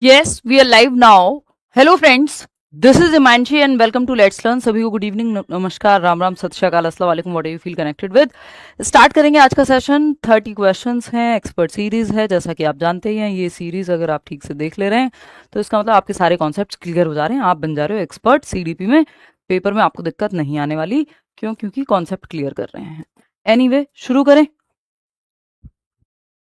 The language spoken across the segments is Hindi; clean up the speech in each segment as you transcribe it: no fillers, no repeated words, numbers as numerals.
Yes, we are live now. Hello friends, this is Imanchi and welcome to Let's Learn. सभी को गुड इवनिंग, नमस्कार, राम राम, सत श्री अकाल, अस्सलाम वालेकुम, what you feel connected with. Start करेंगे आज का सेशन। 30 क्वेश्चंस हैं, एक्सपर्ट सीरीज है। जैसा कि आप जानते ही हैं, ये सीरीज अगर आप ठीक से देख ले रहे हैं तो इसका मतलब आपके सारे कॉन्सेप्ट्स क्लियर हो जा रहे हैं, आप बन जा रहे हो एक्सपर्ट। सीडीपी में पेपर में आपको दिक्कत नहीं आने वाली, क्योंकि कॉन्सेप्ट क्लियर कर रहे हैं। एनीवे, शुरू करें।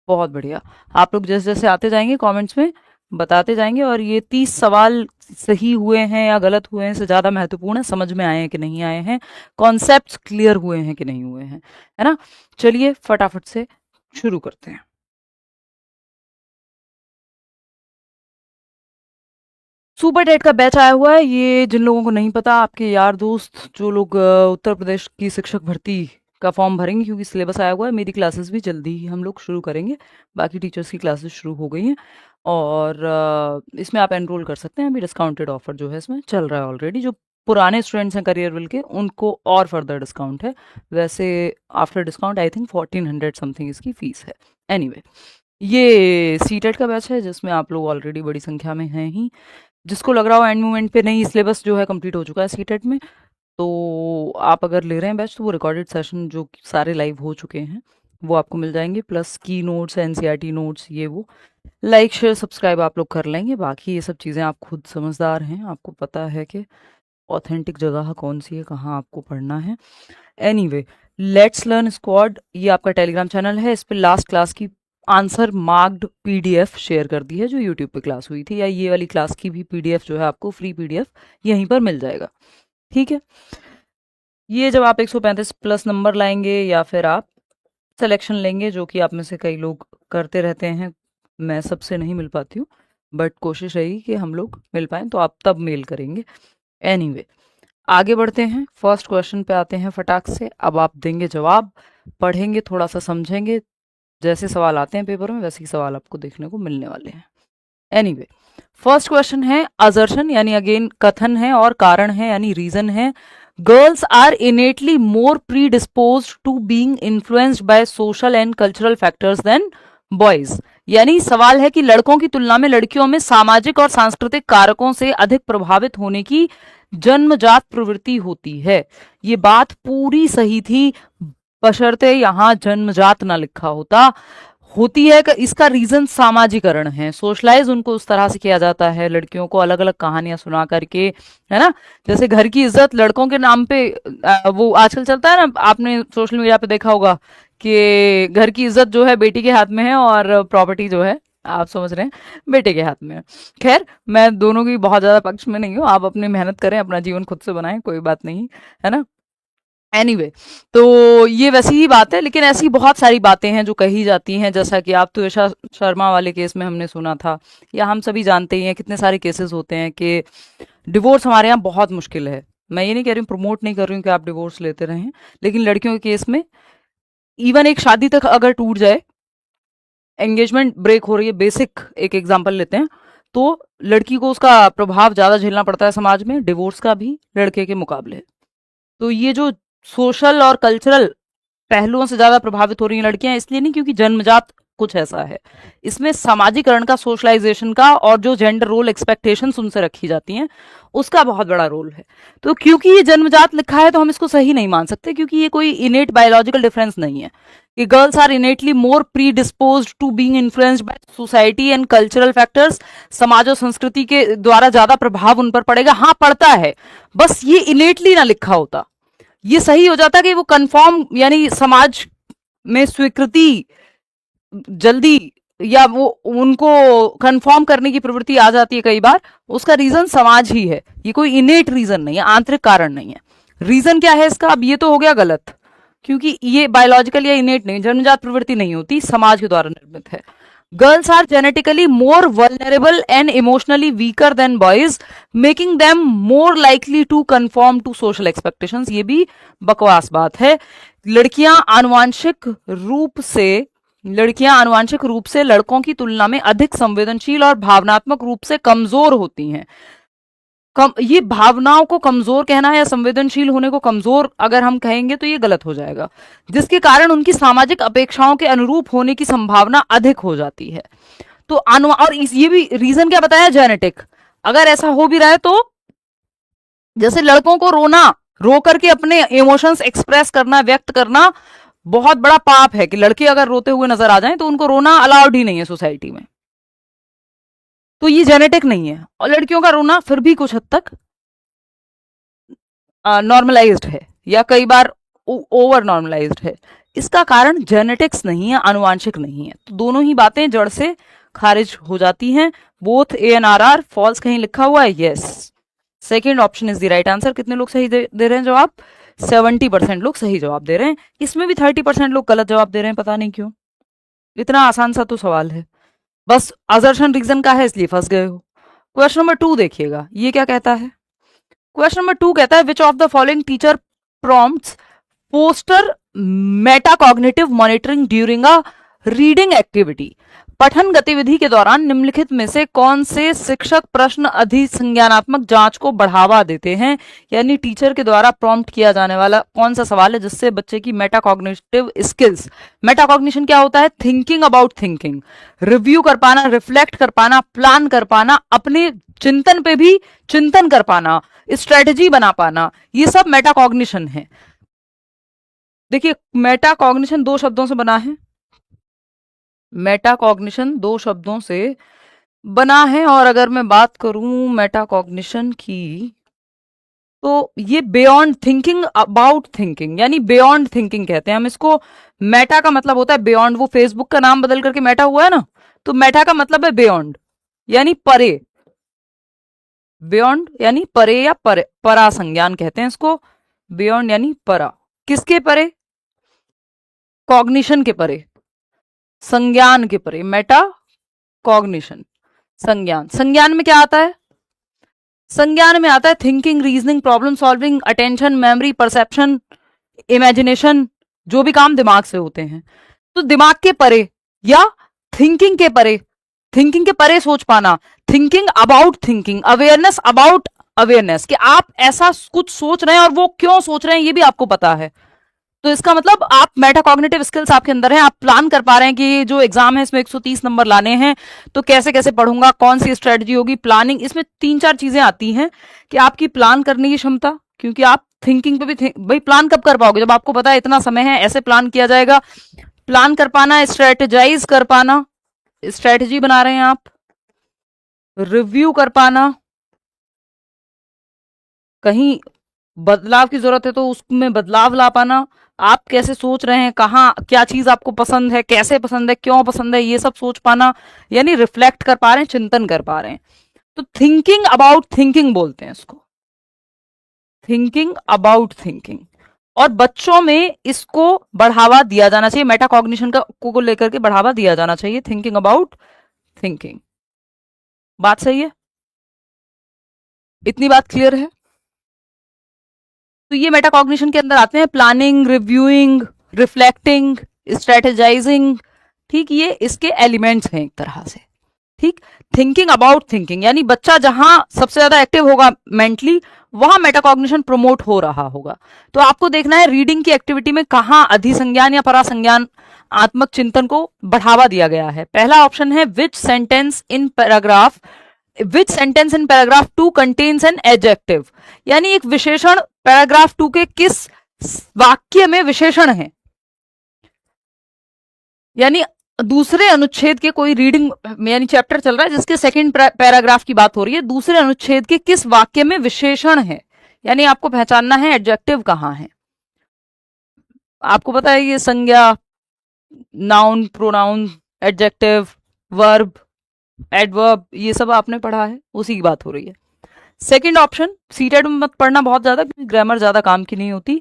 बहुत बढ़िया। आप लोग जैसे जैसे आते जाएंगे कमेंट्स में बताते जाएंगे, और ये 30 सवाल सही हुए हैं या गलत हुए हैं से ज़्यादा महत्वपूर्ण है समझ में आए हैं कि नहीं आए हैं, कॉन्सेप्ट्स क्लियर हुए हैं कि नहीं हुए हैं, है ना। चलिए फटाफट से शुरू करते हैं। सुपर टेट का बैच आया हुआ है। ये जिन लोगों को नहीं पता, आपके यार दोस्त जो लोग उत्तर प्रदेश की शिक्षक भर्ती का फॉर्म भरेंगे, क्योंकि सिलेबस आया हुआ है। मेरी क्लासेस भी जल्दी ही हम लोग शुरू करेंगे, बाकी टीचर्स की क्लासेस शुरू हो गई हैं, और इसमें आप एनरोल कर सकते हैं। अभी डिस्काउंटेड ऑफर जो है इसमें चल रहा है ऑलरेडी। जो पुराने स्टूडेंट्स हैं करियर विल के, उनको और फर्दर डिस्काउंट है। वैसे after discount I think 1400 something इसकी फीस है। एनीवे, ये सीटेट का बैच है जिसमें आप लोग ऑलरेडी बड़ी संख्या में हैं ही। जिसको लग रहा हो एंड मोमेंट पे नहीं, सिलेबस जो है कंप्लीट हो चुका है सीटेट में, तो आप अगर ले रहे हैं बैच तो वो रिकॉर्डेड सेशन जो सारे लाइव हो चुके हैं वो आपको मिल जाएंगे, प्लस की नोट्स, एनसीईआरटी नोट्स, ये वो। लाइक शेयर सब्सक्राइब आप लोग कर लेंगे। बाकी ये सब चीज़ें आप खुद समझदार हैं, आपको पता है कि ऑथेंटिक जगह कौन सी है, कहाँ आपको पढ़ना है। एनीवे, लेट्स लर्न स्क्वाड ये आपका टेलीग्राम चैनल है। इस पर लास्ट क्लास की आंसर मार्क्ड पीडीएफ शेयर कर दी है जो यूट्यूब पे क्लास हुई थी, या ये वाली क्लास की भी पीडीएफ जो है आपको फ्री पीडीएफ यहीं पर मिल जाएगा, ठीक है। ये जब आप 135 प्लस नंबर लाएंगे या फिर आप सिलेक्शन लेंगे, जो कि आप में से कई लोग करते रहते हैं, मैं सबसे नहीं मिल पाती हूँ, बट कोशिश रहेगी कि हम लोग मिल पाएँ, तो आप तब मेल करेंगे। एनीवे, आगे बढ़ते हैं। फर्स्ट क्वेश्चन पे आते हैं फटाक से। अब आप देंगे जवाब, पढ़ेंगे, थोड़ा सा समझेंगे, जैसे सवाल आते हैं पेपर में वैसे ही सवाल आपको देखने को मिलने वाले हैं। एनीवे, फर्स्ट क्वेश्चन है असर्शन यानी अगेन कथन है, और कारण है यानी रीजन है। Girls are innately more predispose to being influenced by social and cultural factors than boys. यानी सवाल है कि लड़कों की तुलना में लड़कियों में सामाजिक और सांस्कृतिक कारकों से अधिक प्रभावित होने की जन्मजात प्रवृत्ति होती है। ये बात पूरी सही थी, बशर्ते यहां जन्मजात ना लिखा होता। होती है कि इसका रीजन सामाजिकरण है, सोशलाइज उनको उस तरह से किया जाता है, लड़कियों को अलग अलग कहानियां सुना करके, है ना। जैसे घर की इज्जत लड़कों के नाम पे वो आजकल चलता है ना, आपने सोशल मीडिया पे देखा होगा कि घर की इज्जत जो है बेटी के हाथ में है और प्रॉपर्टी जो है, आप समझ रहे हैं, बेटे के हाथ में है। खैर, मैं दोनों की बहुत ज्यादा पक्ष में नहीं हूँ, आप अपनी मेहनत करें, अपना जीवन खुद से बनाएं, कोई बात नहीं, है ना। एनीवे, तो ये वैसी ही बात है, लेकिन ऐसी बहुत सारी बातें हैं जो कही जाती हैं, जैसा कि आप तुषा शर्मा वाले केस में हमने सुना था, या हम सभी जानते ही हैं कितने सारे केसेस होते हैं कि डिवोर्स हमारे यहाँ बहुत मुश्किल है। मैं ये नहीं कह रही हूँ, प्रमोट नहीं कर रही हूँ कि आप डिवोर्स लेते रहें, लेकिन लड़कियों के केस में इवन एक शादी तक अगर टूट जाए, एंगेजमेंट ब्रेक हो रही है, बेसिक एक एग्जाम्पल लेते हैं, तो लड़की को उसका प्रभाव ज्यादा झेलना पड़ता है समाज में, डिवोर्स का भी, लड़के के मुकाबले। तो ये जो सोशल और कल्चरल पहलुओं से ज्यादा प्रभावित हो रही हैं लड़कियां, इसलिए नहीं क्योंकि जन्मजात कुछ ऐसा है, इसमें सामाजिकरण का, सोशलाइजेशन का, और जो जेंडर रोल एक्सपेक्टेशंस उनसे रखी जाती हैं उसका बहुत बड़ा रोल है। तो क्योंकि ये जन्मजात लिखा है तो हम इसको सही नहीं मान सकते, क्योंकि ये कोई इनेट बायोलॉजिकल डिफरेंस नहीं है कि girls are innately more predispose to being influenced by society and cultural factors. समाज और संस्कृति के द्वारा ज्यादा प्रभाव उन पर पड़ेगा, हाँ पड़ता है, बस ये इनेटली ना लिखा होता, ये सही हो जाता कि वो कंफर्म, यानी समाज में स्वीकृति जल्दी, या वो उनको कंफर्म करने की प्रवृत्ति आ जाती है कई बार, उसका रीजन समाज ही है, ये कोई इनेट रीजन नहीं है, आंतरिक कारण नहीं है। रीजन क्या है इसका, अब ये तो हो गया गलत, क्योंकि ये बायोलॉजिकल या इनेट नहीं, जन्मजात प्रवृत्ति नहीं होती, समाज के द्वारा निर्मित है। Girls are genetically more vulnerable and emotionally weaker than boys, making them more likely to conform to social expectations. ये भी बकवास बात है। लड़कियां आनुवांशिक रूप से लड़कों की तुलना में अधिक संवेदनशील और भावनात्मक रूप से कमजोर होती हैं। ये भावनाओं को कमजोर कहना है या संवेदनशील होने को कमजोर अगर हम कहेंगे तो ये गलत हो जाएगा, जिसके कारण उनकी सामाजिक अपेक्षाओं के अनुरूप होने की संभावना अधिक हो जाती है। तो और ये भी रीजन क्या बताया, जेनेटिक। अगर ऐसा हो भी रहा है तो जैसे लड़कों को रोना, रो करके अपने इमोशंस एक्सप्रेस करना, व्यक्त करना बहुत बड़ा पाप है, कि लड़के अगर रोते हुए नजर आ जाएं तो उनको रोना अलाउड ही नहीं है सोसाइटी में। तो ये जेनेटिक नहीं है। और लड़कियों का रोना फिर भी कुछ हद तक नॉर्मलाइज्ड है, या कई बार ओवर नॉर्मलाइज्ड है। इसका कारण जेनेटिक्स नहीं है, आनुवांशिक नहीं है। तो दोनों ही बातें जड़ से खारिज हो जाती हैं। बोथ ANRR फॉल्स कहीं लिखा हुआ है, yes, second option is the right answer. कितने लोग सही दे रहे हैं जवाब? 70% लोग सही जवाब दे रहे हैं। इसमें भी 30% लोग गलत जवाब दे रहे हैं, पता नहीं क्यों। इतना आसान सा तो सवाल है, बस असर्शन रीजन का है इसलिए फंस गए हो। क्वेश्चन नंबर 2 देखिएगा, ये क्या कहता है। क्वेश्चन नंबर 2 कहता है विच of the following teacher prompts poster metacognitive monitoring during a reading activity. पठन गतिविधि के दौरान निम्नलिखित में से कौन से शिक्षक प्रश्न अधिसंज्ञानात्मक जांच को बढ़ावा देते हैं। यानी टीचर के द्वारा प्रॉम्प्ट किया जाने वाला कौन सा सवाल है जिससे बच्चे की मेटाकॉग्निटिव स्किल्स, मेटाकॉग्निशन क्या होता है, थिंकिंग अबाउट थिंकिंग, रिव्यू कर पाना, रिफ्लेक्ट कर पाना, प्लान कर पाना, अपने चिंतन पे भी चिंतन कर पाना, स्ट्रेटजी बना पाना, ये सब मेटाकॉग्निशन है। देखिए मेटाकॉग्निशन 2 शब्दों से बना है, मेटाकॉग्निशन 2 शब्दों से बना है। और अगर मैं बात करूं मेटाकॉग्निशन की, तो ये बियॉन्ड थिंकिंग अबाउट थिंकिंग, यानी बियॉन्ड थिंकिंग कहते हैं हम इसको। मेटा का मतलब होता है बियॉन्ड, वो फेसबुक का नाम बदल करके मेटा हुआ है ना, तो मेटा का मतलब है बियॉन्ड, यानी परे। बियॉन्ड यानी परे या परे, परा संज्ञान कहते हैं इसको। बियॉन्ड यानी परा, किसके परे, कॉग्निशन के परे, संज्ञान के परे। मेटा कॉग्निशन, संज्ञान। संज्ञान में क्या आता है, संज्ञान में आता है thinking, reasoning, problem solving, attention, memory, perception, imagination, जो भी काम दिमाग से होते हैं। तो दिमाग के परे या थिंकिंग के परे, थिंकिंग के परे सोच पाना, thinking about thinking, awareness about awareness, कि आप ऐसा कुछ सोच रहे हैं और वो क्यों सोच रहे हैं ये भी आपको पता है। तो इसका मतलब आप मेटाकॉग्निटिव स्किल्स आपके अंदर हैं, आप प्लान कर पा रहे हैं कि जो एग्जाम है इसमें 130 नंबर लाने हैं, तो कैसे कैसे पढ़ूंगा, कौन सी स्ट्रेटजी होगी, प्लानिंग। इसमें 3-4 चीजें आती हैं कि आपकी प्लान करने की क्षमता, क्योंकि आप थिंकिंग पे भी भाई प्लान कब कर पाओगे जब आपको पता है इतना समय है, ऐसे प्लान किया जाएगा। प्लान कर पाना, स्ट्रेटेजाइज कर पाना, स्ट्रेटजी बना रहे हैं आप, रिव्यू कर पाना, कहीं बदलाव की जरूरत है तो उसमें बदलाव ला पाना, आप कैसे सोच रहे हैं, कहाँ क्या चीज आपको पसंद है, कैसे पसंद है, क्यों पसंद है, ये सब सोच पाना, यानी रिफ्लेक्ट कर पा रहे हैं, चिंतन कर पा रहे हैं। तो थिंकिंग अबाउट थिंकिंग बोलते हैं इसको, थिंकिंग अबाउट थिंकिंग। और बच्चों में इसको बढ़ावा दिया जाना चाहिए, मेटाकॉग्निशन को लेकर के बढ़ावा दिया जाना चाहिए, थिंकिंग अबाउट थिंकिंग। बात सही है, इतनी बात क्लियर है। तो ये मेटाकॉग्निशन के अंदर आते हैं प्लानिंग, रिव्यूइंग, रिफ्लेक्टिंग, स्ट्रेटेजाइजिंग। ठीक, ये इसके एलिमेंट्स हैं एक तरह से। ठीक, थिंकिंग अबाउट थिंकिंग यानी बच्चा जहां सबसे ज्यादा एक्टिव होगा मेंटली, वहां मेटाकॉग्निशन प्रमोट हो रहा होगा। तो आपको देखना है रीडिंग की एक्टिविटी में कहां अधिसंज्ञान या परासंज्ञान आत्मक चिंतन को बढ़ावा दिया गया है। पहला ऑप्शन है विच sentence in paragraph, which sentence in paragraph 2 contains an adjective, यानी एक विशेषण पैराग्राफ 2 के किस वाक्य में विशेषण है। यानी दूसरे अनुच्छेद के कोई रीडिंग यानी चैप्टर चल रहा है जिसके सेकंड पैराग्राफ की बात हो रही है, दूसरे अनुच्छेद के किस वाक्य में विशेषण है, यानी आपको पहचानना है एडजेक्टिव कहां है। आपको पता है ये संज्ञा, noun, pronoun, adjective, verb, adverb, ये सब आपने पढ़ा है, उसी की बात हो रही है। सेकंड ऑप्शन, सीटेड में मत पढ़ना बहुत ज्यादा क्योंकि ग्रामर ज्यादा काम की नहीं होती।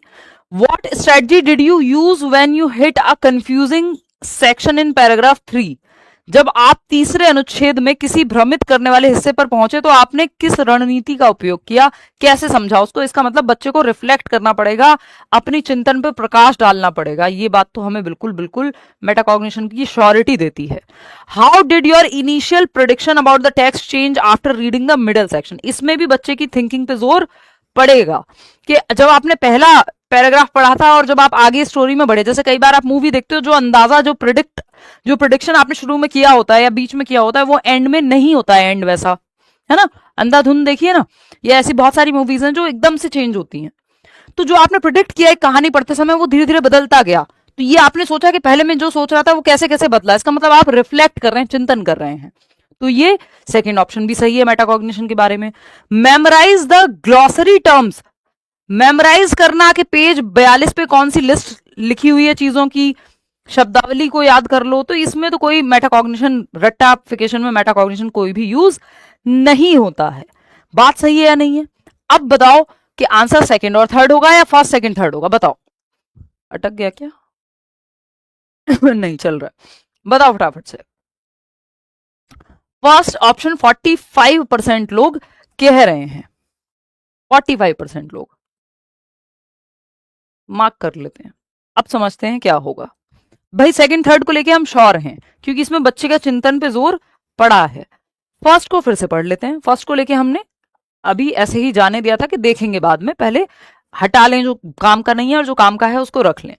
What strategy did you use when you hit a confusing section in paragraph 3, जब आप तीसरे अनुच्छेद में किसी भ्रमित करने वाले हिस्से पर पहुंचे तो आपने किस रणनीति का उपयोग किया, कैसे समझा उसको। इसका मतलब बच्चे को रिफ्लेक्ट करना पड़ेगा, अपनी चिंतन पर प्रकाश डालना पड़ेगा। ये बात तो हमें बिल्कुल बिल्कुल मेटाकॉग्निशन की श्योरिटी देती है। How did your initial prediction about the text change after reading the middle section, इसमें भी बच्चे की थिंकिंग पे जोर पड़ेगा कि जब आपने पहला पैराग्राफ पढ़ा था और जब आप आगे स्टोरी में बढ़े, जैसे कई बार आप मूवी देखते हो जो अंदाजा जो प्रिडिक्शन आपने शुरू में किया होता है या बीच में किया होता है वो एंड में नहीं होता है, एंड वैसा है ना। अंधाधुन देखिए ना, ये ऐसी बहुत सारी मूवीज हैं जो एकदम से चेंज होती हैं। तो जो आपने प्रिडिक्ट किया एक कहानी पढ़ते समय वो धीरे धीरे बदलता गया। तो ये आपने सोचा कि पहले मैं जो सोच रहा था वो कैसे कैसे बदला, इसका मतलब आप रिफ्लेक्ट कर रहे हैं, चिंतन कर रहे हैं। तो ये सेकंड ऑप्शन भी सही है मेटाकॉग्निशन के बारे में। Memorize the glossary terms, memorize करना कि पेज 42 पे कौन सी लिस्ट लिखी हुई है चीजों की, शब्दावली को याद कर लो। तो इसमें तो कोई मेटाकॉग्निशन, रट्टाफिकेशन में मेटाकॉग्निशन कोई भी यूज नहीं होता है। बात सही है या नहीं है? अब बताओ कि आंसर सेकंड और थर्ड होगा या फर्स्ट सेकंड थर्ड होगा, बताओ। अटक गया क्या? नहीं चल रहा, बताओ फटाफट से। फर्स्ट ऑप्शन 45% लोग कह रहे हैं, 45% लोग मार्क कर लेते हैं। अब समझते हैं क्या होगा। भाई सेकंड थर्ड को लेके हम श्योर हैं क्योंकि इसमें बच्चे का चिंतन पे जोर पड़ा है। फर्स्ट को फिर से पढ़ लेते हैं। फर्स्ट को लेके हमने अभी ऐसे ही जाने दिया था कि देखेंगे बाद में, पहले हटा लें जो काम का नहीं है और जो काम का है उसको रख लें।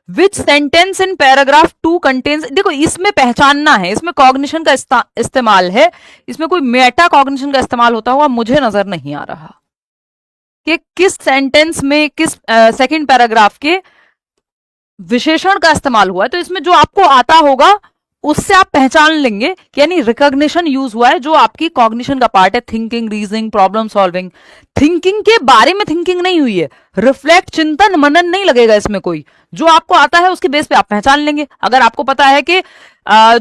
विच सेंटेंस इन पैराग्राफ 2 कंटेन्स, देखो इसमें पहचानना है, इसमें कॉग्निशन का इस्तेमाल है, इसमें कोई मेटा कॉग्निशन का इस्तेमाल होता हुआ मुझे नजर नहीं आ रहा कि किस सेंटेंस में किस सेकंड पैराग्राफ के विशेषण का इस्तेमाल हुआ है। तो इसमें जो आपको आता होगा उससे आप पहचान लेंगे कि यानी रिकॉग्निशन यूज हुआ है, जो आपकी कॉग्निशन का पार्ट है, thinking, reasoning, problem solving. Thinking के बारे में थिंकिंग नहीं हुई है, रिफ्लेक्ट, चिंतन, मनन नहीं लगेगा इसमें कोई। जो आपको आता है उसके बेस पे आप पहचान लेंगे। अगर आपको पता है कि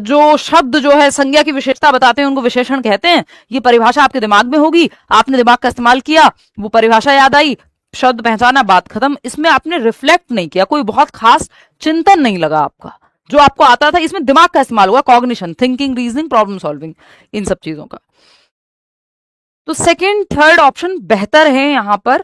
जो शब्द जो है संज्ञा की विशेषता बताते हैं उनको विशेषण कहते हैं, ये परिभाषा आपके दिमाग में होगी, आपने दिमाग का इस्तेमाल किया, वो परिभाषा याद आई, शब्द पहचाना, बात खत्म। इसमें आपने रिफ्लेक्ट नहीं किया, कोई बहुत खास चिंतन नहीं लगा आपका। जो आपको आता था इसमें दिमाग का इस्तेमाल हुआ, cognition, thinking, reasoning, problem solving, इन सब चीजों का। तो सेकंड थर्ड ऑप्शन बेहतर है यहां पर।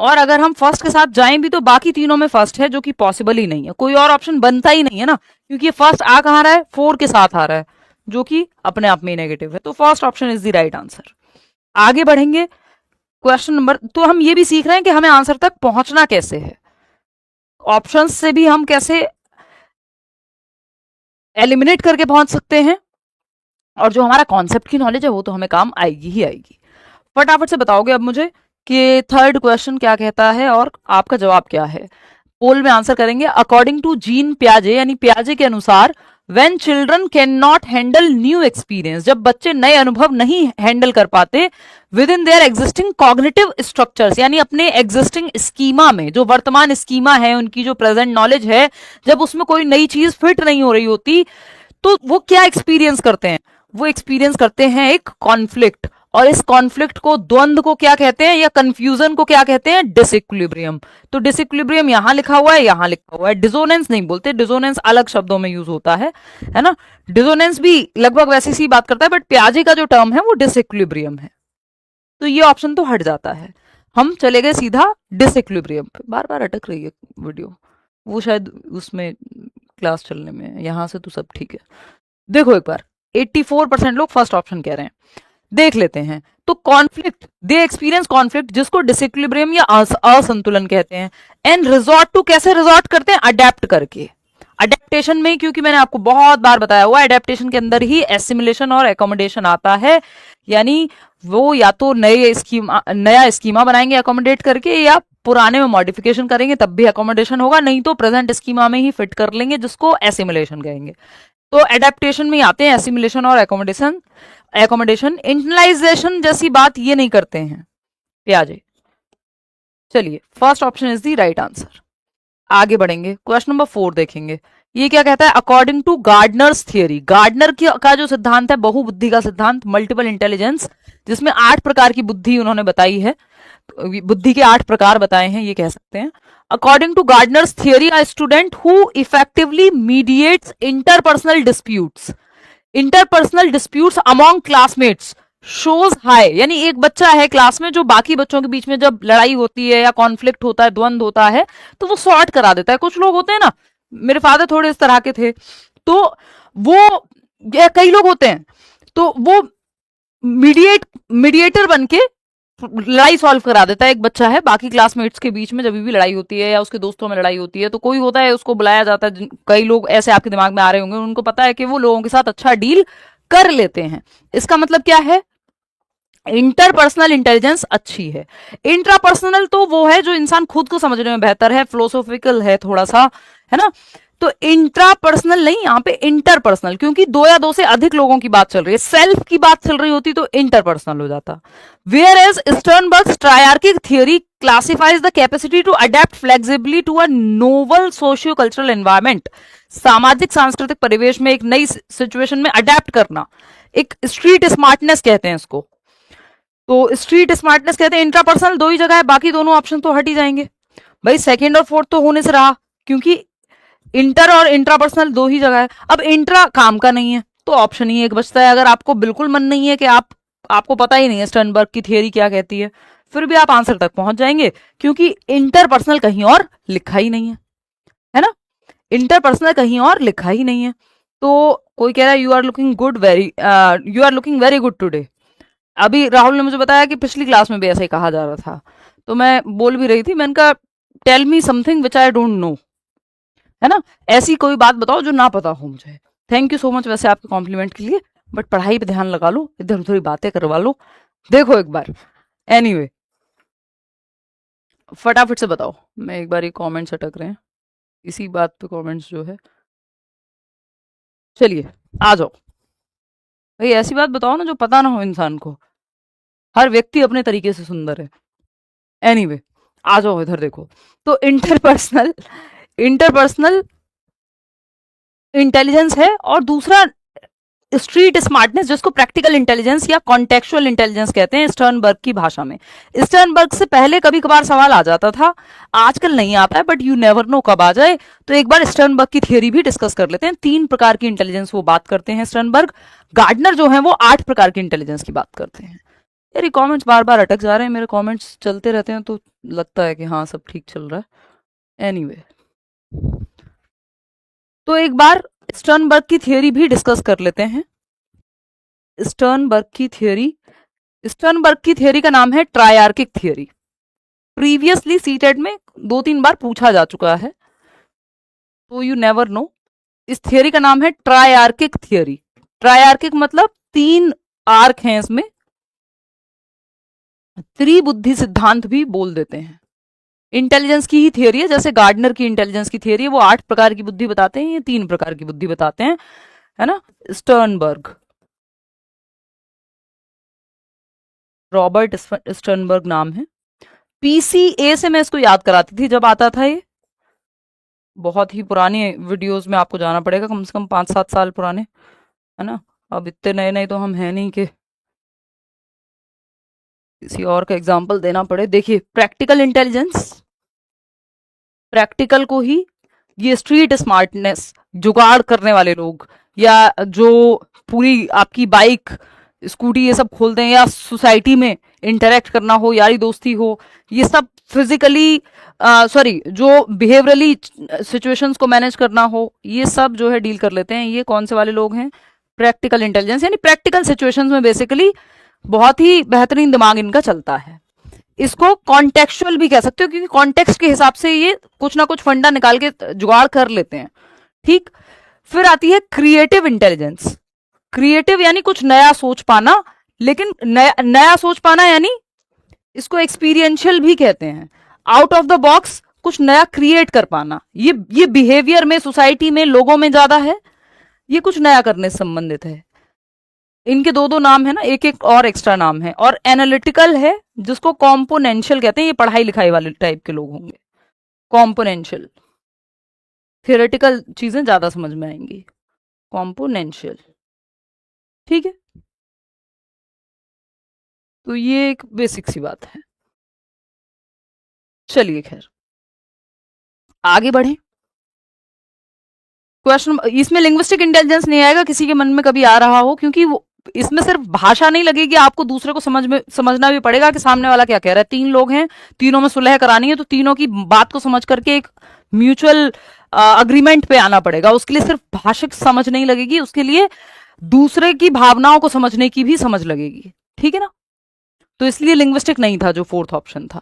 और अगर हम फर्स्ट के साथ जाएं भी तो बाकी तीनों में फर्स्ट है, जो कि पॉसिबल ही नहीं है, कोई और ऑप्शन बनता ही नहीं है ना, क्योंकि ये फर्स्ट आ कहां रहा है, 4 के साथ आ रहा है, जो कि अपने आप में नेगेटिव है। तो first option is the right answer. आगे बढ़ेंगे क्वेश्चन नंबर, तो हम ये भी सीख रहे हैं कि हमें आंसर तक पहुंचना कैसे है, ऑप्शंस से भी हम कैसे एलिमिनेट करके पहुंच सकते हैं, और जो हमारा कॉन्सेप्ट की नॉलेज है वो तो हमें काम आएगी ही आएगी। फटाफट से बताओगे अब मुझे कि थर्ड क्वेश्चन क्या कहता है और आपका जवाब क्या है। पोल में आंसर करेंगे। अकॉर्डिंग टू जीन पियाजे, यानी पियाजे के अनुसार, when children can not handle new experience, जब बच्चे नए अनुभव नहीं हैंडल कर पाते with in their existing cognitive structures, यानी अपने एग्जिस्टिंग स्कीमा में, जो वर्तमान स्कीमा है उनकी, जो प्रेजेंट नॉलेज है, जब उसमें कोई नई चीज फिट नहीं हो रही होती, तो वो क्या एक्सपीरियंस करते हैं, वो एक्सपीरियंस करते हैं एक कॉन्फ्लिक्ट। और इस कॉन्फ्लिक्ट को, द्वंद्व को क्या कहते हैं, या कंफ्यूजन को क्या कहते हैं, डिसइक्विलिब्रियम। तो डिसइक्विलिब्रियम यहां लिखा हुआ है, यहां लिखा हुआ है। डिसोनेंस नहीं बोलते, डिसोनेंस अलग शब्दों में यूज होता है ना। डिसोनेंस भी लगभग वैसी सी बात करता है, बट पियाजे का जो टर्म है वो डिसइक्विलिब्रियम है। तो ये ऑप्शन तो हट जाता है, हम चले गए सीधा डिसइक्विलिब्रियम पे। बार बार अटक रही है वीडियो, वो शायद उसमें क्लास चलने में, यहां से तो सब ठीक है। देखो एक बार, 84% लोग फर्स्ट ऑप्शन कह रहे हैं। देख लेते हैं। तो कॉन्फ्लिक्ट, दे एक्सपीरियंस कॉन्फ्लिक्ट, जिसको डिसइक्विलिब्रियम या असंतुलन कहते हैं। एंड रिजॉर्ट टू, कैसे रिजॉर्ट करते हैं, अडेप्ट करके। अडेप्टेशन में, क्योंकि मैंने आपको बहुत बार बताया हुआ, अडेप्टेशन के अंदर ही एसिमिलेशन और एकोमोडेशन आता है, यानी वो या तो नया स्कीमा बनाएंगे अकोमोडेट करके, या पुराने में मॉडिफिकेशन करेंगे तब भी अकोमोडेशन होगा, नहीं तो प्रेजेंट स्कीमा में ही फिट कर लेंगे, जिसको एसिमिलेशन कहेंगे। तो एडेप्टेशन में आते हैं एसिमिलेशन और एकोमोडेशन। इंटरनलाइजेशन जैसी बात ये नहीं करते हैं पियाजे। चलिए, first option is the right answer. आगे बढ़ेंगे, क्वेश्चन नंबर 4 देखेंगे। ये क्या कहता है, according to Gardner's theory, Gardner का जो सिद्धांत है, बहुबुद्धि का सिद्धांत, मल्टीपल इंटेलिजेंस, जिसमें 8 प्रकार की बुद्धि उन्होंने बताई है, बुद्धि के 8 प्रकार बताए हैं, ये कह सकते हैं। According to Gardner's theory, a student who effectively mediates interpersonal disputes among classmates shows high, यानी एक बच्चा है क्लास में जो बाकी बच्चों के बीच में जब लड़ाई होती है या कॉन्फ्लिक्ट होता है, द्वंद्व होता है, तो वो सॉर्ट करा देता है। कुछ लोग होते हैं ना, मेरे फादर थोड़े इस तरह के थे, तो वो, कई लोग होते हैं, तो वो मीडिएटर बन के लड़ाई सॉल्व करा देता है। एक बच्चा है, बाकी क्लासमेट्स के बीच में जब भी लड़ाई होती है या उसके दोस्तों में लड़ाई होती है तो कोई होता है, उसको बुलाया जाता है। कई लोग ऐसे आपके दिमाग में आ रहे होंगे, उनको पता है कि वो लोगों के साथ अच्छा डील कर लेते हैं। इसका मतलब क्या है? इंटरपर्सनल इंटेलिजेंस अच्छी है। इंट्रापर्सनल तो वो है जो इंसान खुद को समझने में बेहतर है, फिलोसॉफिकल है थोड़ा सा, है ना। तो इंट्रापर्सनल नहीं, यहाँ पे इंटरपर्सनल, क्योंकि दो या दो से अधिक लोगों की बात चल रही है, सेल्फ की बात चल रही होती तो इंटरपर्सनल हो जाता। Whereas Sternberg's triarchic theory classifies the capacity to adapt flexibly to a novel socio cultural environment, सामाजिक सांस्कृतिक परिवेश में एक नई सिचुएशन में अडेप्ट करना, एक स्ट्रीट स्मार्टनेस कहते हैं इसको। तो स्ट्रीट स्मार्टनेस कहते हैं। इंट्रापर्सनल दो ही जगह है, बाकी दोनों ऑप्शन तो हट ही जाएंगे भाई। सेकंड और फोर्थ तो होने से रहा, क्योंकि इंटर और इंट्रापर्सनल दो ही जगह है। अब इंट्रा काम का नहीं है तो ऑप्शन ही एक बचता है। अगर आपको बिल्कुल मन नहीं है कि आपको पता ही नहीं है स्टर्नबर्ग की थियरी क्या कहती है, फिर भी आप आंसर तक पहुंच जाएंगे, क्योंकि इंटरपर्सनल कहीं और लिखा ही नहीं है ना। इंटरपर्सनल कहीं और लिखा ही नहीं है। तो कोई कह रहा है you are looking very good today. अभी राहुल ने मुझे बताया कि पिछली क्लास में भी ऐसा ही कहा जा रहा था, तो मैं बोल भी रही थी, मैंने कहा tell me something which I don't know, है ना। ऐसी कोई बात बताओ जो ना पता हो मुझे। थैंक यू सो मच वैसे आपके कॉम्प्लीमेंट के लिए, बट पढ़ाई पे ध्यान लगा लो, इधर उधर ही बातें करवा लो, देखो एक बार। एनीवे फटाफट से बताओ। मैं एक बार ये कमेंट्स अटक रहे हैं, इसी बात पे कमेंट्स जो है। चलिए आ जाओ भाई, ऐसी बात बताओ ना जो पता ना हो इंसान को। हर व्यक्ति अपने तरीके से सुंदर है। एनीवे आ जाओ इधर देखो। तो इंटरपर्सनल इंटेलिजेंस है, और दूसरा स्ट्रीट स्मार्टनेस, जिसको प्रैक्टिकल इंटेलिजेंस या कॉन्टेक्चुअल इंटेलिजेंस कहते हैं स्टर्नबर्ग की भाषा में। स्टर्नबर्ग से पहले कभी कभार सवाल आ जाता था, आजकल नहीं आता है, बट यू नेवर नो कब आ जाए। तो एक बार स्टर्नबर्ग की थियोरी भी डिस्कस कर लेते हैं। 3 प्रकार की इंटेलिजेंस वो बात करते हैं स्टर्नबर्ग। गार्डनर जो है वो 8 प्रकार की इंटेलिजेंस की बात करते हैं। यार ये कमेंट्स बार बार अटक जा रहे हैं, मेरे कमेंट्स चलते रहते हैं तो लगता है कि हाँ सब ठीक चल रहा है। एनीवे तो एक बार स्टर्नबर्ग की थियोरी भी डिस्कस कर लेते हैं। स्टर्नबर्ग की थियोरी का नाम है ट्रायर्किक थियोरी। प्रीवियसली सीटेट में 2-3 बार पूछा जा चुका है, तो यू नेवर नो। इस थियोरी का नाम है ट्रायर्किक थियोरी। ट्रायर्किक मतलब 3 आर्क हैं इसमें, त्रिबुद्धि सिद्धांत भी बोल देते हैं। इंटेलिजेंस की ही थियोरी है, जैसे गार्डनर की इंटेलिजेंस की थियोरी है, वो 8 प्रकार की बुद्धि बताते हैं, ये 3 प्रकार की बुद्धि बताते हैं, है ना। स्टर्नबर्ग, रॉबर्ट स्टर्नबर्ग नाम है। पीसीए से मैं इसको याद कराती थी जब आता था ये। बहुत ही पुरानी वीडियोस में आपको जाना पड़ेगा, कम से कम 5-7 साल पुराने, है ना। अब इतने नए नए तो हम हैं नहीं कि किसी और का एग्जाम्पल देना पड़े। देखिए प्रैक्टिकल इंटेलिजेंस, प्रैक्टिकल को ही ये स्ट्रीट स्मार्टनेस, जुगाड़ करने वाले लोग, या जो पूरी आपकी बाइक स्कूटी ये सब खोलते हैं, या सोसाइटी में इंटरेक्ट करना हो, यारी दोस्ती हो, ये सब फिजिकली जो बिहेवियरली सिचुएशंस को मैनेज करना हो, ये सब जो है डील कर लेते हैं। ये कौन से वाले लोग हैं? प्रैक्टिकल इंटेलिजेंस, यानी प्रैक्टिकल सिचुएशंस में बेसिकली बहुत ही बेहतरीन दिमाग इनका चलता है। इसको कॉन्टेक्चुअल भी कह सकते हो, क्योंकि कॉन्टेक्स्ट के हिसाब से ये कुछ ना कुछ फंडा निकाल के जुगाड़ कर लेते हैं, ठीक। फिर आती है क्रिएटिव इंटेलिजेंस। क्रिएटिव यानी कुछ नया सोच पाना, लेकिन नया सोच पाना यानी इसको एक्सपीरियंशियल भी कहते हैं। आउट ऑफ द बॉक्स कुछ नया क्रिएट कर पाना, ये बिहेवियर में, सोसाइटी में, लोगों में ज्यादा है, ये कुछ नया करने से संबंधित है। इनके 2-2 नाम है ना, एक एक और एक्स्ट्रा नाम है। और एनालिटिकल है, जिसको कॉम्पोनेंशियल कहते हैं। ये पढ़ाई लिखाई वाले टाइप के लोग होंगे। कॉम्पोनेंशियल, थियोरेटिकल चीजें ज्यादा समझ में आएंगी। कॉम्पोनेंशियल, ठीक है। तो ये एक बेसिक सी बात है। चलिए खैर आगे बढ़े। क्वेश्चन, इसमें लिंग्विस्टिक इंटेलिजेंस नहीं आएगा, किसी के मन में कभी आ रहा हो, क्योंकि वो इसमें सिर्फ भाषा नहीं लगेगी, आपको दूसरे को समझना भी पड़ेगा कि सामने वाला क्या कह रहा है। 3 लोग हैं, तीनों में सुलह करानी है, तो तीनों की बात को समझ करके एक म्यूचुअल अग्रीमेंट पे आना पड़ेगा। उसके लिए सिर्फ भाषिक समझ नहीं लगेगी, उसके लिए दूसरे की भावनाओं को समझने की भी समझ लगेगी, ठीक है ना। तो इसलिए लिंग्विस्टिक नहीं था जो फोर्थ ऑप्शन था।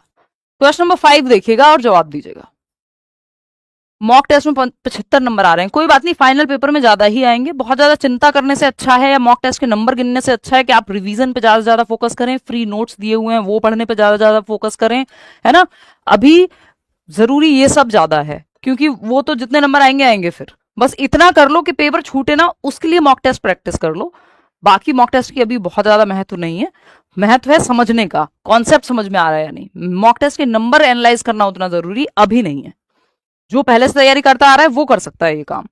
क्वेश्चन नंबर 5 देखिएगा और जवाब दीजिएगा। मॉक टेस्ट में 75 नंबर आ रहे हैं, कोई बात नहीं, फाइनल पेपर में ज्यादा ही आएंगे। बहुत ज्यादा चिंता करने से अच्छा है या मॉक टेस्ट के नंबर गिनने से अच्छा है कि आप रिवीजन पे ज्यादा से ज्यादा फोकस करें, फ्री नोट्स दिए हुए हैं वो पढ़ने पे ज्यादा से ज्यादा फोकस करें, है ना। अभी जरूरी ये सब ज्यादा है, क्योंकि वो तो जितने नंबर आएंगे आएंगे, फिर बस इतना कर लो कि पेपर छूटे ना, उसके लिए मॉक टेस्ट प्रैक्टिस कर लो। बाकी मॉक टेस्ट की अभी बहुत ज्यादा महत्व नहीं है, महत्व है समझने का, कॉन्सेप्ट समझ में आ रहा है या नहीं। मॉक टेस्ट के नंबर एनालाइज करना उतना जरूरी अभी नहीं है। जो पहले से तैयारी करता आ रहा है वो कर सकता है ये काम।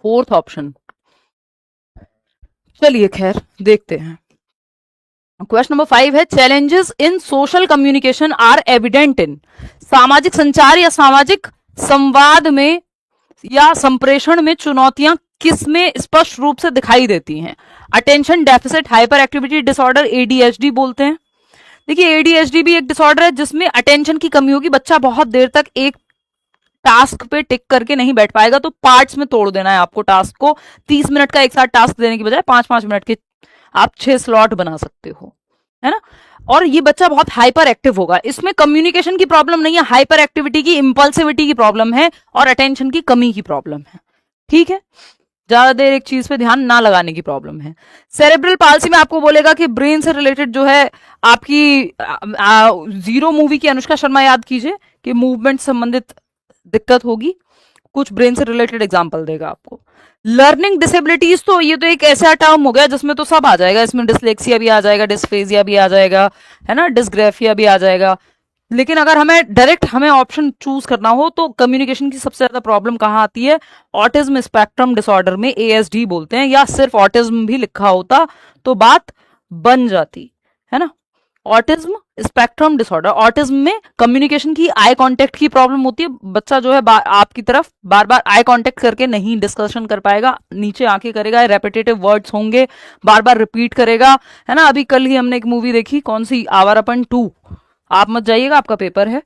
फोर्थ ऑप्शन, चलिए खैर देखते हैं। क्वेश्चन नंबर 5 है, challenges in social communication are evident in. सामाजिक संचार या सामाजिक संवाद में या संप्रेषण में चुनौतियां किस में स्पष्ट रूप से दिखाई देती हैं। Attention deficit hyper activity disorder, ADHD बोलते हैं। देखिए एडीएचडी भी एक डिसऑर्डर है जिसमें अटेंशन की कमी होगी, बच्चा बहुत देर तक एक टास्क पे टिक करके नहीं बैठ पाएगा, तो पार्ट्स में तोड़ देना है आपको टास्क को। 30 मिनट का एक साथ टास्क देने की बजाय 5-5 मिनट के आप 6 स्लॉट बना सकते हो, है ना। और ये बच्चा बहुत हाइपर एक्टिव होगा, इसमें कम्युनिकेशन की प्रॉब्लम नहीं है, हाइपर एक्टिविटी की, इंपल्सिविटी की प्रॉब्लम है और अटेंशन की कमी की प्रॉब्लम है। ठीक है, ज्यादा देर एक चीज पे ध्यान ना लगाने की प्रॉब्लम है। सेरेब्रल पाल्सी में आपको बोलेगा कि ब्रेन से रिलेटेड जो है आपकी जीरो मूवी की अनुष्का शर्मा याद कीजिए कि मूवमेंट संबंधित दिक्कत होगी, कुछ ब्रेन से रिलेटेड एग्जांपल देगा आपको। लर्निंग डिसेबिलिटीज, तो ये तो एक ऐसा टर्म हो गया जिसमें तो सब आ जाएगा, इसमें डिसलेक्सिया भी आ जाएगा, डिस्फेजिया भी आ जाएगा, है ना, डिस्ग्राफिया भी आ जाएगा। लेकिन अगर हमें ऑप्शन चूज करना हो तो कम्युनिकेशन की सबसे ज्यादा प्रॉब्लम कहाँ आती है, ऑटिज्म स्पेक्ट्रम डिसऑर्डर में, एएसडी बोलते हैं, या सिर्फ ऑटिज्म भी लिखा होता तो बात बन जाती, है ना। ऑटिज्म स्पेक्ट्रम डिसऑर्डर, ऑटिज्म में कम्युनिकेशन की, आई कांटेक्ट की प्रॉब्लम होती है, बच्चा जो है आपकी तरफ बार बार आई कांटेक्ट करके नहीं डिस्कशन कर पाएगा, नीचे आंखें करेगा, रेपिटेटिव वर्ड्स होंगे, बार बार रिपीट करेगा, है ना। अभी कल ही हमने एक मूवी देखी, कौन सी, आवारापन 2, आप मत जाइएगा, आपका पेपर है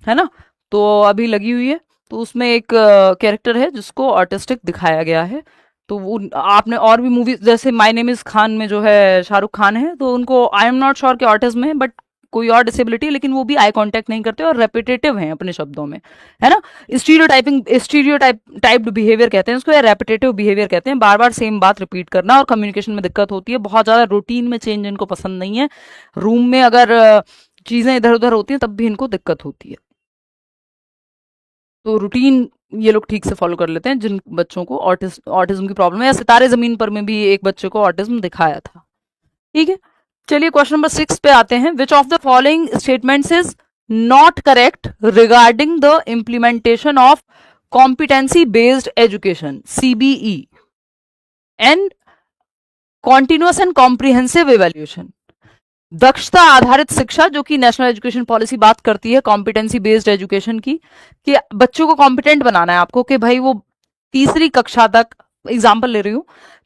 ना, तो अभी लगी हुई है, तो उसमें एक कैरेक्टर है जिसको ऑटिस्टिक दिखाया गया है। तो वो आपने और भी मूवी जैसे माय नेम इज खान में जो है शाहरुख खान है, तो उनको आई एम नॉट श्योर कि ऑटिज्म है, बट कोई और डिसेबिलिटी, लेकिन वो भी आई कांटेक्ट नहीं करते और रेपिटेटिव हैं अपने शब्दों में, है ना। स्टीरियोटाइप्ड बिहेवियर कहते हैं उसको, या रेपिटेटिव बिहेवियर कहते हैं, बार बार सेम बात रिपीट करना, और कम्युनिकेशन में दिक्कत होती है, बहुत ज्यादा रूटीन में चेंज इनको पसंद नहीं है, रूम में अगर चीजें इधर उधर होती हैं तब भी इनको दिक्कत होती है। तो रूटीन ये लोग ठीक से फॉलो कर लेते हैं जिन बच्चों को ऑटिज्म की प्रॉब्लम है, या सितारे जमीन पर में भी एक बच्चे को ऑटिज्म दिखाया था। ठीक है, चलिए क्वेश्चन नंबर 6 पे आते हैं। Which of the following statements is not correct regarding the implementation of competency based education, CBE, and continuous and comprehensive evaluation. दक्षता आधारित शिक्षा, जो कि नेशनल एजुकेशन पॉलिसी बात करती है कॉम्पिटेंसी बेस्ड एजुकेशन की, कि बच्चों को कॉम्पिटेंट बनाना है आपको, कि भाई वो तीसरी कक्षा तक, एग्जाम्पल ले रही हूँ,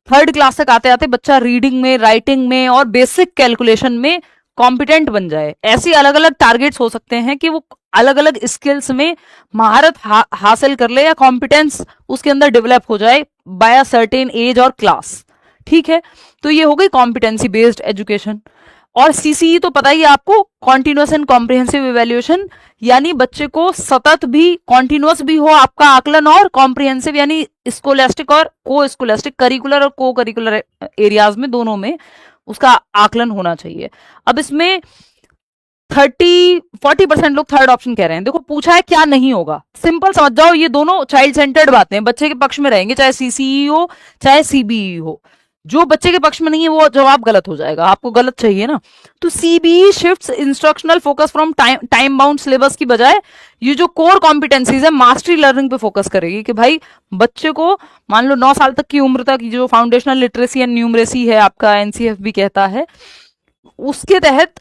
3rd क्लास तक आते आते बच्चा रीडिंग में, राइटिंग में और बेसिक कैलकुलेशन में कॉम्पिटेंट बन जाए। ऐसे अलग अलग टारगेट्स हो सकते हैं कि वो अलग अलग स्किल्स में महारत हासिल कर ले, या कॉम्पिटेंस उसके अंदर डेवलप हो जाए बाय अ सर्टेन एज और क्लास। ठीक है, तो ये हो गई कॉम्पिटेंसी बेस्ड एजुकेशन। और सीसीई तो पता ही है आपको, कॉन्टिन्यूअस एंड कॉम्प्रिहेंसिव इवेल्युएशन, यानी बच्चे को सतत भी, कॉन्टिन्यूअस भी हो आपका आकलन, और कॉम्प्रिहेंसिव यानी स्कोलास्टिक और को स्कोलास्टिक, करिकुलर और को करिकुलर एरियाज में, दोनों में उसका आकलन होना चाहिए। अब इसमें 40% लोग 3rd ऑप्शन कह रहे हैं। देखो पूछा है क्या नहीं होगा, सिंपल समझ जाओ, ये दोनों चाइल्ड सेंटर्ड बातें, बच्चे के पक्ष में रहेंगे, चाहे सीसीई हो चाहे सीबीई हो। जो बच्चे के पक्ष में नहीं है वो जवाब गलत हो जाएगा, आपको गलत चाहिए ना। तो CBE shifts instructional focus from time bound syllabus की बजाय ये जो कोर कॉम्पिटेंसीज है मास्टरी लर्निंग पे फोकस करेगी, कि भाई बच्चे को मान लो 9 साल तक की उम्र तक जो फाउंडेशनल लिटरेसी एंड न्यूमरेसी है, आपका एनसीएफ भी कहता है, उसके तहत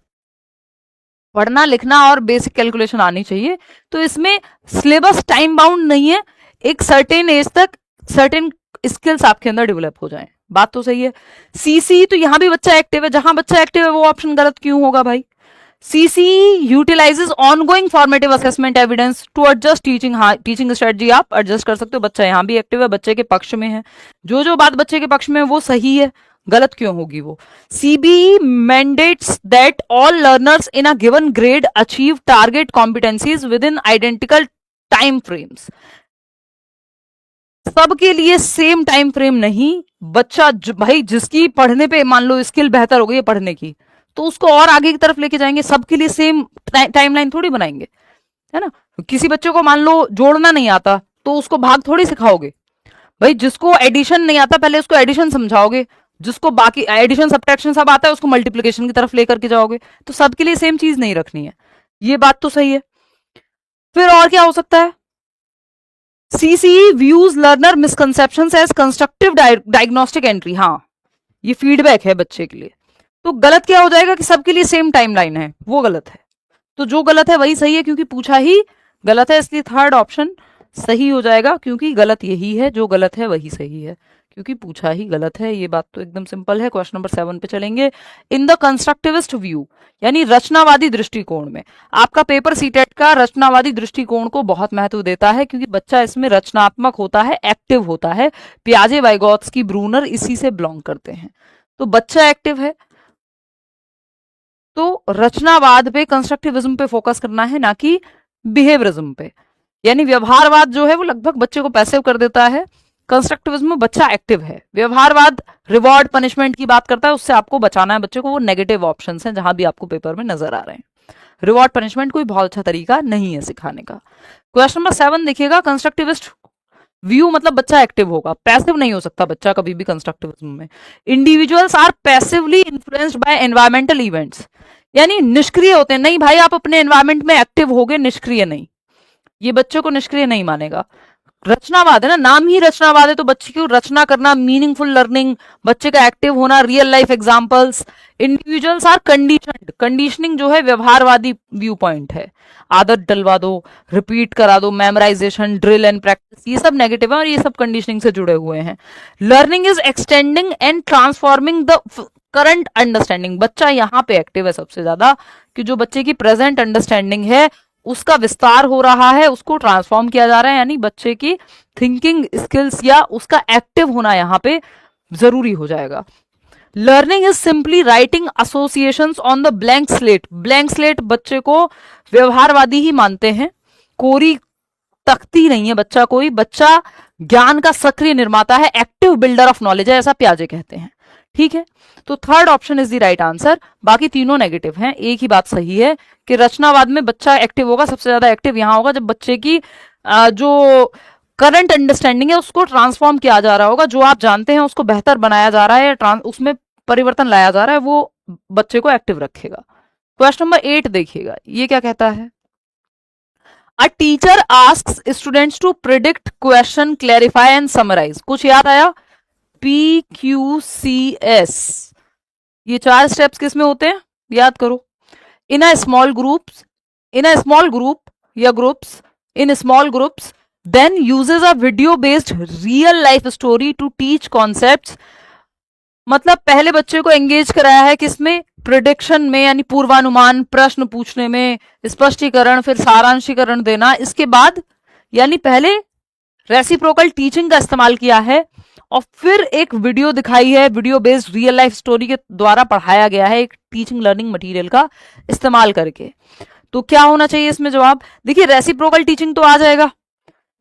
पढ़ना लिखना और बेसिक कैलकुलेशन आनी चाहिए। तो इसमें सिलेबस टाइम बाउंड नहीं है, एक सर्टेन एज तक सर्टेन स्किल्स आपके अंदर डेवलप हो जाए, बात तो सही है। सीसी तो यहां भी बच्चा एक्टिव है, जहां बच्चा एक्टिव है वो ऑप्शन गलत क्यों होगा भाई। CC utilizes ongoing formative assessment evidence to adjust teaching. हाँ, टीचिंग स्ट्रेटजी आप एडजस्ट कर सकते हो. बच्चा यहाँ भी एक्टिव है, बच्चे के पक्ष में है. जो जो बात बच्चे के पक्ष में है वो सही है, गलत क्यों होगी वो. CBE mandates that all learners in a given grade achieve target competencies within identical time frames. सबके लिए सेम टाइम फ्रेम नहीं. बच्चा भाई जिसकी पढ़ने पे मान लो स्किल बेहतर हो गई है पढ़ने की, तो उसको और आगे की तरफ लेके जाएंगे. सबके लिए सेम टाइमलाइन थोड़ी बनाएंगे, है ना. किसी बच्चे को मान लो जोड़ना नहीं आता तो उसको भाग थोड़ी सिखाओगे. भाई जिसको एडिशन नहीं आता पहले उसको एडिशन समझाओगे, जिसको बाकी एडिशन सब्ट्रैक्शन सब आता है उसको मल्टीप्लिकेशन की तरफ लेकर के जाओगे. तो सबके लिए सेम चीज नहीं रखनी है. ये बात तो सही है. फिर और क्या हो सकता है. CCE views learner misconceptions as constructive diagnostic entry. हाँ, ये फीडबैक है बच्चे के लिए. तो गलत क्या हो जाएगा कि सबके लिए सेम टाइमलाइन है, वो गलत है. तो जो गलत है वही सही है क्योंकि पूछा ही गलत है, इसलिए थर्ड ऑप्शन सही हो जाएगा क्योंकि गलत यही है, जो गलत है वही सही है क्योंकि पूछा ही गलत है. ये बात तो एकदम सिंपल है. क्वेश्चन नंबर 7 पे चलेंगे. इन द कंस्ट्रक्टिविस्ट व्यू यानी रचनावादी दृष्टिकोण में, आपका पेपर सीटेट का रचनावादी दृष्टिकोण को बहुत महत्व देता है क्योंकि बच्चा इसमें रचनात्मक होता है, एक्टिव होता है. पियाजे, वाइगोत्स्की, ब्रूनर इसी से बिलोंग करते हैं. तो बच्चा एक्टिव है तो रचनावाद पे, कंस्ट्रक्टिविज्म पे फोकस करना है, ना कि बिहेवियरिज्म पे. यानी व्यवहारवाद जो है वो लगभग बच्चे को पैसिव कर देता है. कंस्ट्रक्टिविज्म में बच्चा एक्टिव है. व्यवहारवाद रिवॉर्ड पनिशमेंट की बात करता है, उससे आपको बचाना है बच्चे को. वो नेगेटिव ऑप्शंस हैं जहां भी आपको पेपर में नजर आ रहे हैं. रिवॉर्ड पनिशमेंट कोई बहुत अच्छा तरीका नहीं है सिखाने का. क्वेश्चन नंबर 7 देखिएगा. कंस्ट्रक्टिविस्ट व्यू मतलब बच्चा एक्टिव होगा, पैसिव नहीं हो सकता बच्चा कभी भी कंस्ट्रक्टिविज्म में. Individuals are passively influenced by environmental events यानी निष्क्रिय होते हैं. नहीं भाई आप अपने एनवायरमेंट में एक्टिव होगे, निष्क्रिय नहीं. ये बच्चे को निष्क्रिय नहीं मानेगा. रचनावाद है ना, नाम ही रचनावाद है, तो बच्चे को रचना करना, मीनिंगफुल लर्निंग, बच्चे का एक्टिव होना, real life examples. Individuals are conditioned. Conditioning जो है व्यवहारवादी व्यू पॉइंट है. आदत डलवा दो, रिपीट करा दो, मेमोराइजेशन, ड्रिल एंड प्रैक्टिस, ये सब नेगेटिव है और ये सब कंडीशनिंग से जुड़े हुए हैं. Learning is extending and transforming the current understanding. बच्चा यहाँ पे एक्टिव है सबसे ज्यादा कि जो बच्चे की प्रेजेंट अंडरस्टैंडिंग है उसका विस्तार हो रहा है, उसको ट्रांसफॉर्म किया जा रहा है. यानी बच्चे की थिंकिंग स्किल्स या उसका एक्टिव होना यहाँ पे जरूरी हो जाएगा. Learning is simply writing associations on the blank slate. Blank slate बच्चे को व्यवहारवादी ही मानते हैं, कोरी तख्ती नहीं है बच्चा कोई. बच्चा ज्ञान का सक्रिय निर्माता है, एक्टिव बिल्डर ऑफ नॉलेज है, ऐसा पियाजे कहते हैं. ठीक है, तो third option is the right answer. बाकी तीनों नेगेटिव हैं. एक ही बात सही है कि रचनावाद में बच्चा एक्टिव होगा, सबसे ज्यादा एक्टिव यहां होगा जब बच्चे की जो करंट अंडरस्टैंडिंग है उसको ट्रांसफॉर्म किया जा रहा होगा. जो आप जानते हैं उसको बेहतर बनाया जा रहा है, उसमें परिवर्तन लाया जा रहा है, वो बच्चे को एक्टिव रखेगा. क्वेश्चन नंबर 8 देखिएगा. ये क्या कहता है. A teacher asks students to predict, question, clarify and summarize. कुछ याद आया. PQCS ये 4 स्टेप्स किसमें होते हैं याद करो. In a small groups, in a small group या groups, in small groups, then uses a video based real life story to teach concepts. मतलब पहले बच्चे को एंगेज कराया है किसमें, प्रिडिक्शन में यानी पूर्वानुमान, प्रश्न पूछने में, स्पष्टीकरण, फिर सारांशीकरण देना. इसके बाद यानी पहले रेसिप्रोकल टीचिंग का इस्तेमाल किया है और फिर एक वीडियो दिखाई है, video based real life story के द्वारा पढ़ाया गया है एक टीचिंग लर्निंग मटेरियल का इस्तेमाल करके. तो क्या होना चाहिए इसमें जवाब. देखिए रेसिप्रोकल टीचिंग तो आ जाएगा.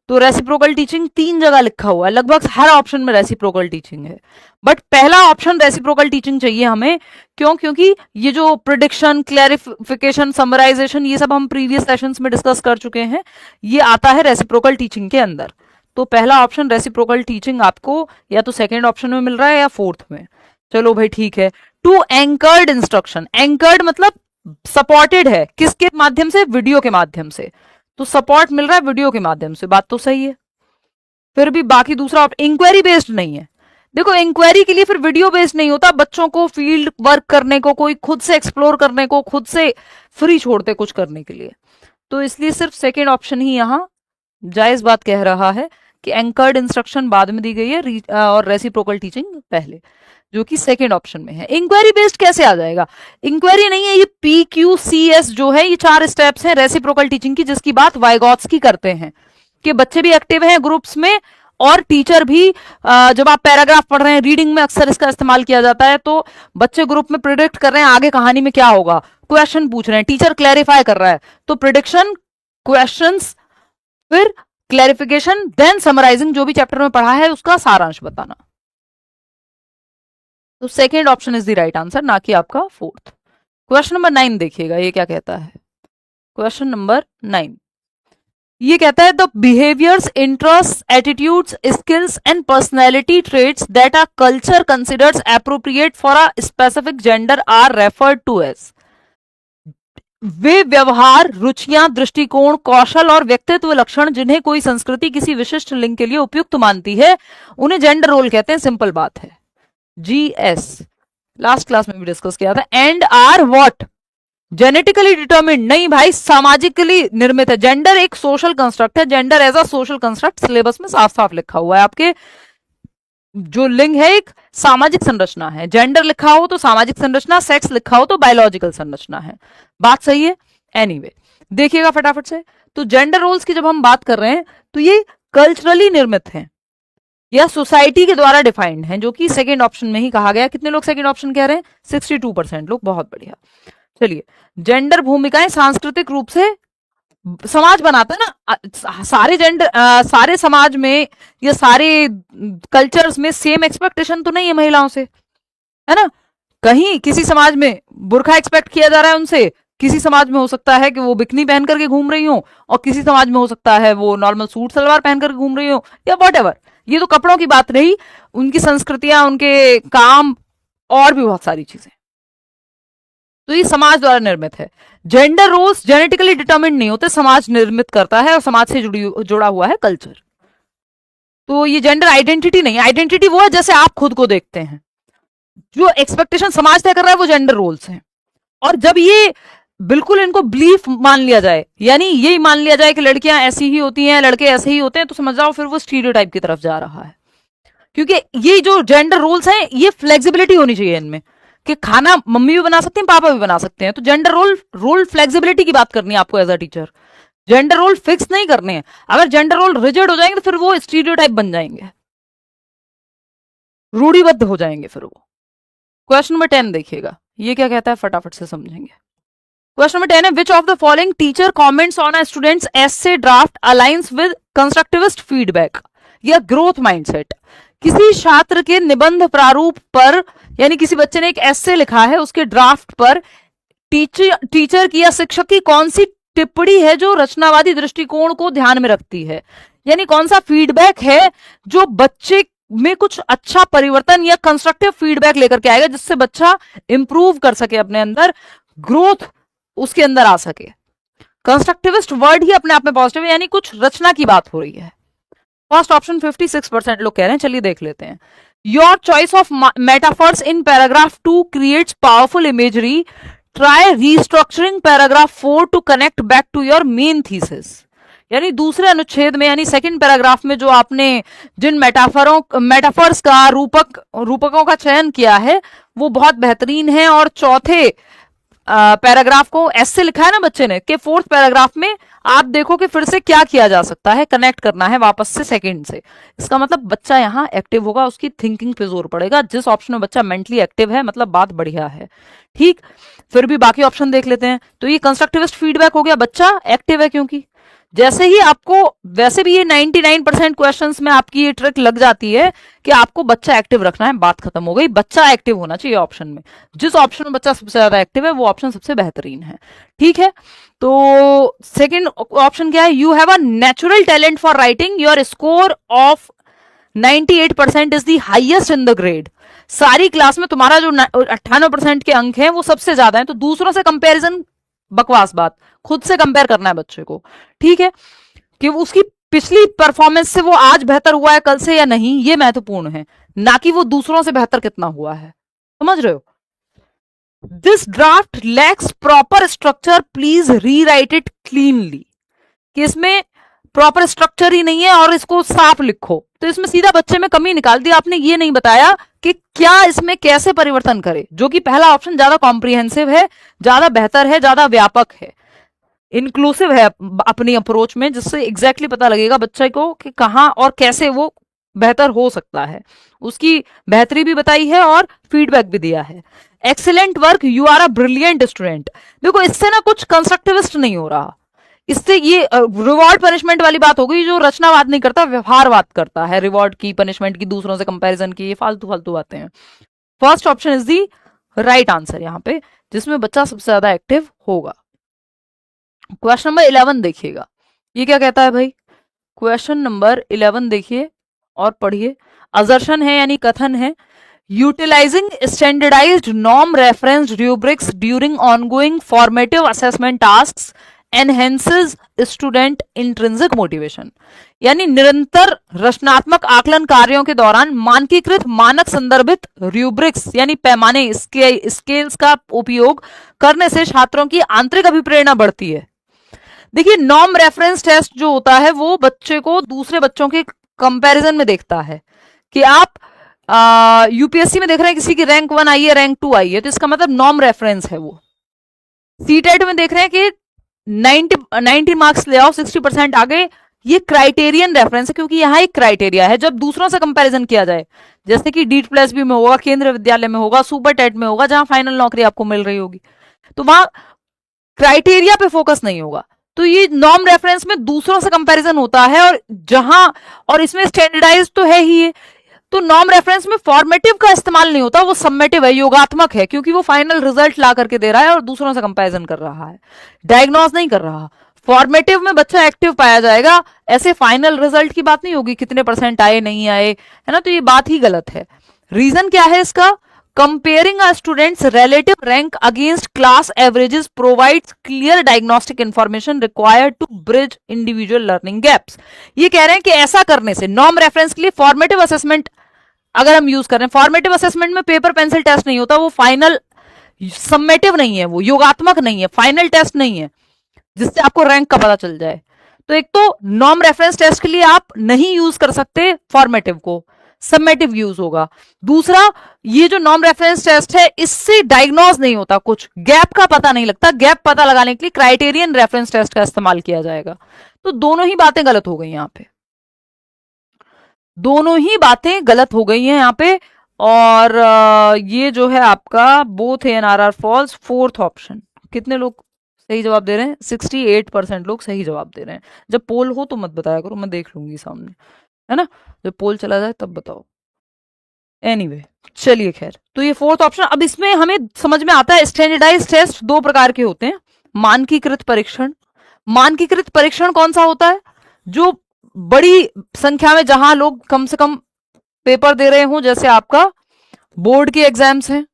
तो रेसिप्रोकल टीचिंग 3 जगह लिखा हुआ है, लगभग हर ऑप्शन में रेसिप्रोकल टीचिंग है. बट पहला ऑप्शन रेसिप्रोकल टीचिंग चाहिए हमें. क्यों, क्योंकि ये जो प्रिडिक्शन, क्लैरिफिकेशन, समराइजेशन ये सब हम प्रीवियस सेशंस में डिस्कस कर चुके हैं, ये आता है रेसिप्रोकल टीचिंग के अंदर. तो पहला ऑप्शन रेसिप्रोकल टीचिंग आपको या तो सेकंड ऑप्शन में मिल रहा है या फोर्थ में. चलो भाई ठीक है. Two anchored instruction. एंकर्ड मतलब सपोर्टेड है, किसके माध्यम से, वीडियो के माध्यम से. तो सपोर्ट मिल रहा है वीडियो के माध्यम से, बात तो सही है. फिर भी बाकी दूसरा इंक्वायरी बेस्ड नहीं है. देखो इंक्वायरी के लिए फिर वीडियो बेस्ड नहीं होता, बच्चों को फील्ड वर्क करने को, कोई खुद से एक्सप्लोर करने को, खुद से फ्री छोड़ते कुछ करने के लिए. तो इसलिए सिर्फ सेकेंड ऑप्शन ही यहां जायज बात कह रहा है कि एंकर्ड इंस्ट्रक्शन बाद में दी गई है और रेसिप्रोकल टीचिंग पहले, जो कि सेकेंड ऑप्शन में है। इंक्वायरी बेस्ड कैसे आ जाएगा? इंक्वायरी नहीं है, ये PQCS जो है, ये 4 स्टेप्स हैं रेसिप्रोकल टीचिंग की, जिसकी बात वाइगॉत्स्की करते हैं कि बच्चे भी एक्टिव हैं ग्रुप्स में और टीचर भी। जब आप पैराग्राफ पढ़ रहे हैं, रीडिंग में अक्सर इसका इस्तेमाल किया जाता है, तो बच्चे ग्रुप में प्रिडिक्ट कर रहे हैं आगे कहानी में क्या होगा, क्वेश्चन पूछ रहे हैं, टीचर क्लैरिफाई कर रहा है, तो प्रिडिक्शन, क्वेश्चंस, फिर क्लैरिफिकेशन, देन समराइजिंग, जो भी चैप्टर में पढ़ा है उसका सारांश बताना। तो second option is the right answer, ना कि आपका फोर्थ। क्वेश्चन नंबर 9 देखिएगा, ये क्या कहता है। क्वेश्चन नंबर 9 ये कहता है the behaviours, interests, attitudes, skills and personality traits that our culture considers appropriate for a specific gender are referred to as. वे व्यवहार, रुचियां, दृष्टिकोण, कौशल और व्यक्तित्व लक्षण जिन्हें कोई संस्कृति किसी विशिष्ट लिंग के लिए उपयुक्त मानती है, उन्हें जेंडर रोल कहते हैं। सिंपल बात है, GS लास्ट क्लास में भी डिस्कस किया था। And are what? Genetically determined नहीं भाई, सामाजिकली निर्मित है। जेंडर एक सोशल कंस्ट्रक्ट है, gender as a social construct syllabus में साफ साफ लिखा हुआ है। आपके जो लिंग है एक सामाजिक संरचना है, जेंडर लिखा हो तो सामाजिक संरचना, सेक्स लिखा हो तो बायोलॉजिकल संरचना है। बात सही है। एनीवे देखिएगा फटाफट से, तो जेंडर रोल्स की जब हम बात कर रहे हैं तो ये कल्चरली निर्मित हैं या सोसाइटी के द्वारा डिफाइंड हैं, जो कि सेकेंड ऑप्शन में ही कहा गया। कितने लोग सेकेंड ऑप्शन कह रहे हैं? 62% लोग, बहुत बढ़िया। चलिए, जेंडर भूमिकाएं सांस्कृतिक रूप से समाज बनाता है ना, सारे जेंडर सारे समाज में या सारे कल्चर्स में सेम एक्सपेक्टेशन तो नहीं है महिलाओं से, है ना। कहीं किसी समाज में बुर्का एक्सपेक्ट किया जा रहा है उनसे, किसी समाज में हो सकता है कि वो बिकनी पहन करके घूम रही हो, और किसी समाज में हो सकता है वो नॉर्मल सूट सलवार पहन करके घूम रही हो, या वॉट। ये तो कपड़ों की बात रही, उनकी संस्कृतियां, उनके काम और भी बहुत सारी चीजें, तो ये समाज द्वारा निर्मित है। जेंडर रोल्स जेनेटिकली डिटर्मिन्ड नहीं होते, समाज निर्मित करता है और समाज से जुड़ा हुआ है कल्चर। तो ये जेंडर आइडेंटिटी नहीं, आइडेंटिटी वो है जैसे आप खुद को देखते हैं। जो एक्सपेक्टेशन समाज तय कर रहा है वो जेंडर रोल्स हैं। और जब ये बिल्कुल इनको बिलीफ मान लिया जाए, यानी यही मान लिया जाए कि लड़कियां ऐसी ही होती हैं, लड़के ऐसे ही होते हैं, तो समझ जाओ फिर वो स्टीरियोटाइप की तरफ जा रहा है। क्योंकि ये जो जेंडर रोल्स हैं, ये फ्लेक्सिबिलिटी होनी चाहिए इनमें, कि खाना मम्मी भी बना सकते हैं, पापा भी बना सकते हैं। तो जेंडर रोल फ्लेक्सिबिलिटी की बात करनी है आपको as a teacher, gender role fix नहीं करने हैं। अगर जेंडर रोल रिजिड हो जाएंगे तो फिर वो स्टीरियोटाइप बन जाएंगे, रूढ़िबद्ध हो जाएंगे फिर वो। क्वेश्चन नंबर 10 देखिएगा, ये क्या कहता है, फटाफट से समझेंगे। क्वेश्चन नंबर 10 है विच of the following teacher comments on a students essay draft aligns with constructivist feedback या ग्रोथ माइंडसेट। किसी छात्र के निबंध प्रारूप पर, यानी किसी बच्चे ने एक एसे लिखा है, उसके ड्राफ्ट पर टीचर की या शिक्षक की कौन सी टिप्पणी है जो रचनावादी दृष्टिकोण को ध्यान में रखती है, यानी कौन सा फीडबैक है जो बच्चे में कुछ अच्छा परिवर्तन या कंस्ट्रक्टिव फीडबैक लेकर के आएगा, जिससे बच्चा इंप्रूव कर सके, अपने अंदर ग्रोथ उसके अंदर आ सके। कंस्ट्रक्टिविस्ट वर्ड ही अपने आप में पॉजिटिव है, यानी कुछ रचना की बात हो रही है। फर्स्ट ऑप्शन 56% लोग कह रहे हैं। चलिए देख लेते हैं। Your choice of metaphors in paragraph 2 creates powerful imagery, try restructuring paragraph 4 to connect back to your main thesis. यानी दूसरे अनुच्छेद में, यानी सेकंड पैराग्राफ में जो आपने जिन मेटाफर्स का रूपकों का चयन किया है वो बहुत बेहतरीन है, और चौथे पैराग्राफ को ऐसे लिखा है ना बच्चे ने, कि फोर्थ पैराग्राफ में आप देखो कि फिर से क्या किया जा सकता है, कनेक्ट करना है वापस से सेकंड से। इसका मतलब बच्चा यहाँ एक्टिव होगा, उसकी थिंकिंग पे जोर पड़ेगा। जिस ऑप्शन में बच्चा मेंटली एक्टिव है, मतलब बात बढ़िया है। ठीक, फिर भी बाकी ऑप्शन देख लेते हैं। तो ये कंस्ट्रक्टिविस्ट फीडबैक हो गया, बच्चा एक्टिव है, क्योंकि जैसे ही आपको, वैसे भी ये 99% क्वेश्चंस में आपकी ये ट्रिक लग जाती है कि आपको बच्चा एक्टिव रखना है, बात खत्म हो गई। बच्चा एक्टिव होना चाहिए ऑप्शन में, जिस ऑप्शन में बच्चा सबसे ज्यादा एक्टिव है वो ऑप्शन सबसे बेहतरीन है। ठीक है, तो सेकंड ऑप्शन क्या है, you have a natural talent for writing, your score of 98% is the highest in the grade. सारी क्लास में तुम्हारा जो 98% के अंक हैं वो सबसे ज्यादा है। तो दूसरों से कंपेरिजन बकवास बात, खुद से कंपेयर करना है बच्चे को। ठीक है, कि उसकी पिछली परफॉर्मेंस से वो आज बेहतर हुआ है कल से या नहीं, ये महत्वपूर्ण है, ना कि वो दूसरों से बेहतर कितना हुआ है। समझ रहे हो? This draft lakhs proper structure, please rewrite it cleanly. कि इसमें प्रॉपर स्ट्रक्चर ही नहीं है और इसको साफ लिखो, तो इसमें सीधा बच्चे में कमी निकाल दी। आपने ये नहीं बताया कि क्या इसमें कैसे परिवर्तन करे, जो कि पहला ऑप्शन ज्यादा कॉम्प्रिहेंसिव है, ज्यादा बेहतर है, ज्यादा व्यापक है, इंक्लूसिव है अपनी अप्रोच में, जिससे एग्जैक्टली पता लगेगा बच्चे को कि कहाँ और कैसे वो बेहतर हो सकता है। उसकी बेहतरी भी बताई है और फीडबैक भी दिया है। Excellent work, you are a brilliant student. देखो इससे ना कुछ कंस्ट्रक्टिविस्ट नहीं हो रहा, इससे ये रिवॉर्ड पनिशमेंट वाली बात हो गई, जो रचनावाद नहीं करता, व्यवहारवाद करता है, रिवॉर्ड की, पनिशमेंट की, दूसरों से कंपैरिजन की, ये फालतू फालतू बातें हैं। First option is the right answer यहाँ पे, जिसमें बच्चा सबसे ज्यादा एक्टिव होगा। क्वेश्चन नंबर 11 देखिएगा, ये क्या कहता है भाई। क्वेश्चन नंबर 11 देखिए और पढ़िए। असर्शन है यानी कथन है, utilizing standardized norm reference rubrics during ongoing formative assessment tasks enhances student intrinsic motivation. यानी निरंतर रचनात्मक आकलन कार्यों के दौरान मानकीकृत मानक संदर्भित रूब्रिक्स यानी पैमाने स्केल्स का उपयोग करने से छात्रों की आंतरिक अभिप्रेरणा बढ़ती है। देखिए नॉर्म रेफरेंस टेस्ट जो होता है वो बच्चे को दूसरे बच्चों के कंपैरिजन में देखता है कि आप यूपीएससी में देख रहे हैं किसी की रैंक 1 आई है, रैंक 2 आई है, तो इसका मतलब नॉर्म रेफरेंस है वो। सीटेट में देख रहे हैं कि 90 मार्क्स ले आओ, 60% आगे, ये क्राइटेरियन रेफरेंस है, क्योंकि यहाँ एक क्राइटेरिया है जब दूसरों से कंपैरिजन किया जाए, जैसे कि डीट प्लस बी में होगा, केंद्रीय विद्यालय में होगा, सुपर टेट में होगा, जहां फाइनल नौकरी आपको मिल रही होगी, तो वहां क्राइटेरिया पे फोकस नहीं होगा। तो ये नॉर्म रेफरेंस में दूसरों से कंपैरिजन होता है, और जहां, और इसमें स्टैंडर्डाइज तो है ही है, तो नॉर्म रेफरेंस में फॉर्मेटिव का इस्तेमाल नहीं होता, वो सबमेटिव है, योगात्मक है, क्योंकि वो फाइनल रिजल्ट ला करके दे रहा है और दूसरों से कंपैरिजन कर रहा है, डायग्नोज नहीं कर रहा। फॉर्मेटिव में बच्चा एक्टिव पाया जाएगा, ऐसे फाइनल रिजल्ट की बात नहीं होगी, कितने परसेंट आए नहीं आए, है ना, तो ये बात ही गलत है। रीजन क्या है इसका, comparing a student's relative rank against class averages provides clear diagnostic information required to bridge individual learning gaps. ये कह रहे हैं कि ऐसा करने से नॉर्म रेफरेंस के लिए फॉर्मेटिव असेसमेंट अगर हम यूज कर रहे हैं, फॉर्मेटिव असेसमेंट में पेपर पेंसिल टेस्ट नहीं होता, वो फाइनल सबमेटिव नहीं है, वो योगात्मक नहीं है, फाइनल टेस्ट नहीं है जिससे आपको रैंक का पता चल जाए। तो एक तो नॉर्म रेफरेंस टेस्ट के लिए आप नहीं यूज कर सकते फॉर्मेटिव को, सबमेटिव यूज होगा। दूसरा, ये जो नॉर्म रेफरेंस टेस्ट है इससे डायग्नोज नहीं होता, कुछ गैप का पता नहीं लगता, गैप पता लगाने के लिए क्राइटेरियन रेफरेंस टेस्ट का इस्तेमाल किया जाएगा। तो दोनों ही बातें गलत हो गई यहां पे, दोनों ही बातें गलत हो गई हैं यहाँ पे। और ये जो है आपका both an R are false. Fourth option, कितने लोग सही जवाब दे रहे हैं, 68% लोग सही जवाब दे रहे हैं। जब पोल हो तो मत बताया करो, मैं देख लूंगी सामने, है ना, जब पोल चला जाए तब बताओ। एनीवे चलिए खैर, तो ये फोर्थ ऑप्शन। अब इसमें हमें समझ में आता है स्टैंडर्डाइज टेस्ट दो प्रकार के होते हैं, मानकीकृत परीक्षण। मानकीकृत परीक्षण कौन सा होता है, जो बड़ी संख्या में, जहां लोग कम से कम पेपर दे रहे हो, जैसे आपका बोर्ड के एग्जाम्स हैं,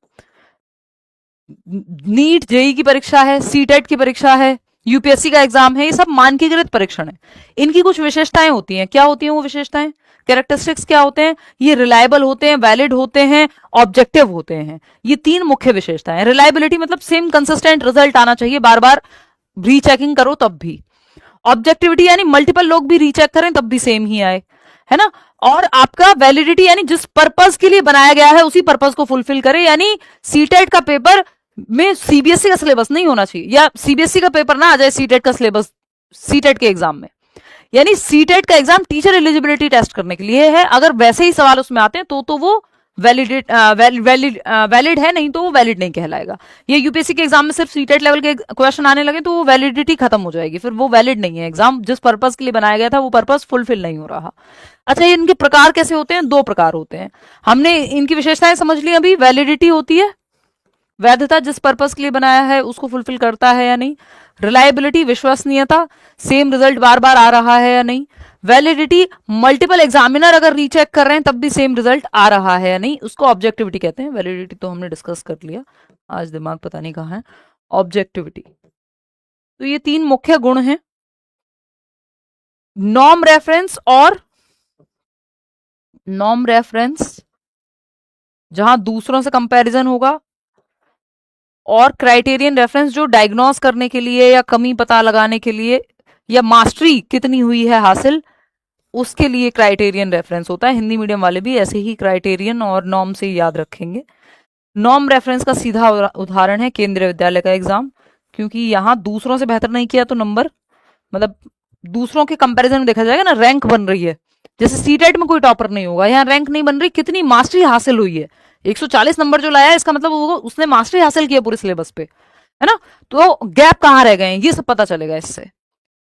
नीट जेई की परीक्षा है, सीटेट की परीक्षा है, यूपीएससी का एग्जाम है, ये सब मानकीकृत परीक्षण है। इनकी कुछ विशेषताएं होती हैं, क्या होती हैं वो विशेषताएं, कैरेक्टरिस्टिक्स क्या होते हैं, ये रिलायबल होते हैं, वैलिड होते हैं, ऑब्जेक्टिव होते हैं। ये तीन मुख्य विशेषताएं। रिलायबिलिटी मतलब सेम कंसिस्टेंट रिजल्ट आना चाहिए, बार बार रीचेकिंग करो तब भी। ऑब्जेक्टिविटी यानी मल्टीपल लोग भी रीचेक करें तब भी सेम ही आए, है ना। और आपका वैलिडिटी यानी जिस पर्पस के लिए बनाया गया है उसी पर्पस को फुलफिल करे, यानी सीटेट का पेपर में सीबीएसई का सिलेबस नहीं होना चाहिए, या सीबीएसई का पेपर ना आ जाए सीटेट का सिलेबस सीटेट के एग्जाम में। यानी सीटेट का एग्जाम टीचर एलिजिबिलिटी टेस्ट करने के लिए है, अगर वैसे ही सवाल उसमें आते हैं तो वो वैलिड है, नहीं तो वो वैलिड नहीं कहलाएगा। ये यूपीएससी के एग्जाम में सिर्फ सीटेट लेवल के क्वेश्चन आने लगे तो वो वैलिडिटी खत्म हो जाएगी, फिर वो वैलिड नहीं है एग्जाम, जिस पर्पस के लिए बनाया गया था वो पर्पस फुलफिल नहीं हो रहा। अच्छा, ये इनके प्रकार कैसे होते हैं, दो प्रकार होते हैं। हमने इनकी विशेषताएं समझ ली अभी। वैलिडिटी होती है वैधता, जिस पर्पस के लिए बनाया है उसको फुलफिल करता है या नहीं। रिलायबिलिटी विश्वसनीयता, सेम रिजल्ट बार बार आ रहा है या नहीं। वैलिडिटी मल्टीपल एग्जामिनर अगर रीचेक कर रहे हैं तब भी सेम रिजल्ट आ रहा है या नहीं, उसको ऑब्जेक्टिविटी कहते हैं। वैलिडिटी तो हमने डिस्कस कर लिया, आज दिमाग पता नहीं कहाँ है। ऑब्जेक्टिविटी, तो ये तीन मुख्य गुण हैं, नॉर्म रेफरेंस और नॉर्म रेफरेंस जहां दूसरों से कंपैरिजन होगा, और क्राइटेरियन रेफरेंस जो डायग्नोस करने के लिए या कमी पता लगाने के लिए या मास्टरी कितनी हुई है हासिल, उसके लिए क्राइटेरियन रेफरेंस होता है। हिंदी मीडियम वाले भी ऐसे ही क्राइटेरियन और नॉर्म से याद रखेंगे। नॉर्म रेफरेंस का सीधा उदाहरण है केंद्रीय विद्यालय का एग्जाम, क्योंकि यहाँ दूसरों से बेहतर नहीं किया तो नंबर, मतलब दूसरों के कंपैरिजन में देखा जाएगा ना, रैंक बन रही है। जैसे सीटेट में कोई टॉपर नहीं होगा, यहाँ रैंक नहीं बन रही, कितनी मास्टरी हासिल हुई है। 140 नंबर जो लाया है, इसका मतलब वो उसने मास्टरी हासिल किया पूरे सिलेबस पे, है ना। तो गैप कहाँ रह गए हैं ये सब पता चलेगा इससे।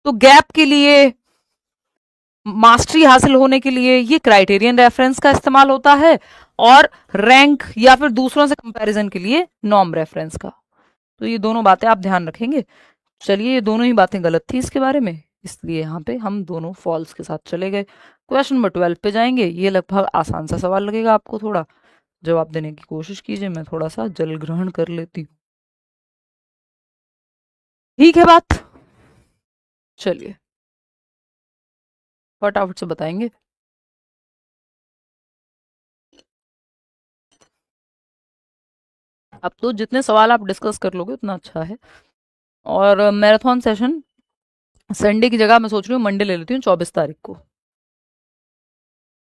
तो गैप के लिए, मास्टरी हासिल होने के लिए ये क्राइटेरियन रेफरेंस का इस्तेमाल होता है, और रैंक या फिर दूसरों से कंपैरिजन के लिए नॉर्म रेफरेंस का। तो ये दोनों बातें आप ध्यान रखेंगे। चलिए, ये दोनों ही बातें गलत थी इसके बारे में, इसलिए यहाँ पे हम दोनों फॉल्स के साथ चले गए। क्वेश्चन नंबर 12 पे जाएंगे। ये लगभग आसान सा सवाल लगेगा आपको, थोड़ा जवाब देने की कोशिश कीजिए। मैं थोड़ा सा जल ग्रहण कर लेती हूँ, ठीक है बात। चलिए फटाफट से बताएंगे। अब तो जितने सवाल आप डिस्कस कर लोगे उतना अच्छा है। और मैराथन सेशन संडे की जगह मैं सोच रही हूँ मंडे ले लेती हूँ, 24 तारीख को,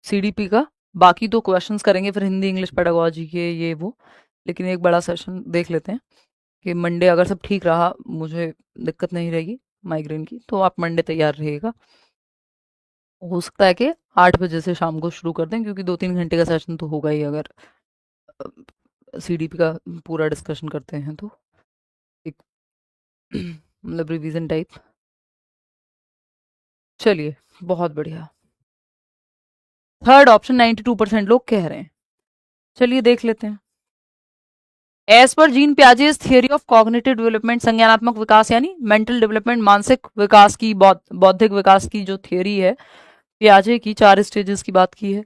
सीडीपी का। बाकी तो क्वेश्चंस करेंगे फिर हिंदी इंग्लिश पेडागोजी के ये वो, लेकिन एक बड़ा सेशन देख लेते हैं कि मंडे अगर सब ठीक रहा, मुझे दिक्कत नहीं रहेगी माइग्रेन की, तो आप मंडे तैयार रहिएगा। हो सकता है कि 8 बजे से शाम को शुरू कर दें, क्योंकि 2-3 घंटे का सेशन तो होगा ही अगर सीडीपी का पूरा डिस्कशन करते हैं तो, एक मतलब रिवीजन टाइप। चलिए बहुत बढ़िया। थर्ड ऑप्शन 92% लोग कह रहे हैं। चलिए देख लेते हैं। एज पर Jean Piaget's theory of cognitive development, संज्ञानात्मक विकास यानी मेंटल डेवलपमेंट, मानसिक विकास की, बौद्धिक विकास की जो थियरी है प्याजे की, 4 स्टेजेस की बात की है।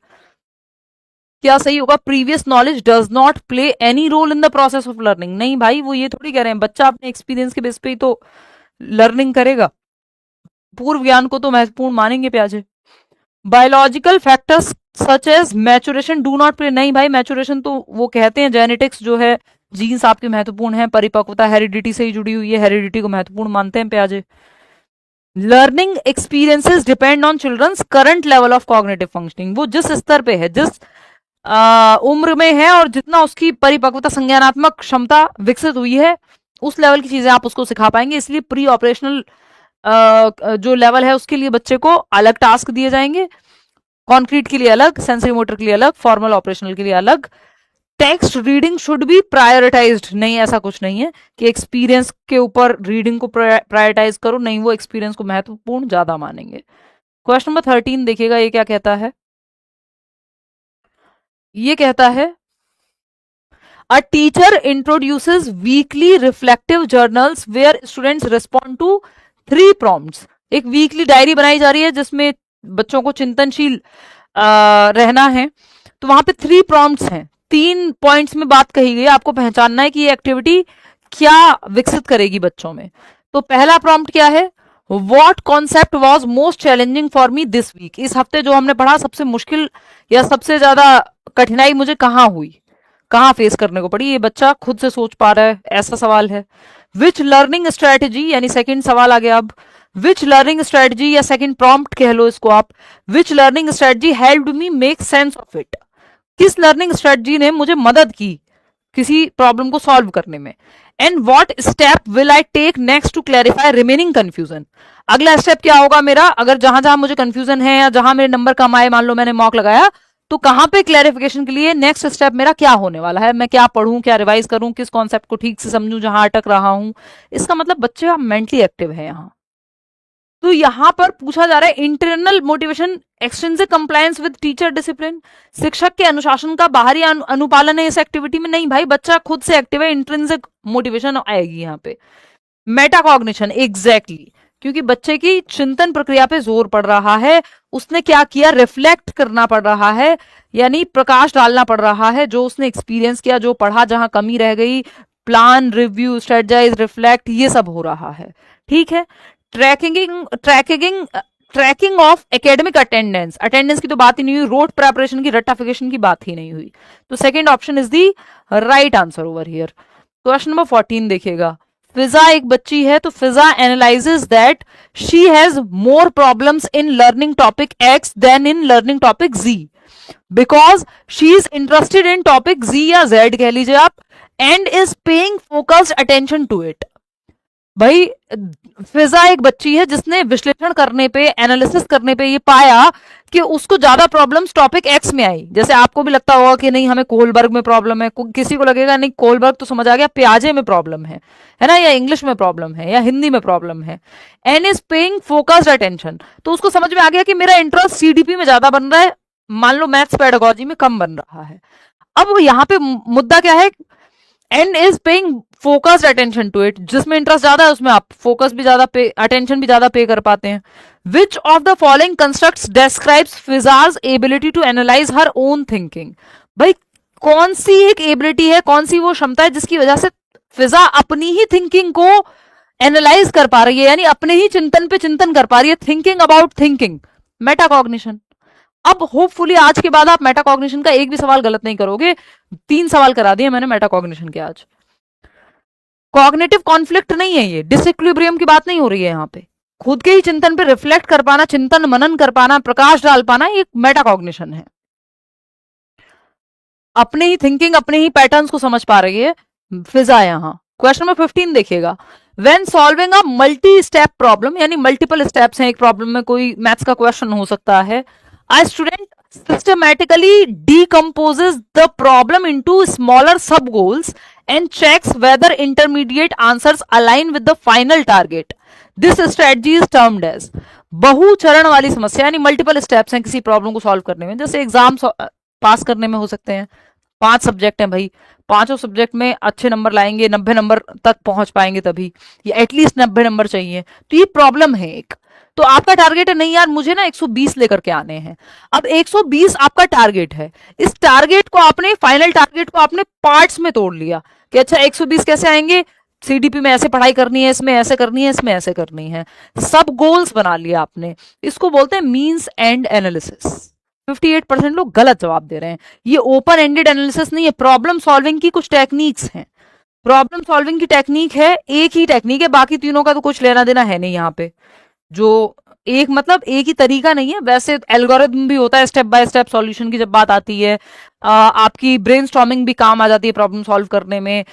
क्या सही होगा? Previous knowledge does not play any role in the process of learning. नहीं भाई, वो ये थोड़ी कह रहे हैं, बच्चा अपने एक्सपीरियंस के बेस पे ही तो लर्निंग करेगा, पूर्व ज्ञान को तो महत्वपूर्ण मानेंगे प्याजे। Biological factors such as maturation do not play. नहीं भाई, मैचुरेशन तो वो कहते हैं जेनेटिक्स जो है, जीन्स आपके महत्वपूर्ण है, परिपक्वता हेरिडिटी से ही जुड़ी हुई है, हेरिडिटी को महत्वपूर्ण मानते हैं प्याजे। Learning experiences depend on children's current level of cognitive functioning. वो जिस स्तर पे है, जिस उम्र में है और जितना उसकी परिपक्वता संज्ञानात्मक क्षमता विकसित हुई है, उस लेवल की चीजें आप उसको सिखा पाएंगे। इसलिए प्री ऑपरेशनल जो लेवल है उसके लिए बच्चे को अलग टास्क दिए जाएंगे, कॉन्क्रीट के लिए अलग, सेंसरी मोटर के लिए अलग, फॉर्मल ऑपरेशनल के लिए अलग। Text reading should be prioritised. नहीं, ऐसा कुछ नहीं है कि एक्सपीरियंस के ऊपर रीडिंग को प्रायोरिटाइज करो, नहीं, वो एक्सपीरियंस को महत्वपूर्ण ज्यादा मानेंगे। क्वेश्चन नंबर 13 देखिएगा, ये क्या कहता है। ये कहता है a teacher introduces weekly reflective journals where students respond to 3 prompts. एक वीकली डायरी बनाई जा रही है जिसमें बच्चों को चिंतनशील रहना है। तो वहां पे 3 प्रॉम्प्ट्स हैं, 3 पॉइंट्स में बात कही गई, आपको पहचानना है कि ये एक्टिविटी क्या विकसित करेगी बच्चों में। तो पहला प्रॉम्प्ट क्या है? What concept was most challenging for me this week. इस हफ्ते जो हमने पढ़ा, सबसे मुश्किल या सबसे ज्यादा कठिनाई मुझे कहाँ हुई, कहाँ फेस करने को पड़ी, ये बच्चा खुद से सोच पा रहा है, ऐसा सवाल है। विच लर्निंग स्ट्रेटेजी, यानी सेकंड सवाल आ गया अब, विच लर्निंग स्ट्रेटजी या सेकंड प्रॉम्प्ट कह लो इसको आप, which learning strategy helped me make sense of it. किस लर्निंग स्ट्रेटजी ने मुझे मदद की किसी प्रॉब्लम को सॉल्व करने में। And what step will I take next to clarify remaining confusion. अगला स्टेप क्या होगा मेरा, अगर जहां जहां मुझे कंफ्यूजन है या जहां मेरे नंबर कम आए, मान लो मैंने मॉक लगाया, तो कहां पे क्लैरिफिकेशन के लिए नेक्स्ट स्टेप मेरा क्या होने वाला है, मैं क्या पढ़ूं, क्या रिवाइज करूं, किस कॉन्सेप्ट को ठीक से समझूं जहां अटक रहा हूं। इसका मतलब बच्चे मेंटली एक्टिव है यहाँ। तो यहां पर पूछा जा रहा है internal motivation, extrinsic compliance with teacher discipline, शिक्षक के अनुशासन का बाहरी अनुपालन है इस एक्टिविटी में। नहीं भाई, बच्चा खुद से एक्टिव है, इंट्रिंसिक मोटिवेशन आएगी यहाँ पे। मेटाकॉग्निशन, एग्जैक्टली, क्योंकि बच्चे की चिंतन प्रक्रिया पे जोर पड़ रहा है, उसने क्या किया, रिफ्लेक्ट करना पड़ रहा है, यानी प्रकाश डालना पड़ रहा है, जो उसने एक्सपीरियंस किया, जो पढ़ा, जहां कमी रह गई, प्लान, रिव्यू, स्ट्रेटजाइज, रिफ्लेक्ट, ये सब हो रहा है। ठीक है। Tracking of academic attendance, attendance की तो बात ही नहीं हुई, रोड प्रेपरेशन की, रट्टाफिकेशन की बात ही नहीं हुई। तो second option is the right answer over here. Question number 14 देखिएगा, फिजा एक बच्ची है, तो Fiza analyses that she has more problems in learning topic X than in learning topic G, because she is interested in topic G या जेड कह लीजिए आप, and is paying focused attention to it. भाई फिजा एक बच्ची है जिसने विश्लेषण करने पे, एनालिसिस करने पे ये पाया कि उसको ज्यादा प्रॉब्लम्स टॉपिक एक्स में आई। जैसे आपको भी लगता होगा कि नहीं हमें कोलबर्ग में प्रॉब्लम है, किसी को लगेगा नहीं कोलबर्ग तो समझ आ गया प्याजे में प्रॉब्लम है ना, या इंग्लिश में प्रॉब्लम है या हिंदी में प्रॉब्लम है, and is paying focused attention. तो उसको समझ में आ गया कि मेरा इंटरेस्ट सीडीपी में ज्यादा बन रहा है, मान लो मैथ्स पेडागोजी में कम बन रहा है। अब यहाँ पे मुद्दा क्या है, and is paying focused attention to it, जिसमें इंटरेस्ट ज्यादा है उसमें आप फोकस भी ज्यादा पे, अटेंशन भी ज्यादा पे कर पाते हैं। Which of the following constructs describes Fiza's ability to analyse her own thinking. भाई कौन सी एक एबिलिटी है, कौन सी वो क्षमता है जिसकी वजह से फिजा अपनी ही थिंकिंग को एनालाइज कर पा रही है, यानी अपने ही चिंतन पे चिंतन कर पा रही है, थिंकिंग अबाउट थिंकिंग, मेटाकॉग्निशन। अब होपफुली आज के बाद आप मेटाकॉग्निशन का एक भी सवाल गलत नहीं करोगे, 3 सवाल करा दिए मैंने मेटाकॉग्निशन के आज। कॉग्निटिव कॉन्फ्लिक्ट नहीं है, ये डिसइक्विलिब्रियम की बात नहीं हो रही है यहाँ पे, खुद के ही चिंतन पे रिफ्लेक्ट कर पाना, चिंतन मनन कर पाना, प्रकाश डाल पाना, ये मेटाकॉग्निशन है। अपने ही थिंकिंग, अपने ही पैटर्न्स को समझ पा रही है फिजा। यहाँ क्वेश्चन नंबर 15 देखिएगा, when solving a multi step problem, यानी मल्टीपल स्टेप्स हैं एक प्रॉब्लम में, कोई मैथ्स का क्वेश्चन हो सकता है। A student systematically decomposes the problem into smaller sub goals and checks whether intermediate answers align with the final target. This strategy is termed as, बहुचरण वाली समस्या, यानी मल्टीपल स्टेप्स हैं किसी प्रॉब्लम को सॉल्व करने में। जैसे एग्जाम पास करने में हो सकते हैं, 5 सब्जेक्ट हैं भाई, 5 सब्जेक्ट में अच्छे नंबर लाएंगे, 90 नंबर तक पहुंच पाएंगे तभी, या एटलीस्ट 90 नंबर चाहिए, तो ये प्रॉब्लम है एक। तो आपका टारगेट है नहीं यार मुझे ना 120 लेकर के आने हैं। अब 120 आपका टारगेट है, इस टारगेट को आपने, फाइनल टारगेट को आपने पार्ट्स में तोड़ लिया कि अच्छा 120 कैसे आएंगे, सीडीपी में ऐसे पढ़ाई करनी है, इसमें ऐसे करनी है, इसमें ऐसे करनी है, सब गोल्स बना लिया आपने। इसको बोलते हैं मीन्स एंड एनालिसिस। 58% लोग गलत जवाब दे रहे हैं। ये ओपन एंडेड एनालिसिस नहीं है, प्रॉब्लम सॉल्विंग की कुछ टेक्निक्स हैं। प्रॉब्लम सॉल्विंग की टेक्निक है, एक ही टेक्निक है, बाकी तीनों का तो कुछ लेना देना है नहीं यहाँ पे। जो एक मतलब एक ही तरीका नहीं है, वैसे एल्गोरिथम भी होता है, स्टेप बाय स्टेप सॉल्यूशन की जब बात आती है, आपकी ब्रेनस्टॉर्मिंग भी काम आ जाती है प्रॉब्लम सॉल्व करने में।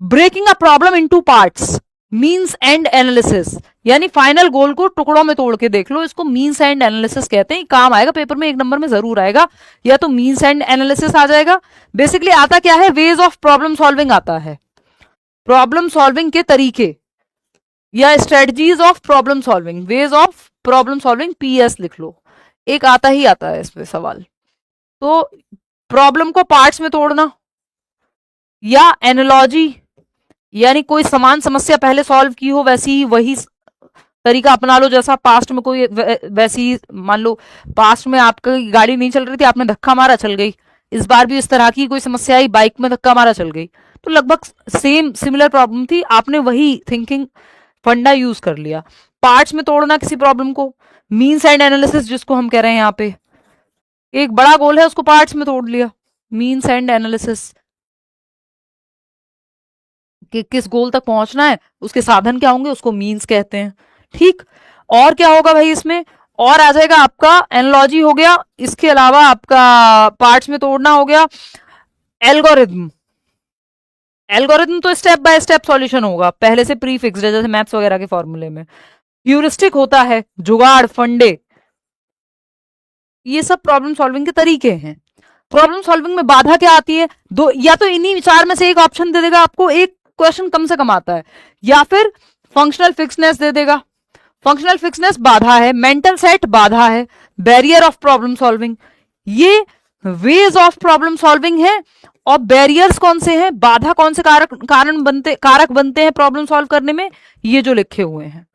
Breaking a problem into parts, means and analysis, यानी फाइनल गोल को टुकड़ों में तोड़ के देख लो, इसको मीन्स एंड एनालिसिस कहते हैं। काम आएगा पेपर में, 1 नंबर में जरूर आएगा, या तो मीन्स एंड एनालिसिस आ जाएगा। बेसिकली आता क्या है, वेज ऑफ प्रॉब्लम सॉल्विंग आता है, प्रॉब्लम सॉल्विंग के तरीके या strategies of problem solving, ways of problem solving, PS लिख लो, एक आता ही आता है इसमें सवाल। तो प्रॉब्लम को पार्ट्स में तोड़ना, या एनालॉजी, यानी कोई समान समस्या पहले सॉल्व की हो वैसी वही तरीका अपना लो, जैसा पास्ट में कोई वैसी, मान लो पास्ट में आपकी गाड़ी नहीं चल रही थी, आपने धक्का मारा चल गई, इस बार भी इस तरह की कोई समस्या आई, बाइक में धक्का मारा चल गई, तो लगभग सेम सिमिलर प्रॉब्लम थी, आपने वही थिंकिंग फंडा यूज कर लिया। पार्ट्स में तोड़ना किसी प्रॉब्लम को, मीन्स एंड एनालिसिस जिसको हम कह रहे हैं यहाँ पे, एक बड़ा गोल है उसको पार्ट्स में तोड़ लिया, मीन्स एंड एनालिसिस, कि किस गोल तक पहुंचना है, उसके साधन क्या होंगे, उसको मीन्स कहते हैं। ठीक, और क्या होगा भाई इसमें, और आ जाएगा आपका एनालॉजी हो गया, इसके अलावा आपका पार्ट्स में तोड़ना हो गया, एल्गोरिथम। एल्गोरिथम तो स्टेप बाय स्टेप सॉल्यूशन होगा, पहले से प्री फिक्स्ड है, जैसे मैथ्स वगैरह के फॉर्मूले में। ह्यूरिस्टिक होता है, जुगाड़, फंडे, ये सब प्रॉब्लम सॉल्विंग के तरीके हैं। प्रॉब्लम सॉल्विंग में बाधा क्या आती है, दो, या तो इन्हीं विचार में से एक ऑप्शन दे देगा आपको, एक क्वेश्चन कम से कम आता है, या फिर फंक्शनल फिक्सनेस दे देगा। फंक्शनल फिक्सनेस बाधा है, मेंटल सेट बाधा है, बैरियर ऑफ प्रॉब्लम सॉल्विंग, ये वेज ऑफ प्रॉब्लम सॉल्विंग है। और बैरियर्स कौन से हैं, बाधा कौन से कारक बनते हैं प्रॉब्लम सॉल्व करने में, ये जो लिखे हुए हैं,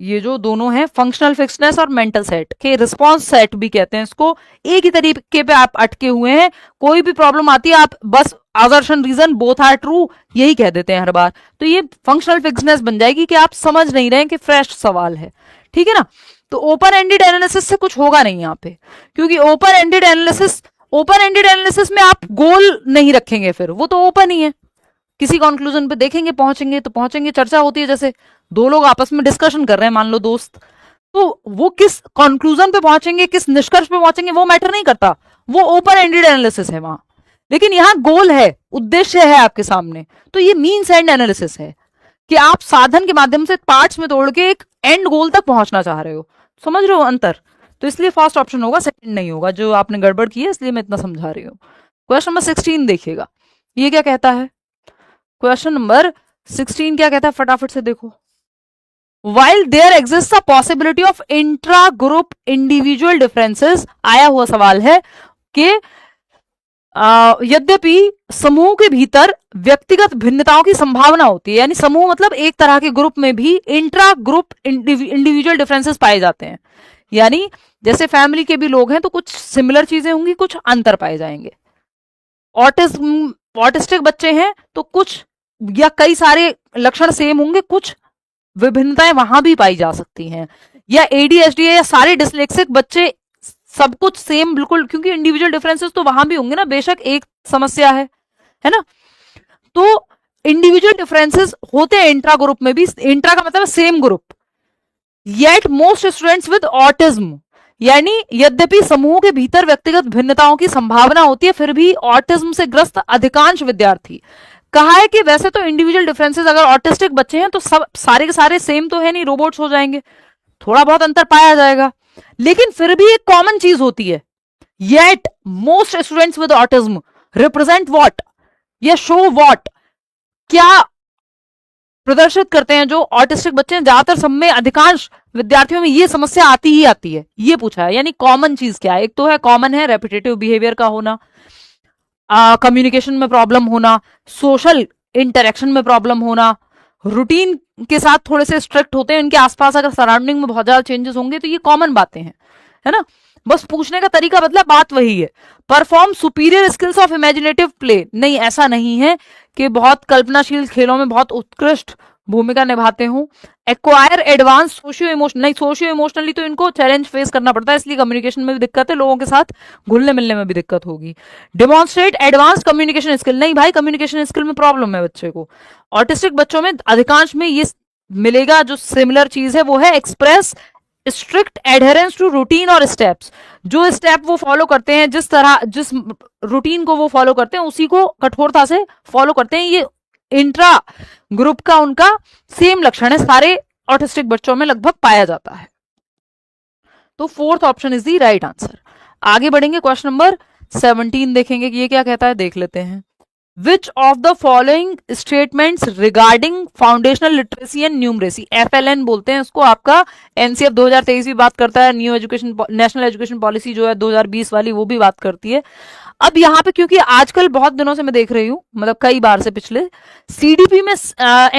ये जो दोनों हैं, फंक्शनल फिक्सनेस और मेंटल सेट के रिस्पॉन्स सेट भी कहते हैं इसको। एक ही तरीके पे आप अटके हुए हैं, कोई भी प्रॉब्लम आती है आप बस assertion reason both are true यही कह देते हैं हर बार, तो ये फंक्शनल फिक्सनेस बन जाएगी कि आप समझ नहीं रहे हैं कि फ्रेश सवाल है। ठीक है ना, तो ओपन एंडेड एनालिसिस से कुछ होगा नहीं यहाँ पे, क्योंकि ओपन एंडेड एनालिसिस में आप गोल नहीं रखेंगे, फिर वो तो ओपन ही है, किसी कंक्लूजन पे देखेंगे, पहुंचेंगे तो पहुंचेंगे, चर्चा होती है, जैसे दो लोग आपस में डिस्कशन कर रहे हैं, मान लो दोस्त, तो वो किस कंक्लूजन पे पहुंचेंगे, किस निष्कर्ष पे पहुंचेंगे, वो मैटर नहीं करता, वो ओपन एंडेड एनालिसिस है वहां। लेकिन यहाँ गोल है, उद्देश्य है आपके सामने, तो ये मीन्स एंड एनालिसिस है कि आप साधन के माध्यम से पार्ट्स में तोड़ के एक एंड गोल तक पहुंचना चाह रहे हो। समझ रहे हो अंतर? तो इसलिए फर्स्ट ऑप्शन होगा, सेकंड नहीं होगा, जो आपने गड़बड़ की है इसलिए मैं इतना समझा रही हूँ। क्वेश्चन नंबर 16 देखिएगा, ये क्या कहता है। क्वेश्चन नंबर 16 क्या कहता है, फटाफट से देखो। While there exists a possibility of intra-group individual differences, आया हुआ सवाल है कि यद्यपि समूह के भीतर व्यक्तिगत भिन्नताओं की संभावना होती है, यानी समूह मतलब एक तरह के ग्रुप में भी इंट्रा ग्रुप इंडिविजुअल डिफरेंसेस पाए जाते हैं, यानी जैसे फैमिली के भी लोग हैं तो कुछ सिमिलर चीजें होंगी, कुछ अंतर पाए जाएंगे। ऑटिस्टिक बच्चे हैं तो कुछ या कई सारे लक्षण सेम होंगे, कुछ विभिन्नताएं वहां भी पाई जा सकती हैं। या एडीएचडी या सारे डिसलेक्सिक बच्चे सब कुछ सेम बिल्कुल, क्योंकि इंडिविजुअल डिफरेंसेस तो वहां भी होंगे ना, बेशक एक समस्या है ना। तो इंडिविजुअल डिफरेंसेस होते हैं इंट्रा ग्रुप में भी, इंट्रा का मतलब same group. Yet most students with autism, यानी यद्यपि समूह के भीतर व्यक्तिगत भिन्नताओं की संभावना होती है, फिर भी ऑटिज्म से ग्रस्त अधिकांश विद्यार्थी, कहा है कि वैसे तो इंडिविजुअल डिफरेंसेस, अगर ऑटिस्टिक बच्चे हैं तो सब सारे के सारे सेम तो है नहीं, रोबोट्स हो जाएंगे, थोड़ा बहुत अंतर पाया जाएगा, लेकिन फिर भी एक कॉमन चीज होती है। Yet most students with autism represent what, या शो व्हाट, क्या प्रदर्शित करते हैं जो ऑटिस्टिक बच्चे हैं, ज्यादातर सब में, अधिकांश विद्यार्थियों में ये समस्या आती ही आती है, ये पूछा है। यानी कॉमन चीज क्या है, एक तो है कॉमन है रेपिटेटिव बिहेवियर का होना, कम्युनिकेशन में प्रॉब्लम होना, सोशल इंटरेक्शन में प्रॉब्लम होना, रूटीन के साथ थोड़े से स्ट्रिक्ट होते हैं, इनके आसपास अगर सराउंडिंग में बहुत ज्यादा चेंजेस होंगे तो ये कॉमन बातें हैं, है ना। बस पूछने का तरीका बदला, बात वही है। Perform superior skills of imaginative play, नहीं ऐसा नहीं है कि बहुत कल्पनाशील खेलों में बहुत उत्कृष्ट भूमिका निभाते हूं। एक्वायर एडवांस सोशियो इमोशनल, नहीं सोशियो इमोशनली तो इनको चैलेंज फेस करना पड़ता है, इसलिए कम्युनिकेशन में भी दिक्कत है, लोगों के साथ घुलने मिलने में भी दिक्कत होगी। डेमोन्स्ट्रेट एडवांस कम्युनिकेशन स्किल, नहीं भाई कम्युनिकेशन स्किल में प्रॉब्लम है बच्चे को। ऑटिस्टिक बच्चों में अधिकांश में ये मिलेगा, जो सिमिलर चीज है वो है express strict adherence to routine और स्टेप्स, जो स्टेप वो फॉलो करते हैं, जिस तरह जिस रूटीन को वो फॉलो करते हैं उसी को कठोरता से फॉलो करते हैं, ये इंट्रा ग्रुप का उनका सेम लक्षण है, सारे ऑटिस्टिक बच्चों में लगभग पाया जाता है। तो fourth option is the right answer. आगे बढ़ेंगे, क्वेश्चन नंबर 17 देखेंगे कि ये क्या कहता है, देख लेते हैं। Which of the following statements regarding foundational literacy and numeracy, FLN बोलते हैं उसको, आपका NCF 2023 भी बात करता है, new education national education policy जो है 2020 वाली वो भी बात करती है। अब यहाँ पे क्योंकि आजकल बहुत दिनों से मैं देख रही हूँ, मतलब कई बार से पिछले CDP में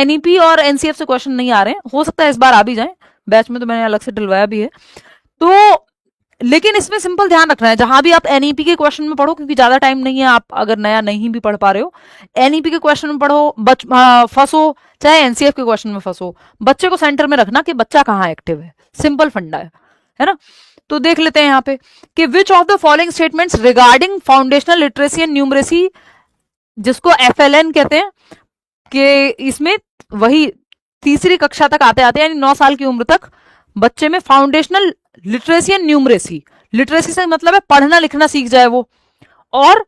NEP और NCF से क्वेश्चन नहीं आ रहे हैं, हो सकता है इस बार आ भी जाए, बैच में तो मैंने अलग से डलवाया भी है। तो लेकिन इसमें सिंपल ध्यान रखना है, जहां भी आप NEP के क्वेश्चन में पढ़ो, क्योंकि ज्यादा टाइम नहीं है, आप अगर नया नहीं भी पढ़ पा रहे हो, NEP के क्वेश्चन में पढ़ो, फंसो, चाहे NCF के क्वेश्चन में फंसो, बच्चे को सेंटर में रखना कि बच्चा कहाँ एक्टिव है, सिंपल फंडा है ना। तो देख लेते हैं यहाँ पे कि विच of the following statements regarding foundational literacy and numeracy, जिसको FLN कहते हैं, कि इसमें वही तीसरी कक्षा तक आते आते यानी 9 साल की उम्र तक बच्चे में foundational literacy and numeracy, literacy से मतलब है पढ़ना लिखना सीख जाए वो, और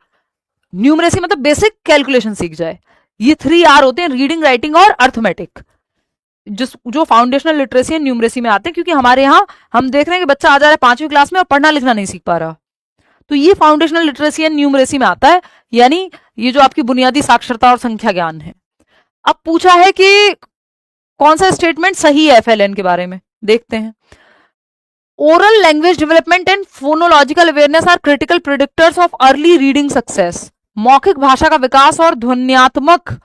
न्यूमरेसी मतलब बेसिक कैलकुलेशन सीख जाए, ये 3R होते हैं, रीडिंग राइटिंग और अर्थमेटिक, जो फाउंडेशनल लिटरेसी एंड न्यूमरेसी में आते हैं। क्योंकि हमारे यहाँ हम देख रहे हैं कि बच्चा आ जा रहा है 5वीं क्लास में और पढ़ना लिखना नहीं सीख पा रहा, तो ये फाउंडेशनल लिटरेसी एंड न्यूमरेसी में आता है, यानी ये जो आपकी बुनियादी साक्षरता और संख्या ज्ञान है। अब पूछा है कि कौन सा स्टेटमेंट सही है FLN के बारे में, देखते हैं। Oral language development and phonological awareness are critical predictors of early reading success, मौखिक भाषा का विकास और ध्वन्यात्मक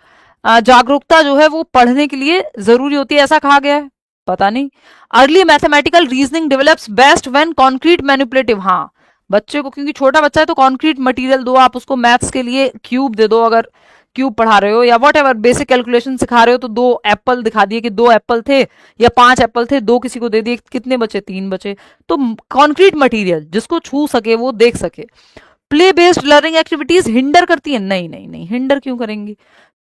जागरूकता जो है वो पढ़ने के लिए जरूरी होती है, ऐसा कहा गया है, पता नहीं। Early mathematical reasoning develops best when concrete manipulative, हाँ बच्चे को, क्योंकि छोटा बच्चा है तो कॉन्क्रीट मटेरियल दो, आप उसको मैथ्स के लिए क्यूब दे दो, अगर क्यूब पढ़ा रहे हो या वॉट एवर बेसिक कैलकुलेशन सिखा रहे हो, तो 2 एप्पल दिखा दिए कि 2 एप्पल थे या 5 एप्पल थे, 2 किसी को दे दिए, कितने बचे, 3 बचे, तो कॉन्क्रीट मटेरियल जिसको छू सके वो देख सके। Play based learning activities hinder करती है, नहीं नहीं नहीं, हिंडर क्यों करेंगी,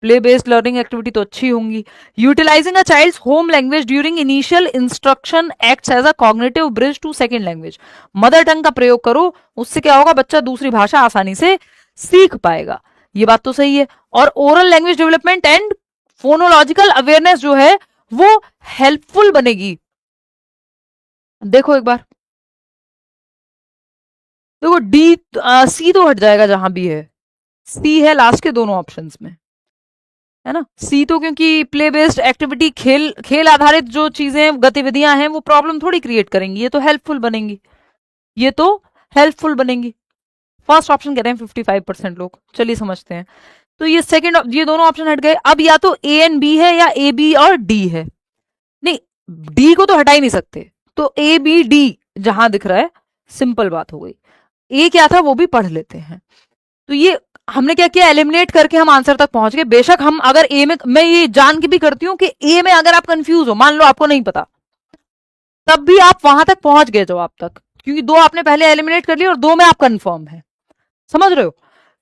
प्ले बेस्ड लर्निंग एक्टिविटी तो अच्छी होंगी। Utilising a child's home language during initial instruction acts as a cognitive bridge to second language. Mother tongue का प्रयोग करो, उससे क्या होगा, बच्चा दूसरी भाषा आसानी से सीख पाएगा। ये बात तो सही है। और oral language development and phonological awareness जो है वो हेल्पफुल बनेगी। देखो एक बार, देखो डी, सी तो हट जाएगा जहां भी है, सी है लास्ट के दोनों ऑप्शंस में, है ना। सी तो क्योंकि प्ले बेस्ड एक्टिविटी, खेल खेल आधारित जो चीजें गतिविधियां हैं वो प्रॉब्लम थोड़ी क्रिएट करेंगी, ये तो हेल्पफुल बनेंगी, ये तो हेल्पफुल बनेंगी। फर्स्ट ऑप्शन कह रहे हैं 55% लोग। चलिए समझते हैं। तो ये सेकंड, ये दोनों ऑप्शन हट गए। अब या तो ए एंड बी है या ए बी और डी है। नहीं, डी को तो हटा ही नहीं सकते, तो ए बी डी जहां दिख रहा है, सिंपल बात हो गई। ए क्या था वो भी पढ़ लेते हैं। तो ये हमने क्या किया, एलिमिनेट करके हम आंसर तक पहुंच गए। बेशक हम अगर ए में, मैं ये जान के भी करती हूं कि ए में अगर आप कंफ्यूज हो, मान लो आपको नहीं पता, तब भी आप वहां तक पहुंच गए जवाब तक, क्योंकि दो आपने पहले एलिमिनेट कर लिया और दो में आप कंफर्म है। समझ रहे हो।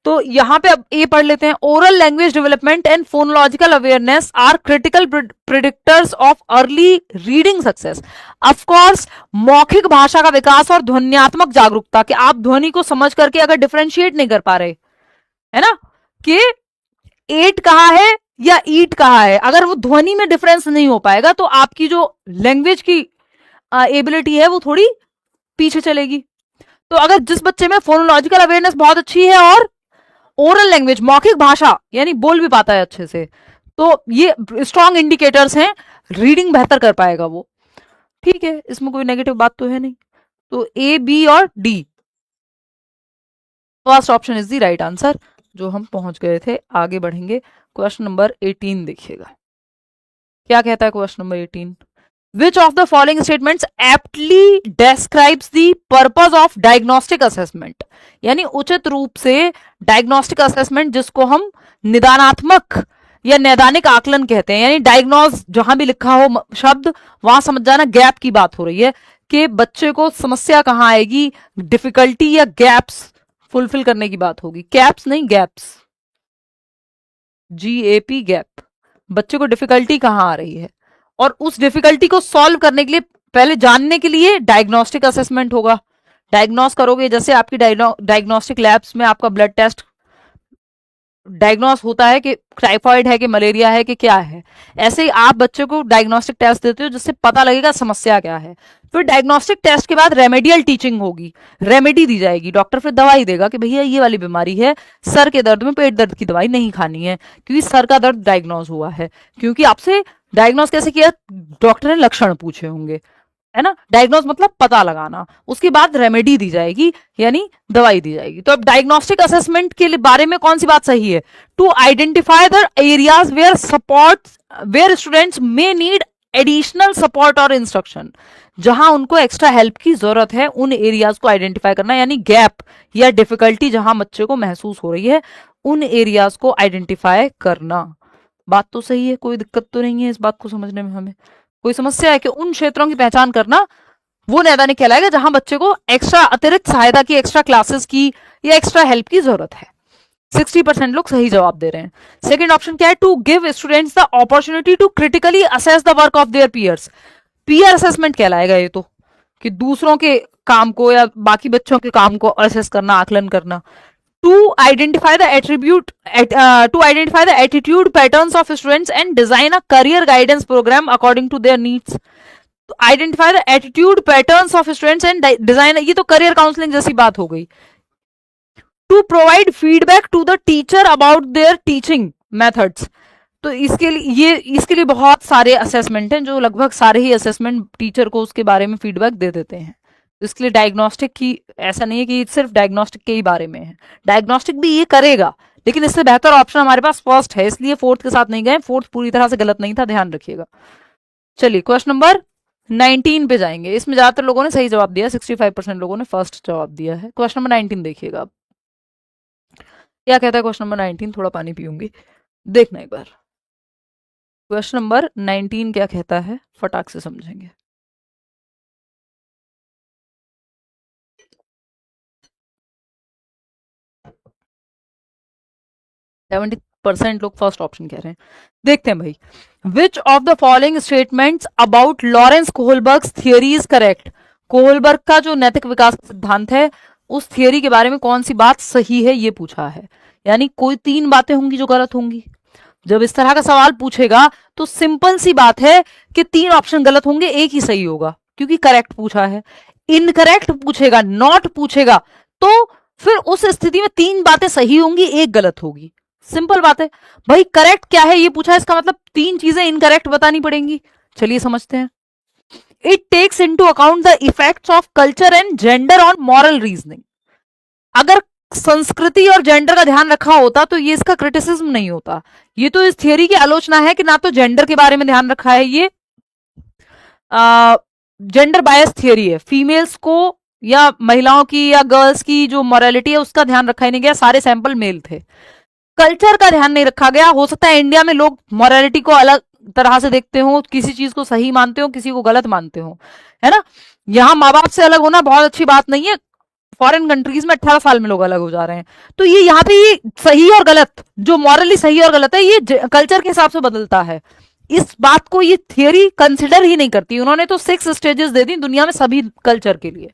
तो यहां पे अब ए पढ़ लेते हैं। Oral language development and phonological awareness are critical predictors of early reading success. Of course, मौखिक भाषा का विकास और ध्वन्यात्मक जागरूकता, कि आप ध्वनि को समझ करके अगर डिफरेंशिएट नहीं कर पा रहे, है ना, कि एट कहा है या ईट कहा है, अगर वो ध्वनि में डिफरेंस नहीं हो पाएगा तो आपकी जो लैंग्वेज की एबिलिटी है वो थोड़ी पीछे चलेगी। तो अगर जिस बच्चे में फोनोलॉजिकल अवेयरनेस बहुत अच्छी है और ओरल लैंग्वेज, मौखिक भाषा यानी बोल भी पाता है अच्छे से, तो ये स्ट्रॉन्ग इंडिकेटर्स हैं, रीडिंग बेहतर कर पाएगा वो। ठीक है, इसमें कोई नेगेटिव बात तो है नहीं। तो ए बी और D, first option is the right answer, जो हम पहुंच गए थे। आगे बढ़ेंगे, क्वेश्चन नंबर 18 देखिएगा क्या कहता है। Question number 18, which of the following statements aptly describes the purpose of diagnostic assessment. यानी उचित रूप से डायग्नोस्टिक असेसमेंट, जिसको हम निदानात्मक या नैदानिक आकलन कहते हैं, यानी डायग्नोज जहां भी लिखा हो शब्द, वहां समझ जाना गैप की बात हो रही है, कि बच्चे को समस्या कहां आएगी, डिफिकल्टी या गैप्स फुलफिल करने की बात होगी। कैप्स नहीं, गैप्स, GAP, गैप। बच्चे को डिफिकल्टी कहां आ रही है, और उस डिफिकल्टी को सॉल्व करने के लिए, पहले जानने के लिए डायग्नोस्टिक असेसमेंट होगा। डायग्नोस करोगे, जैसे आपकी डायग्नोस्टिक लैब्स में आपका ब्लड टेस्ट डायग्नोस होता है कि टाइफॉइड है कि मलेरिया है कि क्या है, ऐसे ही आप बच्चे को डायग्नोस्टिक टेस्ट देते हो जिससे पता लगेगा समस्या क्या है। फिर डायग्नोस्टिक टेस्ट के बाद रेमेडियल टीचिंग होगी, रेमेडी दी जाएगी, डॉक्टर फिर दवाई देगा कि भैया ये वाली बीमारी है, सर के दर्द में पेट दर्द की दवाई नहीं खानी है क्योंकि सर का दर्द डायग्नोज हुआ है। क्योंकि आपसे डायग्नोज कैसे किया, डॉक्टर ने लक्षण पूछे होंगे, है ना। डायग्नोज मतलब पता लगाना, उसके बाद रेमेडी दी जाएगी यानी दवाई दी जाएगी। तो अब डायग्नोस्टिक असेसमेंट के बारे में कौन सी बात सही है, to identify the areas where support, where students may need additional support और इंस्ट्रक्शन। जहां उनको एक्स्ट्रा हेल्प की जरूरत है, उन एरियाज को आइडेंटिफाई करना, यानी गैप या डिफिकल्टी जहां बच्चे को महसूस हो रही है, उन एरियाज को आइडेंटिफाई करना। बात तो सही है, कोई दिक्कत तो नहीं है इस बात को समझने में हमें। कोई समस्या है कि उन क्षेत्रों की पहचान करना, वो नैदानिक कहलाएगा जहां बच्चे को एक्स्ट्रा अतिरिक्त सहायता की, एक्स्ट्रा क्लासेस की या एक्स्ट्रा हेल्प की जरूरत है। 60% लोग सही जवाब दे रहे हैं। सेकंड ऑप्शन क्या है, to give students the opportunity to critically assess the work of their peers. Peer assessment कहलाएगा ये तो, कि दूसरों के काम को या बाकी बच्चों के काम को असेस करना, आकलन करना। to identify the attribute to identify the attitude patterns of students and design a career guidance program according to their needs. तो identify the attitude patterns of students and design, ये तो करियर काउंसलिंग जैसी बात हो गई। To provide feedback to the teacher about their teaching methods. तो इसके लिए बहुत सारे असेसमेंट हैं, जो लगभग सारे ही असेसमेंट टीचर को उसके बारे में फीडबैक दे देते हैं। इसके लिए डायग्नोस्टिक की, ऐसा नहीं है कि सिर्फ डायग्नोस्टिक के ही बारे में है, डायग्नोस्टिक भी ये करेगा, लेकिन इससे बेहतर ऑप्शन हमारे पास फर्स्ट है, इसलिए फोर्थ के साथ नहीं गए। फोर्थ पूरी तरह से गलत नहीं था, ध्यान रखिएगा। चलिए क्वेश्चन नंबर 19 पे जाएंगे। इसमें ज्यादातर लोगों ने सही जवाब दिया, 65% लोगों ने फर्स्ट जवाब दिया है। क्वेश्चन नंबर 19 देखिएगा अब क्या कहता है। क्वेश्चन नंबर 19, थोड़ा पानी पीऊंगी, देखना एक बार। क्वेश्चन नंबर 19 क्या कहता है, फटाक से समझेंगे। 60% लोग फर्स्ट ऑप्शन कह रहे हैं। देखते हैं भाई, which of the following statements about Lawrence Kohlberg's theory is correct. Kohlberg का जो नैतिक विकास सिद्धांत है उस थियरी के बारे में कौन सी बात सही है ये पूछा है। यानी कोई 3 बातें होंगी जो गलत होंगी। जब इस तरह का सवाल पूछेगा तो सिंपल सी बात है कि 3 ऑप्शन गलत होंगे, एक ही सही होगा, क्योंकि करेक्ट पूछा है। इनकरेक्ट पूछेगा, नॉट पूछेगा, तो फिर उस स्थिति में 3 बातें सही होंगी, एक गलत होगी। सिंपल बात है भाई। करेक्ट क्या है ये पूछा है, इसका मतलब 3 चीजें इनकरेक्ट बतानी पड़ेंगी। चलिए समझते हैं। It takes into account the effects of culture and gender on moral reasoning. अगर संस्कृति और जेंडर का ध्यान रखा होता तो ये इसका क्रिटिसिज्म नहीं होता। ये तो इस थियरी की आलोचना है कि ना तो जेंडर के बारे में ध्यान रखा है, ये जेंडर बायस थियरी है। फीमेल्स को या महिलाओं की या गर्ल्स की जो मॉरलिटी है उसका ध्यान रखा ही नहीं गया, सारे सैंपल मेल थे। कल्चर का ध्यान नहीं रखा गया। हो सकता है इंडिया में लोग मॉरलिटी को अलग तरह से देखते हो, किसी चीज को सही मानते हो, किसी को गलत मानते हो, है ना। यहाँ माँ बाप से अलग होना बहुत अच्छी बात नहीं है। फॉरेन कंट्रीज में 18 साल में लोग अलग हो जा रहे हैं। तो ये यहाँ पे ये सही और गलत, जो मॉरली सही और गलत है, ये कल्चर के हिसाब से बदलता है। इस बात को ये थियरी कंसिडर ही नहीं करती। उन्होंने तो 6 स्टेजेस दे दी दुनिया में सभी कल्चर के लिए,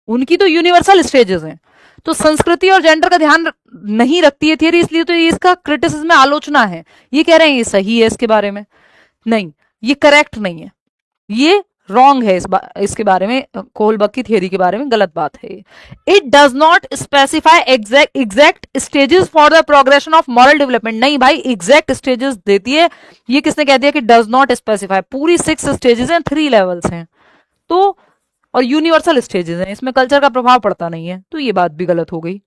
उनकी तो यूनिवर्सल स्टेजेस हैं। तो संस्कृति और जेंडर का ध्यान नहीं रखती है थियरी, इसलिए तो ये इसका क्रिटिसिज्म में आलोचना है। ये कह रहे हैं ये सही है, इसके बारे में नहीं, ये करेक्ट नहीं है, ये रॉन्ग है। इसके बारे में, कोहलबर्ग की थियरी के बारे में गलत बात है। It does not specify exact stages for the progression of moral development. नहीं भाई, एग्जैक्ट स्टेजेस देती है। ये किसने कह दिया कि डज नॉट स्पेसिफाई? पूरी 6 स्टेजेस हैं, 3 लेवल्स हैं, तो और यूनिवर्सल स्टेजेस हैं, इसमें कल्चर का प्रभाव पड़ता नहीं है। तो ये बात भी गलत हो गई।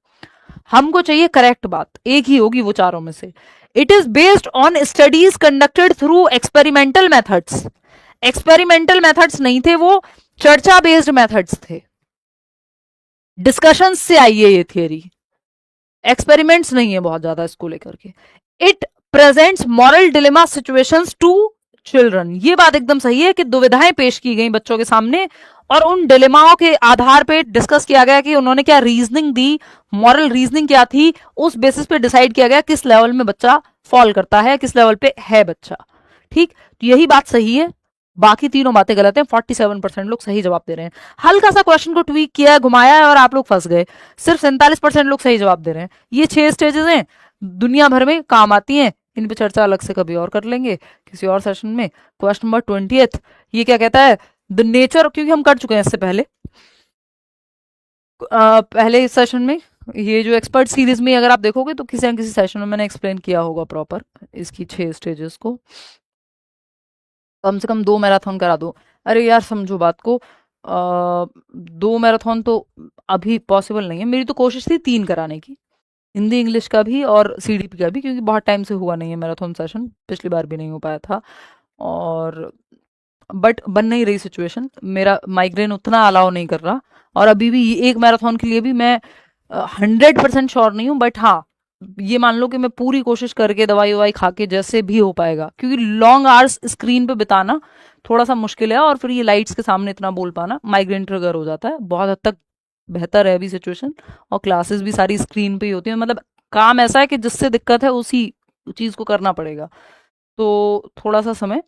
हमको चाहिए करेक्ट बात, एक ही होगी वो चारों में से। It is based on studies conducted through experimental methods. Experimental methods नहीं थे वो, चर्चा बेस्ड मेथड्स थे। डिस्कशन से आई है ये थियरी, एक्सपेरिमेंट्स नहीं है बहुत ज्यादा इसको लेकर के। It presents moral dilemma situations to children. ये बात एकदम सही है कि दुविधाएं पेश की गई बच्चों के सामने, और उन डिलेमाओं के आधार पे डिस्कस किया गया कि उन्होंने क्या रीजनिंग दी, मॉरल रीजनिंग क्या थी, उस बेसिस पे डिसाइड किया गया किस लेवल में बच्चा फॉल करता है, किस लेवल पे है बच्चा। ठीक, तो यही बात सही है, बाकी तीनों बातें गलत हैं। 47% लोग सही जवाब दे रहे हैं। हल्का सा क्वेश्चन को ट्वीक किया, घुमाया है और आप लोग फंस गए। सिर्फ 47% लोग सही जवाब दे रहे हैं। ये 6 स्टेजेस हैं, दुनिया भर में काम आती हैं, इन पे चर्चा अलग से कभी और कर लेंगे किसी और सेशन में। क्वेश्चन नंबर 20, ये क्या कहता है? द नेचर, क्योंकि हम कर चुके हैं इससे पहले पहले इस सेशन में, ये जो एक्सपर्ट सीरीज में अगर आप देखोगे तो किसी न किसी सेशन में मैंने एक्सप्लेन किया होगा प्रॉपर इसकी 6 स्टेजेस को। कम से कम 2 मैराथन करा दो। अरे यार समझो बात को, 2 मैराथन तो अभी पॉसिबल नहीं है। मेरी तो कोशिश थी 3 कराने की, हिंदी इंग्लिश का भी और सीडीपी का भी, क्योंकि बहुत टाइम से हुआ नहीं है मैराथन सेशन, पिछली बार भी नहीं हो पाया था। और बट बन नहीं रही सिचुएशन, मेरा माइग्रेन उतना अलाउ नहीं कर रहा। और अभी भी एक मैराथन के लिए भी मैं 100% श्योर नहीं हूँ, बट हाँ ये मान लो कि मैं पूरी कोशिश करके दवाई ववाई खा के जैसे भी हो पाएगा, क्योंकि लॉन्ग आवर्स स्क्रीन पे बिताना थोड़ा सा मुश्किल है, और फिर ये लाइट्स के सामने इतना बोल पाना, माइग्रेन ट्रिगर हो जाता है। बहुत हद तक बेहतर है अभी सिचुएशन, और क्लासेस भी सारी स्क्रीन पे ही होती है। मतलब काम ऐसा है कि जिससे दिक्कत है उसी चीज को करना पड़ेगा, तो थोड़ा सा समय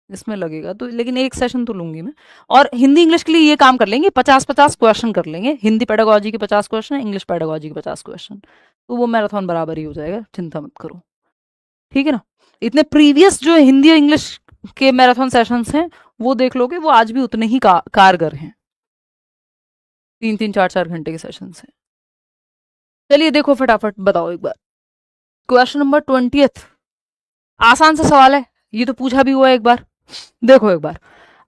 इसमें लगेगा। तो लेकिन एक सेशन तो लूंगी मैं। और हिंदी इंग्लिश के लिए ये काम कर लेंगे, 50-50 क्वेश्चन कर लेंगे। हिंदी पेडागोजी के 50 क्वेश्चन, इंग्लिश पेडागोजी के 50 क्वेश्चन, तो वो मैराथन बराबर ही हो जाएगा, चिंता मत करो। ठीक है ना। इतने प्रीवियस जो हिंदी और इंग्लिश के मैराथन सेशंस हैं वो देख लोगे, वो आज भी उतने ही कारगर हैं। 3-3, 4-4 घंटे के सेशंस हैं। चलिए देखो फटाफट बताओ एक बार। क्वेश्चन नंबर 20, आसान सा सवाल है, ये तो पूछा भी हुआ है एक बार। देखो एक बार,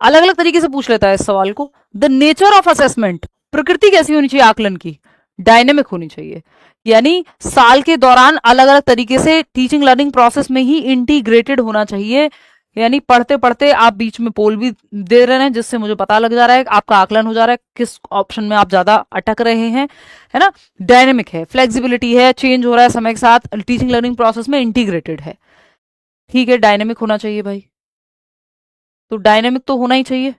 अलग अलग तरीके से पूछ लेता है इस सवाल को। द नेचर ऑफ असेसमेंट, प्रकृति कैसी होनी चाहिए आकलन की? डायनेमिक होनी चाहिए, यानी साल के दौरान अलग अलग तरीके से टीचिंग लर्निंग प्रोसेस में ही इंटीग्रेटेड होना चाहिए। यानी पढ़ते पढ़ते आप बीच में पोल भी दे रहे हैं, जिससे मुझे पता लग जा रहा है आपका आकलन हो जा रहा है, किस ऑप्शन में आप ज्यादा अटक रहे हैं, है ना। डायनेमिक है, फ्लेक्सिबिलिटी है, चेंज हो रहा है समय के साथ, टीचिंग लर्निंग प्रोसेस में इंटीग्रेटेड है। ठीक है, डायनेमिक होना चाहिए भाई, तो डायनेमिक तो होना ही चाहिए।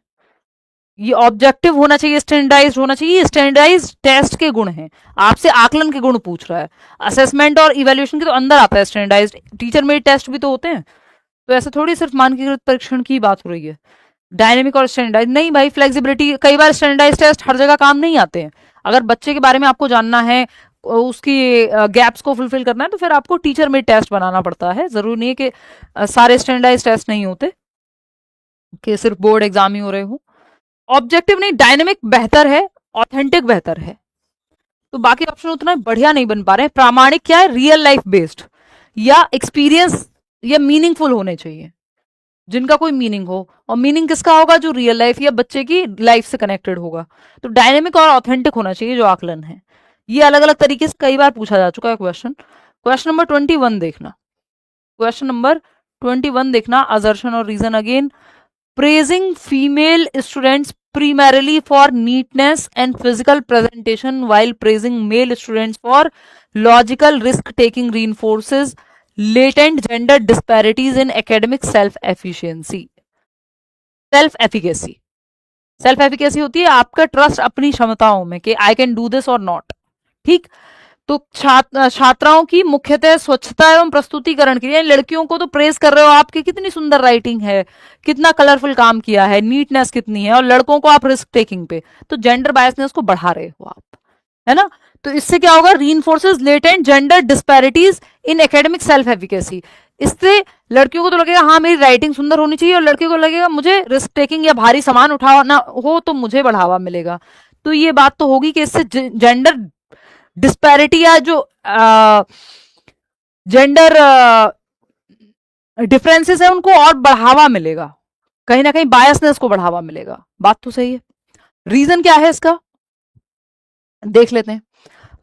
ये ऑब्जेक्टिव होना चाहिए, स्टैंडर्डाइज्ड होना चाहिए। स्टैंडर्डाइज्ड टेस्ट के गुण हैं, आपसे आकलन के गुण पूछ रहा है। असेसमेंट और इवैल्यूएशन के तो अंदर आता है स्टैंडर्डाइज्ड, टीचर मेड टेस्ट भी तो होते हैं। तो ऐसा थोड़ी सिर्फ मानकीकृत परीक्षण की बात हो रही है। डायनेमिक और स्टैंडर्डाइज नहीं भाई, फ्लेक्सिबिलिटी, कई बार स्टैंडर्डाइज टेस्ट हर जगह काम नहीं आते हैं। अगर बच्चे के बारे में आपको जानना है, उसकी गैप्स को फुलफिल करना है, तो फिर आपको टीचर मेड टेस्ट बनाना पड़ता है। जरूरी नहीं है कि सारे स्टैंडर्डाइज टेस्ट नहीं होते, कि सिर्फ बोर्ड एग्जाम ही हो रहे हो। ऑब्जेक्टिव नहीं, डायनेमिक बेहतर है, ऑथेंटिक बेहतर है। तो बाकी ऑप्शन उतना बढ़िया नहीं बन पा रहे हैं। प्रामाणिक क्या है, रियल लाइफ बेस्ड या एक्सपीरियंस या मीनिंगफुल होने चाहिए, जिनका कोई मीनिंग हो। और मीनिंग किसका होगा, जो रियल लाइफ या बच्चे की लाइफ से कनेक्टेड होगा। तो डायनेमिक और ऑथेंटिक होना चाहिए जो आकलन है। ये अलग अलग तरीके से कई बार पूछा जा चुका है क्वेश्चन। क्वेश्चन नंबर 21 देखना, क्वेश्चन नंबर 21 देखना, असर्शन और reason again. Praising female students primarily for neatness and physical presentation while praising male students for logical risk taking reinforces latent gender disparities in academic self efficiency। Self efficacy, self efficacy होती है आपका ट्रस्ट अपनी क्षमताओं में कि आई कैन डू दिस और नॉट। ठीक, तो छात्राओं की मुख्यतः स्वच्छता एवं प्रस्तुतिकरण के लिए, लड़कियों को तो प्रेस कर रहे हो आपकी कितनी सुंदर राइटिंग है, कितना कलरफुल काम किया है, नीटनेस कितनी है, और लड़कों को आप रिस्क टेकिंग पे, तो जेंडर बायसनेस को बढ़ा रहे हो आप, है ना। तो इससे क्या होगा, reinforces latent gender disparities in academic self efficacy. इससे लड़कियों को तो लगेगा हाँ मेरी राइटिंग सुंदर होनी चाहिए, और लड़के को लगेगा मुझे रिस्क टेकिंग या भारी सामान उठाना हो तो मुझे बढ़ावा मिलेगा। तो ये बात तो होगी कि इससे जेंडर डिस्पैरिटी या जो जेंडर डिफरेंसेस है उनको और बढ़ावा मिलेगा, कहीं ना कहीं बायसनेस को बढ़ावा मिलेगा। बात तो सही है। रीजन क्या है इसका, देख लेते हैं।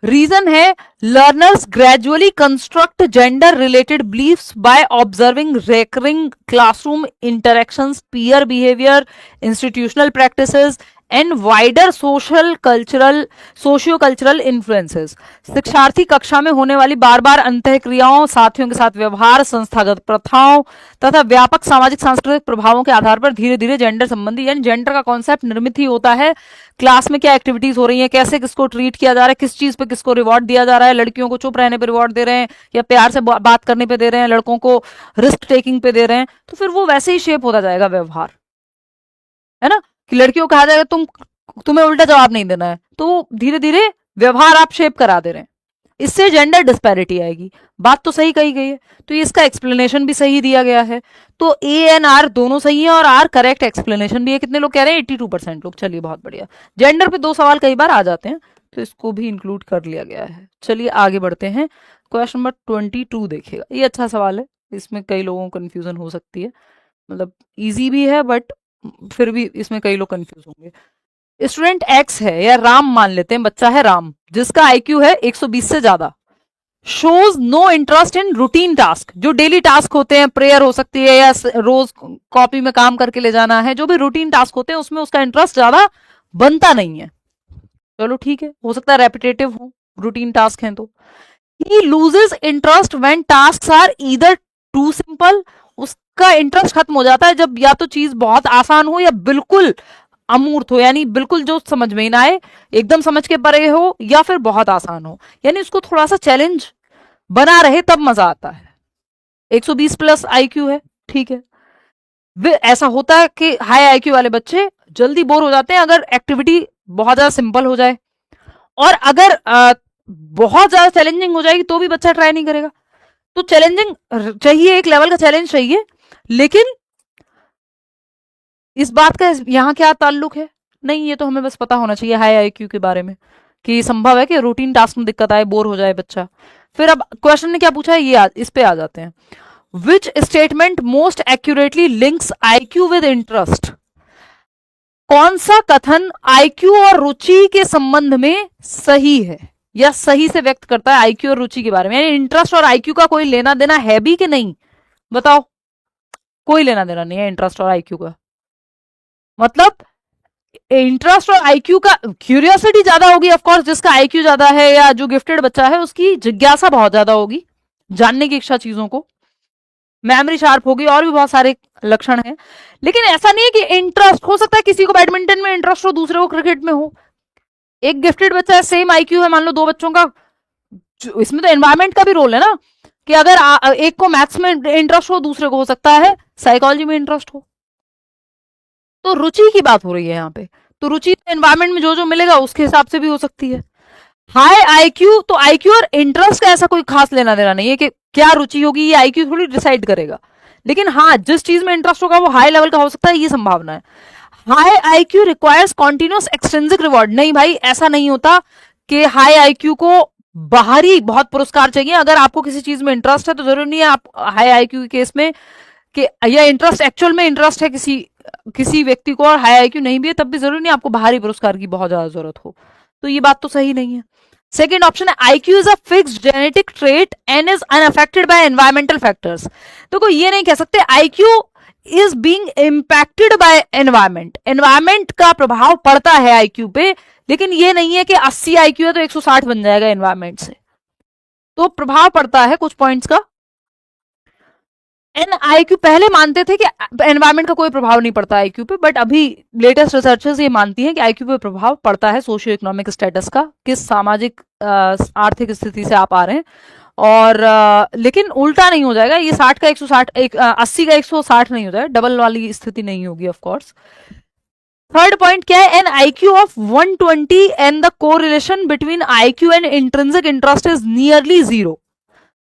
रीजन है learners gradually construct gender related beliefs by observing recurring classroom interactions, peer behaviour, institutional practices and wider socio cultural influences. शिक्षार्थी कक्षा में होने वाली बार बार अंतःक्रियाओं, साथियों के साथ व्यवहार, संस्थागत प्रथाओं तथा व्यापक सामाजिक सांस्कृतिक प्रभावों के आधार पर धीरे धीरे जेंडर संबंधी, यानी जेंडर का कॉन्सेप्ट निर्मित ही होता है। क्लास में क्या एक्टिविटीज हो रही है, कैसे किसको ट्रीट किया जा रहा है, किस चीज पे किसको रिवॉर्ड दिया जा रहा है, लड़कियों को चुप रहने पे रिवॉर्ड दे रहे हैं या प्यार से बात करने पे दे रहे हैं, लड़कों को रिस्क टेकिंग पे दे रहे हैं, तो फिर वो वैसे ही शेप होता जाएगा व्यवहार, है ना। कि लड़कियों को कहा जाएगा तुम्हें उल्टा जवाब नहीं देना है, तो धीरे धीरे व्यवहार आप शेप करा दे रहे हैं, इससे जेंडर डिस्पैरिटी आएगी। बात तो सही कही गई है, तो इसका एक्सप्लेनेशन भी सही दिया गया है। तो ए एंड आर दोनों सही है और आर करेक्ट एक्सप्लेनेशन भी है। कितने लोग कह रहे हैं, 82% लोग। चलिए बहुत बढ़िया। जेंडर पे 2 सवाल कई बार आ जाते हैं, तो इसको भी इंक्लूड कर लिया गया है। चलिए आगे बढ़ते हैं। क्वेश्चन नंबर 22 देखिएगा, ये अच्छा सवाल है, इसमें कई लोगों को कंफ्यूजन हो सकती है, मतलब इजी भी है बट फिर भी इसमें कई लोग कंफ्यूज होंगे। स्टूडेंट एक्स है, या राम मान लेते हैं, बच्चा है राम, जिसका आईक्यू है 120 से ज्यादा, shows no interest in routine task, जो डेली टास्क होते हैं, प्रेयर हो सकती है या रोज कॉपी में काम करके ले जाना है, जो भी रूटीन टास्क होते हैं उसमें उसका इंटरेस्ट ज्यादा बनता नहीं है। चलो ठीक है, हो सकता है रेपिटेटिव हो, रूटीन टास्क हैं तो। He loses interest when tasks are either too simple, उसका इंटरेस्ट खत्म हो जाता है जब या तो चीज बहुत आसान हो या बिल्कुल अमूर्त हो, यानी बिल्कुल जो समझ में ही ना आए, एकदम समझ के परे हो, या फिर बहुत आसान हो, यानी उसको थोड़ा सा चैलेंज बना रहे तब मजा आता है। 120 प्लस आईक्यू है, ठीक है। ऐसा होता है कि हाई आईक्यू वाले बच्चे जल्दी बोर हो जाते हैं अगर एक्टिविटी बहुत ज्यादा सिंपल हो जाए, और अगर बहुत ज्यादा चैलेंजिंग हो जाएगी तो भी बच्चा ट्राई नहीं करेगा। तो चैलेंजिंग चाहिए, एक लेवल का चैलेंज चाहिए, लेकिन इस बात का यहाँ क्या ताल्लुक है, नहीं, ये तो हमें बस पता होना चाहिए हाई आईक्यू के बारे में कि संभव है कि रूटीन टास्क में दिक्कत आए, बोर हो जाए बच्चा। फिर अब क्वेश्चन ने क्या पूछा है, ये इस पे आ जाते हैं। Which statement most accurately links IQ with interest, कौन सा कथन आईक्यू और रुचि के संबंध में सही है या सही से व्यक्त करता है आईक्यू और रुचि के बारे में, यानी इंटरेस्ट और आईक्यू का कोई लेना देना है भी कि नहीं, बताओ। कोई लेना देना नहीं है इंटरेस्ट और आईक्यू का, मतलब इंटरेस्ट और आईक्यू का, क्यूरियोसिटी ज्यादा होगी ऑफकोर्स जिसका आईक्यू ज्यादा है, या जो गिफ्टेड बच्चा है उसकी जिज्ञासा बहुत ज्यादा होगी, जानने की इच्छा चीजों को। मेमोरी शार्प होगी, और भी बहुत सारे लक्षण हैं। लेकिन ऐसा नहीं है कि इंटरेस्ट, हो सकता है किसी को बैडमिंटन में इंटरेस्ट हो, दूसरे को क्रिकेट में हो। एक गिफ्टेड बच्चा है, सेम आईक्यू है मान लो दो बच्चों का, इसमें तो एनवायरमेंट का भी रोल है ना, कि अगर एक को मैथ्स में इंटरेस्ट हो, दूसरे को हो सकता है साइकोलॉजी में इंटरेस्ट हो। तो रुचि की बात हो रही है यहाँ पे, तो रुचि एनवायरमेंट में जो जो मिलेगा उसके हिसाब से भी हो सकती है। हाई आईक्यू, तो आईक्यू और इंटरेस्ट का ऐसा कोई खास लेना देना नहीं है कि क्या रुचि होगी, ये आईक्यू थोड़ी डिसाइड करेगा। लेकिन हाँ, जिस चीज में इंटरेस्ट होगा वो हाई लेवल का हो सकता है, ये संभावना है। High IQ requires continuous extrinsic reward, नहीं भाई ऐसा नहीं होता कि हाई आईक्यू को बाहरी बहुत पुरस्कार चाहिए। अगर आपको किसी चीज में इंटरेस्ट है तो जरूरी नहीं है आप हाई आईक्यू के केस में कि यह इंटरेस्ट एक्चुअल में इंटरेस्ट है किसी व्यक्ति को और हाई आईक्यू नहीं भी है, तब भी जरूरी नहीं आपको बाहरी पुरस्कार की बहुत ज्यादा जरूरत हो। तो ये बात तो सही नहीं है। सेकेंड ऑप्शन है IQ is a fixed genetic trait and is unaffected bye environmental factors. तो कोई ये नहीं कह सकते IQ is being impacted by environment, environment का प्रभाव पड़ता है आईक्यू पे, लेकिन ये नहीं है कि 80 आईक्यू है तो 160 बन जाएगा एनवायरमेंट से। तो प्रभाव पड़ता है कुछ पॉइंट्स का। आईक्यू पहले मानते थे कि एनवायरमेंट का कोई प्रभाव नहीं पड़ता आईक्यू पे, बट अभी लेटेस्ट रिसर्चर्स ये मानती हैं कि आईक्यू पे प्रभाव पड़ता है सोशियो इकोनॉमिक स्टेटस का, किस सामाजिक आर्थिक स्थिति से आप आ रहे हैं। और लेकिन उल्टा नहीं हो जाएगा, ये 60 का 160 80 का 160 नहीं हो जाएगा, डबल वाली स्थिति नहीं होगी ऑफ कोर्स। थर्ड पॉइंट क्या है, an IQ of 120 and the correlation between IQ and intrinsic interest is nearly zero.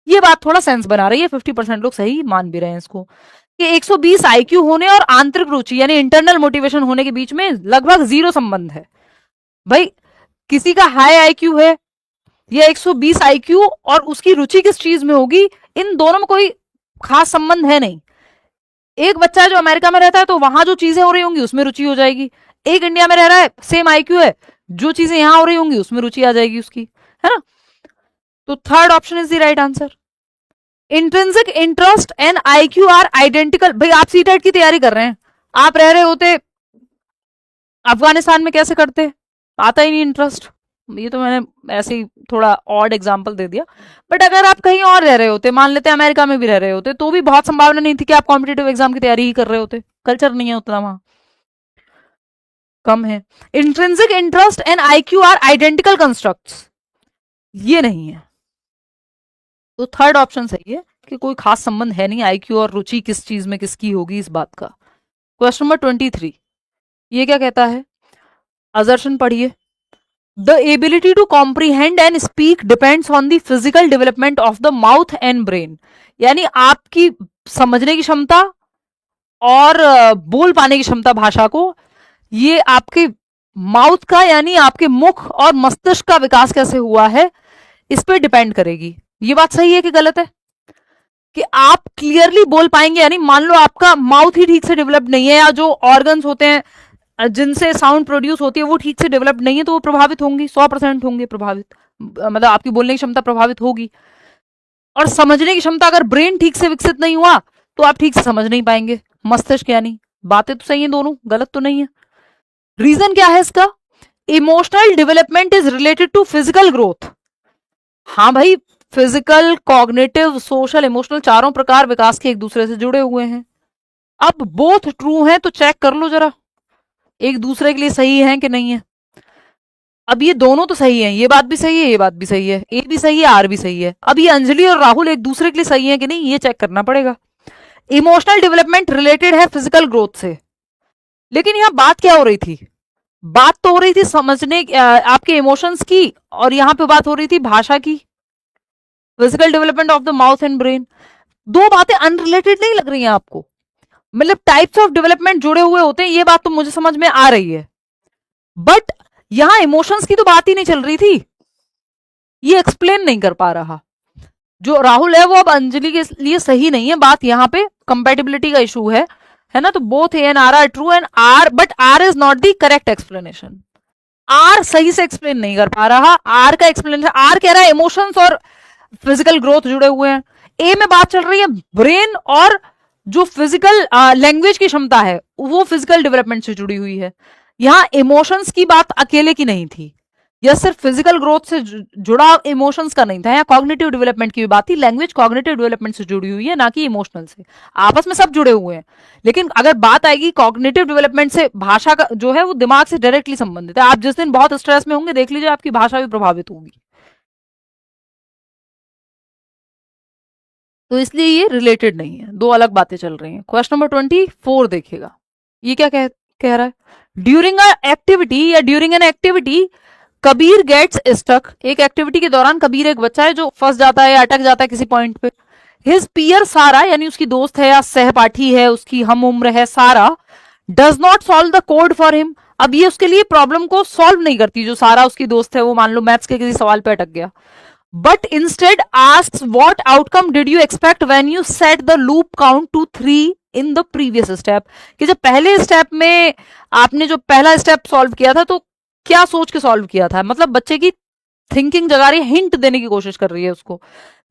ये बात थोड़ा सेंस बना रही है, 50% लोग सही मान भी रहे हैं इसको, कि 120 आईक्यू होने और आंतरिक रुचि यानी इंटरनल मोटिवेशन होने के बीच में लगभग जीरो संबंध है। भाई किसी का हाई आईक्यू है या 120 आईक्यू और उसकी रुचि किस चीज में होगी, इन दोनों में कोई खास संबंध है नहीं। एक बच्चा जो अमेरिका में रहता है तो वहां जो चीजें हो रही होंगी उसमें रुचि हो जाएगी, एक इंडिया में रह रहा है सेम आईक्यू है, जो चीजें यहां हो रही होंगी उसमें रुचि आ जाएगी उसकी, है ना। तो third option is the right answer. Intrinsic interest and IQ are identical. भाई आप सीटेट की तैयारी कर रहे हैं, आप रह रहे होते अफगानिस्तान में, कैसे करते, आता ही नहीं इंटरेस्ट। ये तो मैंने ऐसे ही थोड़ा ऑड एग्जांपल दे दिया, बट अगर आप कहीं और रह रहे होते, मान लेते अमेरिका में भी रह रहे होते, तो भी बहुत संभावना नहीं थी कि आप कॉम्पिटेटिव एग्जाम की तैयारी ही कर रहे होते, कल्चर नहीं है उतना वहां, कम है। Intrinsic interest and IQ are identical constructs, ये नहीं है। तो थर्ड ऑप्शन सही है कि कोई खास संबंध है नहीं आईक्यू और रुचि किस चीज में किसकी होगी इस बात का। क्वेश्चन नंबर 23, ये क्या कहता है, असर्शन पढ़िए। The ability to comprehend and speak depends on the physical development of the mouth and brain, यानी आपकी समझने की क्षमता और बोल पाने की क्षमता भाषा को, ये आपके माउथ का यानी आपके मुख और मस्तिष्क का विकास कैसे हुआ है इस पर डिपेंड करेगी। ये बात सही है कि गलत है, कि आप क्लियरली बोल पाएंगे, यानी मान लो आपका माउथ ही ठीक से डेवलप नहीं है या जो ऑर्गन्स होते हैं जिनसे साउंड प्रोड्यूस होती है वो ठीक से डेवलप नहीं है, तो वो प्रभावित होंगी, 100% होंगे प्रभावित, मतलब आपकी बोलने की क्षमता प्रभावित होगी। और समझने की क्षमता, अगर ब्रेन ठीक से विकसित नहीं हुआ तो आप ठीक से समझ नहीं पाएंगे, मस्तिष्क यानी। बातें तो सही है दोनों, गलत तो नहीं है। रीजन क्या है इसका, emotional development is related to physical growth. हाँ भाई, फिजिकल, कॉग्निटिव, सोशल, इमोशनल, चारों प्रकार विकास के एक दूसरे से जुड़े हुए हैं। अब बोथ ट्रू हैं तो चेक कर लो जरा एक दूसरे के लिए सही है कि नहीं है। अब ये दोनों तो सही हैं, ये बात भी सही है, ये बात भी सही है, ए भी सही है, आर भी सही है। अब ये अंजलि और राहुल एक दूसरे के लिए सही है कि नहीं, ये चेक करना पड़ेगा। इमोशनल डेवलपमेंट रिलेटेड है फिजिकल ग्रोथ से, लेकिन यहां बात क्या हो रही थी, बात तो हो रही थी समझने आपके इमोशंस की, और यहां पे बात हो रही थी भाषा की, physical development of the mouth and brain. दो बातें अनरिलेटेड नहीं लग रही हैं आपको, मतलब टाइप्स ऑफ डेवलपमेंट जुड़े हुए होते हैं, ये बात तो मुझे समझ में आ रही है, बट यहां इमोशंस की तो बात ही नहीं चल रही थी, ये एक्सप्लेन नहीं कर पा रहा। जो राहुल है वो अब अंजलि के लिए सही नहीं है, बात यहां पे कंपैटिबिलिटी का इशू है ना। तो both A and R are true and R, but R is not the correct explanation. R सही से एक्सप्लेन नहीं कर पा रहा, आर का एक्सप्लेनेशन, आर कह रहा है इमोशंस और फिजिकल ग्रोथ जुड़े हुए हैं। ए में बात चल रही है ब्रेन और जो फिजिकल लैंग्वेज की क्षमता है वो फिजिकल डेवलपमेंट से जुड़ी हुई है। यहां इमोशंस की बात अकेले की नहीं थी, यह सिर्फ फिजिकल ग्रोथ से जुड़ा इमोशंस का नहीं था, यहाँ कॉग्निटिव डेवलपमेंट की भी बात थी। लैंग्वेज कॉग्निटिव डेवलपमेंट से जुड़ी हुई है, ना कि इमोशनल से। आपस में सब जुड़े हुए हैं, लेकिन अगर बात आएगी कॉग्निटिव डेवलपमेंट से, भाषा का जो है वो दिमाग से डायरेक्टली संबंधित है। आप जिस दिन बहुत स्ट्रेस में होंगे, देख लीजिए आपकी भाषा भी प्रभावित होगी। तो इसलिए ये रिलेटेड नहीं है, दो अलग बातें चल रही हैं। क्वेश्चन नंबर 24 देखिएगा, ये क्या कह रहा है। ड्यूरिंग अ एक्टिविटी या during an activity Kabir gets stuck. एक एक्टिविटी के दौरान कबीर एक बच्चा है जो फंस जाता है या अटक जाता है किसी पॉइंट पे। हिज पियर सारा, यानी उसकी दोस्त है या सहपाठी है, उसकी हम उम्र है सारा, does not solve the code for him. अब ये उसके लिए प्रॉब्लम को सॉल्व नहीं करती। जो सारा उसकी दोस्त है, वो मान लो मैथ्स के किसी सवाल पे अटक गया, but instead asks what outcome did you expect when you set the loop count to 3 in the previous step. कि जब पहले स्टेप में आपने जो पहला स्टेप सॉल्व किया था, तो क्या सोच के सॉल्व किया था। मतलब बच्चे की थिंकिंग जगा रही है, हिंट देने की कोशिश कर रही है उसको।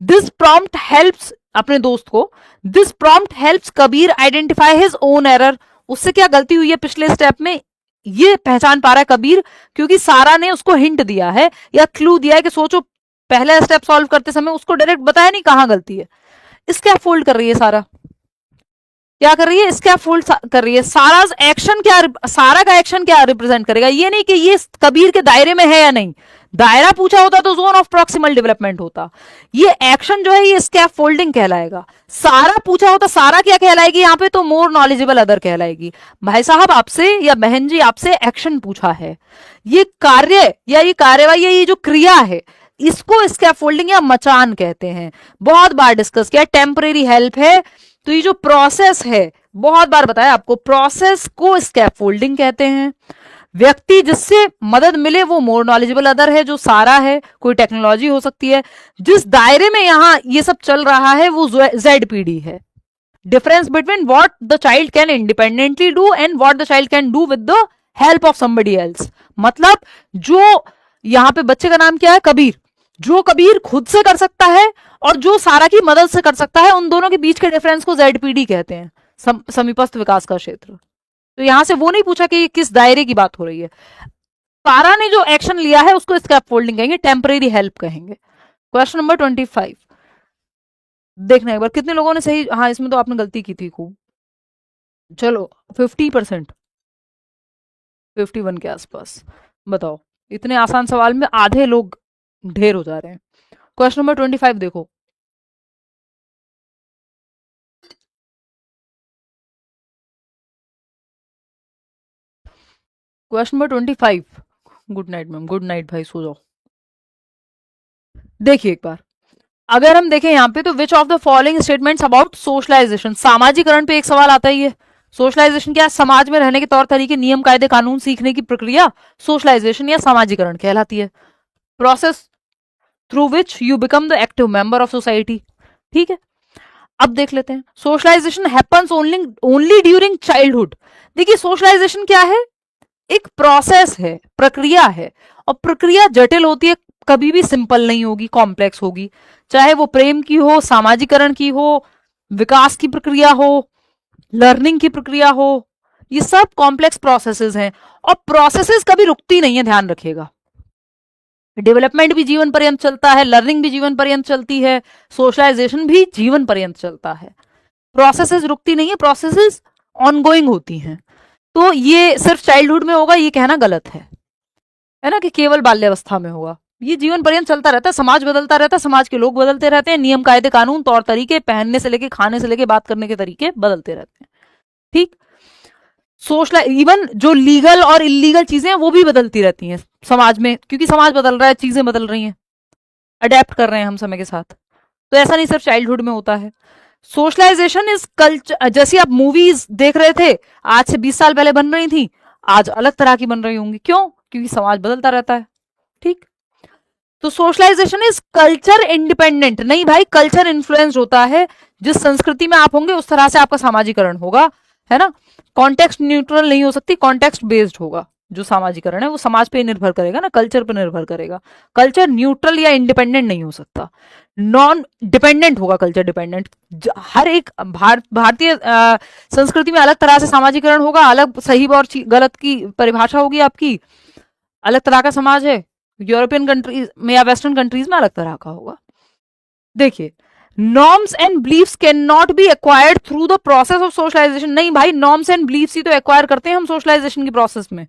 दिस प्रॉम्प्ट हेल्प्स, अपने दोस्त को, this prompt helps Kabir identify his own error. उससे क्या गलती हुई है पिछले स्टेप में, ये पहचान पा रहा है कबीर, क्योंकि सारा ने उसको हिंट दिया है या क्लू दिया है कि सोचो, पहला स्टेप सॉल्व करते समय उसको डायरेक्ट बताया नहीं कहां गलती है। इसके फोल्ड कर रही है सारा, क्या कर रही है, इसके फोल्ड कर रही है। सारा एक्शन क्या, सारा का एक्शन क्या रिप्रेजेंट करेगा। ये नहीं कि ये कबीर के दायरे में है या नहीं, दायरा पूछा होता तो जोन ऑफ प्रॉक्सिमल डेवलपमेंट होता। ये एक्शन जो है ये स्कैप फोल्डिंग कहलाएगा। सारा पूछा होता, सारा क्या कहलाएगी यहाँ पे, तो मोर नॉलेजेबल अदर कहलाएगी। भाई साहब आपसे या बहन जी आपसे एक्शन पूछा है, ये कार्य या ये कार्यवाही या ये जो क्रिया है, इसको स्कैफोल्डिंग या मचान कहते हैं। बहुत बार डिस्कस किया। टेम्परेरी हेल्प है, तो ये जो प्रोसेस है, बहुत बार बताया आपको, प्रोसेस को स्कैफोल्डिंग कहते हैं। व्यक्ति जिससे मदद मिले वो मोर नॉलेजेबल अदर है, जो सारा है, कोई टेक्नोलॉजी हो सकती है। जिस दायरे में यहां ये सब चल रहा है वो ZPD है। Difference between what the child can independently do and what the child can do with the help of somebody else. मतलब जो यहां पे बच्चे का नाम क्या है, कबीर, जो कबीर खुद से कर सकता है और जो सारा की मदद से कर सकता है, उन दोनों के बीच के डिफरेंस को ZPD कहते हैं, समीपस्थ विकास का क्षेत्र। तो यहां से वो नहीं पूछा कि किस दायरे की बात हो रही है। सारा ने जो एक्शन लिया है उसको स्कैफोल्डिंग कहेंगे, टेम्परेरी हेल्प कहेंगे। क्वेश्चन नंबर 25 देखना एक बार, कितने लोगों ने सही, हाँ इसमें तो आपने गलती की थी खूब। चलो 50%, 51 के आसपास। बताओ, इतने आसान सवाल में आधे लोग ढेर हो जा रहे हैं। क्वेश्चन नंबर 25 देखो, question number 25। Good night ma'am, good night भाई, सो जाओ। देखिए एक बार, अगर हम देखें यहाँ पे, तो which of the following statements about socialisation, सामाजिकरण पे एक सवाल आता ही है। सोशलाइजेशन क्या है, समाज में रहने के तौर तरीके, नियम कायदे कानून सीखने की प्रक्रिया सोशलाइजेशन या सामाजिकरण कहलाती है। Process through which you become the active member of society. ठीक है, अब देख लेते हैं, socialisation happens only during childhood. देखिए सोशलाइजेशन क्या है, एक प्रोसेस है, प्रक्रिया है, और प्रक्रिया जटिल होती है, कभी भी सिंपल नहीं होगी, कॉम्प्लेक्स होगी। चाहे वो प्रेम की हो, सामाजिकरण की हो, विकास की प्रक्रिया हो, लर्निंग की प्रक्रिया हो, ये सब कॉम्प्लेक्स प्रोसेसेस हैं। और प्रोसेसेस कभी रुकती नहीं है, ध्यान रखिएगा। डेवलपमेंट भी जीवन पर्यंत चलता है, लर्निंग भी जीवन पर्यंत चलती है, सोशलाइजेशन भी जीवन पर्यंत चलता है। प्रोसेसेस रुकती नहीं है, प्रोसेसेस ऑनगोइंग होती हैं। तो ये सिर्फ चाइल्डहुड में होगा, ये कहना गलत है ना, कि केवल बाल्यावस्था में होगा। ये जीवन पर्यंत चलता रहता है, समाज बदलता रहता है, समाज के लोग बदलते रहते हैं, नियम कायदे कानून तौर तरीके, पहनने से लेके, खाने से लेके, बात करने के तरीके बदलते रहते हैं। ठीक, सोशल, इवन जो लीगल और इलीगल चीजें हैं वो भी बदलती रहती हैं समाज में, क्योंकि समाज बदल रहा है, चीजें बदल रही हैं, अडेप्ट कर रहे हैं हम समय के साथ। तो ऐसा नहीं सिर्फ चाइल्डहुड में होता है। सोशलाइजेशन इज कल्चर, जैसे आप मूवीज देख रहे थे, आज से 20 साल पहले बन रही थी, आज अलग तरह की बन रही होंगी। क्यों? क्योंकि समाज बदलता रहता है। ठीक, तो सोशलाइजेशन इज कल्चर इंडिपेंडेंट नहीं भाई, कल्चर इन्फ्लुएंस्ड होता है। जिस संस्कृति में आप होंगे उस तरह से आपका सामाजिकरण होगा, है ना। कॉन्टेक्स्ट न्यूट्रल नहीं हो सकती, कॉन्टेक्स्ट बेस्ड होगा। जो सामाजिकरण है वो समाज पे निर्भर करेगा ना, कल्चर पे निर्भर करेगा। कल्चर न्यूट्रल या इंडिपेंडेंट नहीं हो सकता, नॉन डिपेंडेंट होगा, कल्चर डिपेंडेंट। हर एक भारतीय संस्कृति में अलग तरह से सामाजिकरण होगा, अलग सही और गलत की परिभाषा होगी आपकी, अलग तरह का समाज है, यूरोपियन कंट्रीज में या वेस्टर्न कंट्रीज में अलग तरह का होगा। देखिए, norms and beliefs can not be acquired through the process of socialisation. नहीं भाई, नॉर्म्स एंड बिलीफ्स ही तो एक्वायर करते हैं हम सोशलाइजेशन की प्रोसेस में।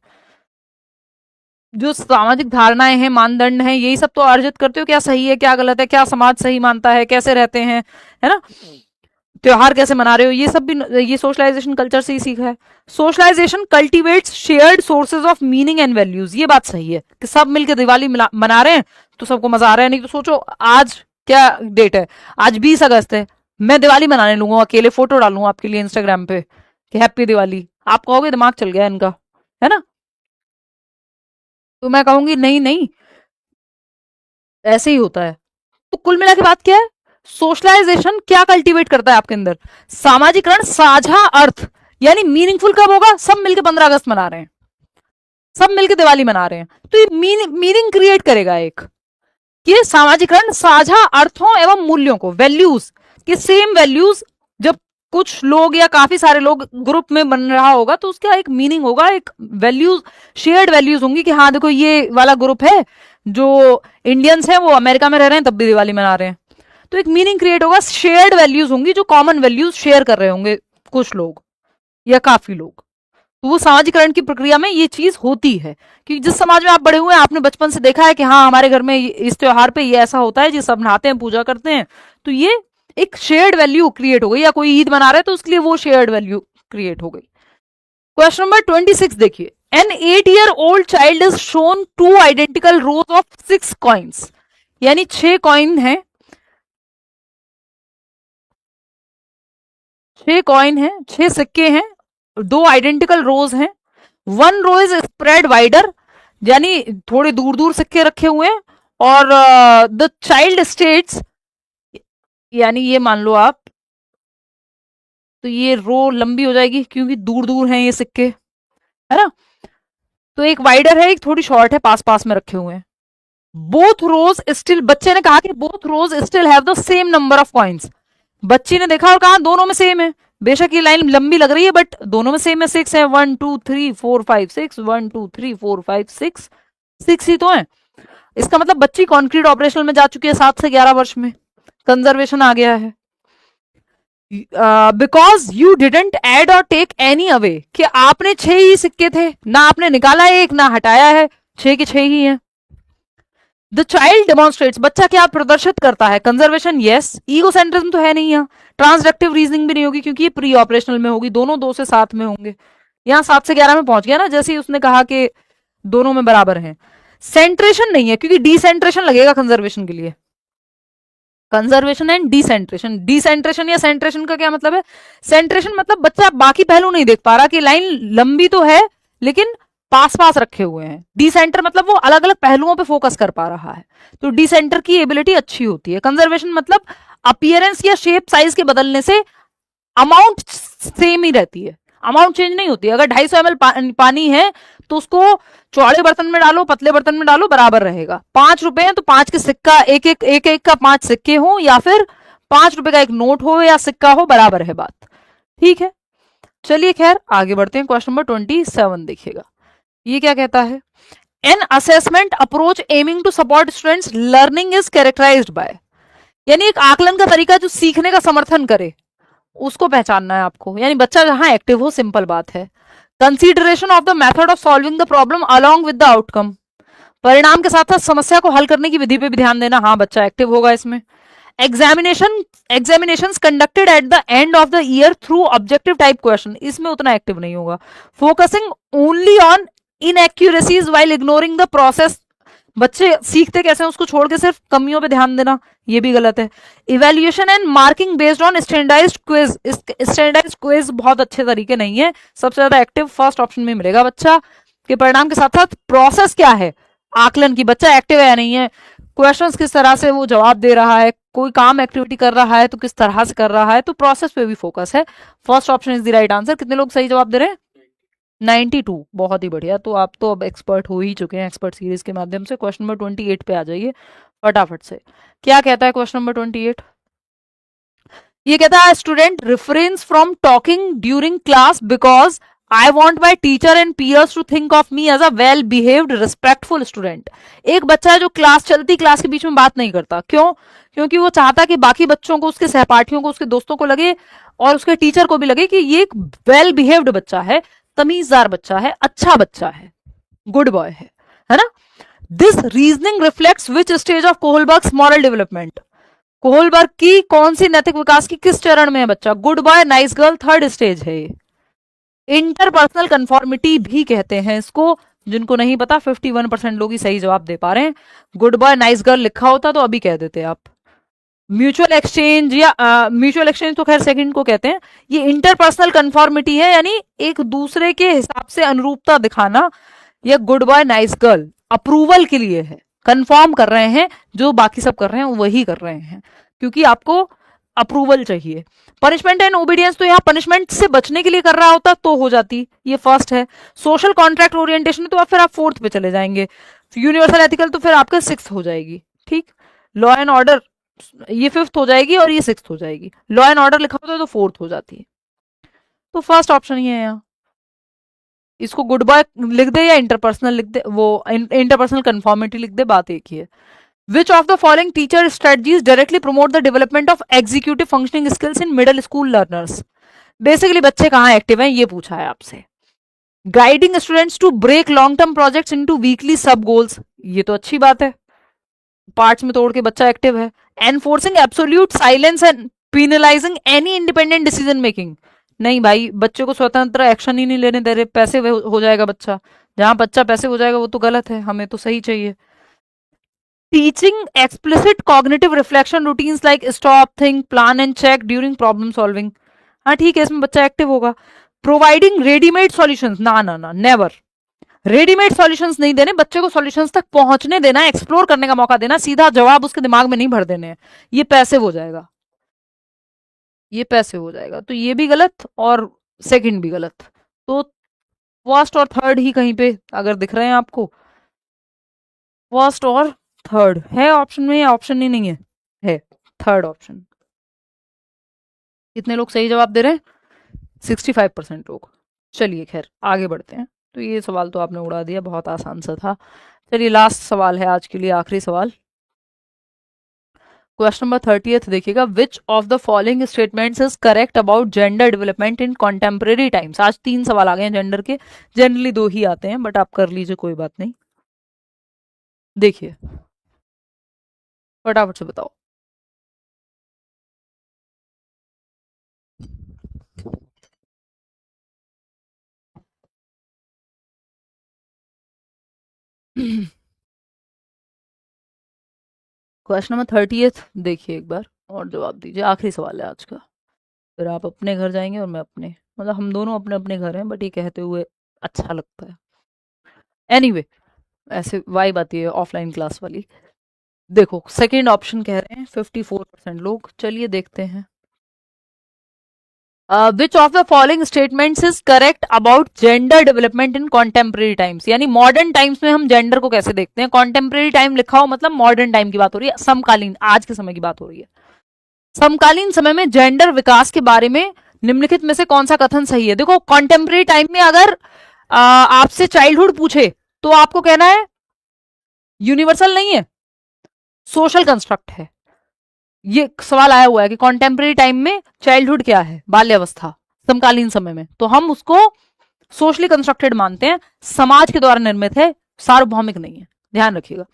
जो सामाजिक धारणाएं हैं, मानदंड हैं, यही सब तो अर्जित करते हो, क्या सही है क्या गलत है, क्या समाज सही मानता है, कैसे रहते हैं, है ना, त्योहार कैसे मना रहे हो, ये सब भी ये सोशलाइजेशन कल्चर से ही सीखा है। Socialisation cultivates shared sources of meaning and values. ये बात सही है कि सब मिलकर दिवाली मना रहे हैं तो सबको मजा आ रहा है। नहीं तो सोचो, आज क्या डेट है, आज 20 अगस्त है, मैं दिवाली मनाने लूंगा, अकेले फोटो डालूंगा आपके लिए इंस्टाग्राम पे कि हैप्पी दिवाली, आप कहोगे दिमाग चल गया इनका, है ना। तो मैं कहूंगी नहीं नहीं, ऐसे ही होता है। तो कुल मिला के बात क्या है, सोशलाइजेशन क्या कल्टीवेट करता है आपके अंदर, सामाजिकरण, साझा अर्थ, यानी मीनिंगफुल कब होगा, सब मिलकर 15 अगस्त मना रहे हैं, सब मिलकर दिवाली मना रहे हैं, तो ये मीनिंग क्रिएट करेगा एक, कि सामाजिकरण साझा अर्थों एवं मूल्यों को, वैल्यूज के सेम वैल्यूज, जब कुछ लोग या काफी सारे लोग ग्रुप में बन रहा होगा तो उसका एक मीनिंग होगा, एक वैल्यूज, शेयर्ड वैल्यूज होंगी कि हाँ देखो ये वाला ग्रुप है, जो इंडियंस हैं वो अमेरिका में रह रहे हैं तब भी दिवाली मना रहे हैं, तो एक मीनिंग क्रिएट होगा, शेयर्ड वैल्यूज होंगी, जो कॉमन वैल्यूज शेयर कर रहे होंगे कुछ लोग या काफी लोग। तो वो सामाजिकरण की प्रक्रिया में ये चीज होती है, क्योंकि जिस समाज में आप बड़े हुए हैं आपने बचपन से देखा है कि हाँ हमारे घर में इस त्योहार पे ये ऐसा होता है जी, सब नहाते हैं, पूजा करते हैं, तो ये एक शेयर्ड वैल्यू क्रिएट हो गई, या कोई ईद मना रहा है तो उसके लिए वो शेयर्ड वैल्यू क्रिएट हो गई। क्वेश्चन नंबर 26 देखिए, an 8-year-old child is shown 2 identical rows of 6 coins, यानी 6 कॉइन है, 6 कॉइन है, 6 सिक्के हैं, 2 आइडेंटिकल रोज हैं, 1 रो इज स्प्रेड वाइडर, यानी थोड़े दूर दूर सिक्के रखे हुए हैं, और द चाइल्ड स्टेट्स, यानी ये मान लो आप, तो ये रो लंबी हो जाएगी क्योंकि दूर दूर हैं ये सिक्के, है ना, तो एक वाइडर है एक थोड़ी शॉर्ट है, पास पास में रखे हुए हैं। बोथ रोज स्टिल, बच्चे ने कहा कि both rows still have the same number of coins, बच्ची ने देखा और कहा दोनों में सेम है, बेशक ये लाइन लंबी लग रही है बट दोनों में सेम है, 6 है, 1 2 3 4 5 6, 1 2 3 4 5 6, 6 ही तो है। इसका मतलब बच्ची कॉन्क्रीट ऑपरेशनल में जा चुकी है 7 से 11 वर्ष में, कंजर्वेशन आ गया है। बिकॉज यू डिडेंट एड और टेक एनी अवे, कि आपने 6 ही सिक्के थे, ना आपने निकाला एक ना हटाया है, 6 के 6 ही हैं। द चाइल्ड डेमोन्स्ट्रेट्स, बच्चा क्या प्रदर्शित करता है, कंजर्वेशन, यस, ईगो सेंट्रिज्म तो है नहीं यहाँ, ट्रांसडक्टिव रीजनिंग भी नहीं होगी क्योंकि ये प्री ऑपरेशनल में होगी, दोनों 2 से 7 में होंगे, यहाँ 7 से 11 में पहुंच गया ना, जैसे ही उसने कहा कि दोनों में बराबर हैं। सेंट्रेशन नहीं है क्योंकि डिसेंट्रेशन लगेगा कंजर्वेशन के लिए, कंजर्वेशन एंड डिसेंट्रेशन, डिसेंट्रेशन या सेंट्रेशन का क्या मतलब है, सेंट्रेशन मतलब बच्चा बाकी पहलू नहीं देख पा रहा कि लाइन लंबी तो है लेकिन पास पास रखे हुए हैं, डिसेंटर मतलब वो अलग अलग पहलुओं पे फोकस कर पा रहा है, तो डिसेंटर की एबिलिटी अच्छी होती है। कंजर्वेशन मतलब अपीयरेंस या शेप साइज के बदलने से अमाउंट सेम ही रहती है, अमाउंट चेंज नहीं होती है। अगर 250 ml पानी है तो उसको चौड़े बर्तन में डालो पतले बर्तन में डालो बराबर रहेगा। 5 रुपए हैं तो 5 के सिक्का एक एक का 5 सिक्के हो या फिर 5 रुपए का एक नोट हो या सिक्का हो, बराबर है बात, ठीक है। चलिए खैर आगे बढ़ते हैं, क्वेश्चन नंबर 27 देखिएगा, ये क्या कहता है, an assessment approach aiming to support students learning is characterised by, यानी एक आकलन का तरीका जो सीखने का समर्थन करे उसको पहचानना है आपको, यानी बच्चा जहां एक्टिव हो, सिंपल बात है। Consideration of the method of solving the problem along with the outcome, परिणाम के साथ साथ समस्या को हल करने की विधि पे भी ध्यान देना, हाँ बच्चा एक्टिव होगा इसमें। Examinations conducted at the end of the year through objective type question, इसमें उतना एक्टिव नहीं होगा। Focusing only on inaccuracies while ignoring the process, बच्चे सीखते कैसे हैं उसको छोड़ के सिर्फ कमियों पे ध्यान देना, ये भी गलत है। Evaluation and marking based on standardised quiz, standardised quiz बहुत अच्छे तरीके नहीं है, सबसे ज्यादा एक्टिव फर्स्ट ऑप्शन में मिलेगा बच्चा के परिणाम के साथ साथ प्रोसेस क्या है आकलन की, बच्चा एक्टिव है या नहीं है, क्वेश्चंस किस तरह से वो जवाब दे रहा है, कोई काम एक्टिविटी कर रहा है तो किस तरह से कर रहा है, तो प्रोसेस पे भी फोकस है। First option is the right answer. कितने लोग सही जवाब दे रहे हैं, 92, बहुत ही बढ़िया। तो आप तो अब एक्सपर्ट हो ही चुके हैं एक्सपर्ट सीरीज के माध्यम से। क्वेश्चन नंबर 28 पे आ जाइए फटाफट से, क्या कहता है क्वेश्चन नंबर 28, ये कहता है student refrains from talking during class because I want my teacher and peers to think of me as a well behaved respectful student. एक बच्चा है जो क्लास चलती क्लास के बीच में बात नहीं करता, क्यों? क्योंकि वो चाहता कि बाकी बच्चों को, उसके सहपाठियों को, उसके दोस्तों को लगे और उसके टीचर को भी लगे कि ये एक वेल बिहेव्ड बच्चा है, तमीजदार बच्चा है, अच्छा बच्चा है, गुड बॉय है ना? This reasoning reflects which stage of Kohlberg's moral development. Kohlberg की कौन सी नैतिक विकास की किस चरण में है बच्चा? Good boy, nice girl, third stage है ये। इंटरपर्सनल कंफॉर्मिटी भी कहते हैं इसको, जिनको नहीं पता 51% लोग ही सही जवाब दे पा रहे हैं। गुड बॉय नाइस गर्ल लिखा होता तो अभी कह देते आप। म्यूचुअल एक्सचेंज या म्यूचुअल एक्सचेंज तो खैर सेकंड को कहते हैं। ये इंटरपर्सनल कंफॉर्मिटी है, यानी एक दूसरे के हिसाब से अनुरूपता दिखाना। ये good boy nice girl approval के लिए है, कंफर्म कर रहे हैं, जो बाकी सब कर रहे हैं वही कर रहे हैं, क्योंकि आपको अप्रूवल चाहिए। पनिशमेंट एंड ओबीडियंस तो यहाँ पनिशमेंट से बचने के लिए कर रहा होता तो हो जाती, ये फर्स्ट है। सोशल कॉन्ट्रैक्ट ओरिएंटेशन तो फिर आप फोर्थ पे चले जाएंगे। यूनिवर्सल एथिकल तो फिर आपका सिक्स्थ हो जाएगी, ठीक। लॉ एंड ऑर्डर ये फिफ्थ हो जाएगी और ये सिक्स्थ हो जाएगी। लॉ एंड ऑर्डर लिखा होता तो फोर्थ हो जाती है। तो फर्स्ट ऑप्शन ही है यहाँ। इसको गुड बॉय लिख दे या इंटरपर्सनल लिख दे, वो इंटरपर्सनल कंफॉर्मिटी लिख दे, बात एक ही है। Which of the following teacher strategies directly promote the development of executive functioning skills in middle school learners? Basically बच्चे कहाँ एक्टिव हैं ये पूछा है आपसे। Guiding students to break long term projects into weekly sub goals, ये तो अच्छी बात है, पार्ट्स में तोड़ के बच्चा एक्टिव है। Enforcing absolute silence and penalising any independent decision making, नहीं भाई बच्चे को स्वतंत्र एक्शन ही नहीं लेने दे रहे, पैसे हो जाएगा बच्चा। जहां बच्चा पैसे हो जाएगा वो तो गलत है, हमें तो सही चाहिए। Teaching explicit cognitive reflection routines like stop, think, plan and check during problem solving, हाँ ठीक है, इसमें बच्चा एक्टिव होगा। Providing ready-made solutions, ना ना ना, never। रेडीमेड सॉल्यूशंस नहीं देने, बच्चे को सॉल्यूशंस तक पहुंचने देना, एक्सप्लोर करने का मौका देना, सीधा जवाब उसके दिमाग में नहीं भर देने हैं, ये पैसे हो जाएगा, ये पैसे हो जाएगा। तो ये भी गलत और सेकंड भी गलत। तो फर्स्ट और थर्ड ही कहीं पे अगर दिख रहे हैं आपको, फर्स्ट और थर्ड है ऑप्शन में या ऑप्शन ही नहीं है थर्ड ऑप्शन। कितने लोग सही जवाब दे रहे हैं? 65% लोग। चलिए खैर आगे बढ़ते हैं। तो ये सवाल तो आपने उड़ा दिया, बहुत आसान सा था। चलिए लास्ट सवाल है आज के लिए, आखिरी सवाल। क्वेश्चन नंबर 30 देखिएगा, विच of the following statements is correct about gender development in contemporary times. आज 3 सवाल आ गए हैं जेंडर के, जनरली 2 ही आते हैं, बट आप कर लीजिए कोई बात नहीं। देखिए फटाफट से बताओ। क्वेश्चन नंबर 30 देखिए एक बार और जवाब दीजिए, आखिरी सवाल है आज का। फिर आप अपने घर जाएंगे और मैं अपने, मतलब हम दोनों अपने अपने घर हैं, बट ये कहते हुए अच्छा लगता है। एनीवे ऐसे वाइब आती है ऑफलाइन क्लास वाली। देखो सेकंड ऑप्शन कह रहे हैं 54% लोग। चलिए देखते हैं। Which of the following statements is correct about gender development in contemporary times, यानी मॉडर्न टाइम्स में हम जेंडर को कैसे देखते हैं। कॉन्टेम्परेरी टाइम लिखा हो मतलब मॉडर्न टाइम की बात हो रही है, समकालीन आज के समय की बात हो रही है। समकालीन समय में जेंडर विकास के बारे में निम्नलिखित में से कौन सा कथन सही है। देखो कॉन्टेम्परेरी टाइम में अगर आपसे चाइल्डहुड पूछे तो आपको कहना है यूनिवर्सल नहीं है, सोशल कंस्ट्रक्ट है। ये सवाल आया हुआ है कि कॉन्टेम्परेरी टाइम में चाइल्डहुड क्या है, बाल्यावस्था समकालीन समय में, तो हम उसको सोशली कंस्ट्रक्टेड मानते हैं, समाज के द्वारा निर्मित है, सार्वभौमिक नहीं है, ध्यान रखिएगा।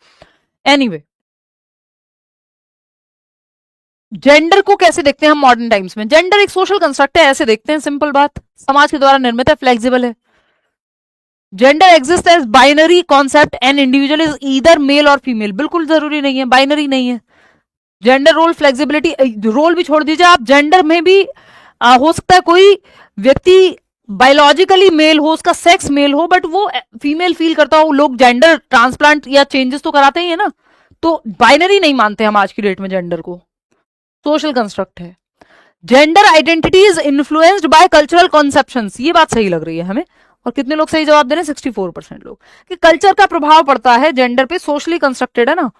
एनीवे जेंडर को कैसे देखते हैं हम मॉडर्न टाइम्स में? जेंडर एक सोशल कंस्ट्रक्ट है, ऐसे देखते हैं, सिंपल बात, समाज के द्वारा निर्मित है, फ्लेक्सिबल है। Gender exist as binary concept and individual is either male or female, बिल्कुल जरूरी नहीं है, बाइनरी नहीं है। जेंडर रोल फ्लेक्सिबिलिटी, रोल भी छोड़ दीजिए आप, जेंडर में भी हो सकता है कोई व्यक्ति बायोलॉजिकली मेल हो, उसका सेक्स मेल हो, बट वो फीमेल फील करता हो। लोग जेंडर ट्रांसप्लांट या चेंजेस तो कराते ही है ना, तो बाइनरी नहीं मानते हम आज की डेट में जेंडर को, सोशल कंस्ट्रक्ट है। Gender identity is influenced by cultural conceptions, ये बात सही लग रही है हमें। और कितने लोग सही जवाब दे रहे हैं? 64% लोग, कि कल्चर का प्रभाव पड़ता है जेंडर पे, सोशली कंस्ट्रक्टेड है ना,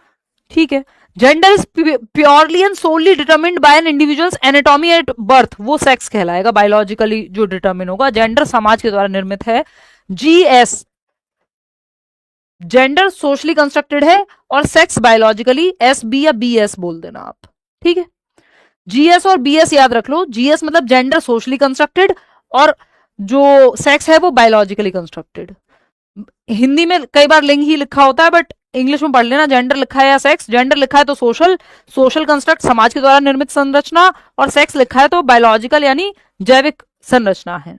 ठीक है। Gender is purely and solely determined by an individual's anatomy at birth, वो सेक्स कहलाएगा, बायोलॉजिकली जो डिटरमिन होगा। जेंडर समाज के द्वारा निर्मित है। जीएस, जेंडर सोशली कंस्ट्रक्टेड है, और सेक्स बायोलॉजिकली, एस बी या बी एस बोल देना आप, ठीक है। जीएस और बीएस याद रख लो। जीएस मतलब जेंडर सोशली कंस्ट्रक्टेड, और जो सेक्स है वो बायोलॉजिकली कंस्ट्रक्टेड। हिंदी में कई बार लिंग ही लिखा होता है, बट इंग्लिश में पढ़ लेना, जेंडर लिखा है या सेक्स। जेंडर लिखा है तो सोशल, सोशल कंस्ट्रक्ट समाज के द्वारा निर्मित संरचना, और सेक्स लिखा है तो बायोलॉजिकल यानी जैविक संरचना है।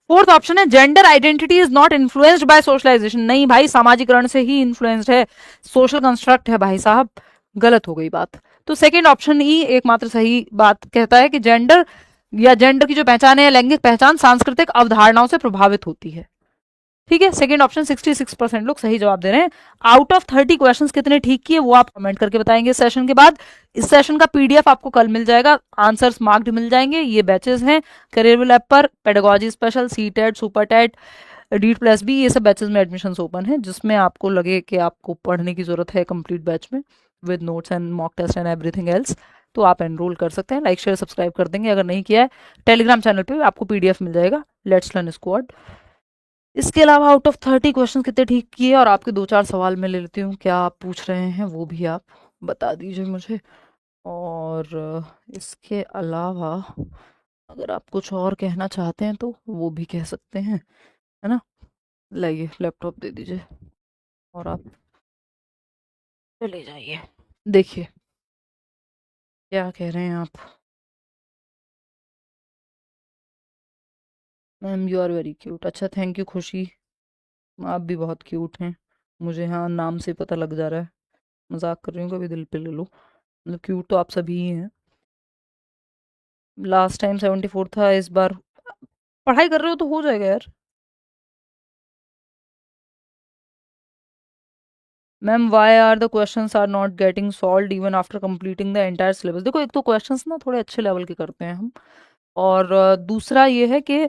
फोर्थ ऑप्शन है gender identity is not influenced by socialisation, नहीं भाई, सामाजिकरण से ही इन्फ्लुएंस्ड है, सोशल कंस्ट्रक्ट है भाई साहब, गलत हो गई बात। तो सेकेंड ऑप्शन ही एकमात्र सही बात कहता है कि जेंडर या जेंडर की जो पहचान है, लैंगिक पहचान सांस्कृतिक अवधारणाओं से प्रभावित होती है, ठीक है। सेकंड ऑप्शन 66% लोग सही जवाब दे रहे हैं। आउट ऑफ 30 क्वेश्चंस कितने ठीक किए वो आप कमेंट करके बताएंगे इस सेशन के बाद। इस सेशन का पीडीएफ आपको कल मिल जाएगा, आंसर्स मार्क्ड मिल जाएंगे। ये बैचेस हैं करियर लैब पर, pedagogy special, C TET, super TET, डीट प्लस बी, ये सब बैचेस में एडमिशन ओपन है। जिसमें आपको लगे कि आपको पढ़ने की जरूरत है कंप्लीट बैच में with notes and mock test and everything else, तो आप एनरोल कर सकते हैं। लाइक शेयर सब्सक्राइब कर देंगे अगर नहीं किया है। टेलीग्राम चैनल पे आपको पीडीएफ मिल जाएगा, लेट्स लर्न स्क्वाड। इसके अलावा आउट ऑफ 30 क्वेश्चन कितने ठीक किए, और आपके 2-4 सवाल मैं ले लेती हूँ, क्या आप पूछ रहे हैं वो भी आप बता दीजिए मुझे। और इसके अलावा अगर आप कुछ और कहना चाहते हैं तो वो भी कह सकते हैं, है ना। लाइए लैपटॉप दे दीजिए और आप चले जाइए। देखिए क्या कह रहे हैं आप। Ma'am you are very cute, अच्छा थैंक यू खुशी, आप भी बहुत क्यूट हैं, मुझे हाँ नाम से पता लग जा रहा है। मजाक कर रही हूँ, कभी दिल पे ले लो, मतलब क्यूट तो आप सभी ही हैं। लास्ट टाइम 74 था, इस बार पढ़ाई कर रहे हो तो हो जाएगा यार। Ma'am why are the questions are not getting solved even after completing the entire syllabus. देखो एक तो क्वेश्चंस ना थोड़े अच्छे लेवल के करते हैं हम, और दूसरा ये है कि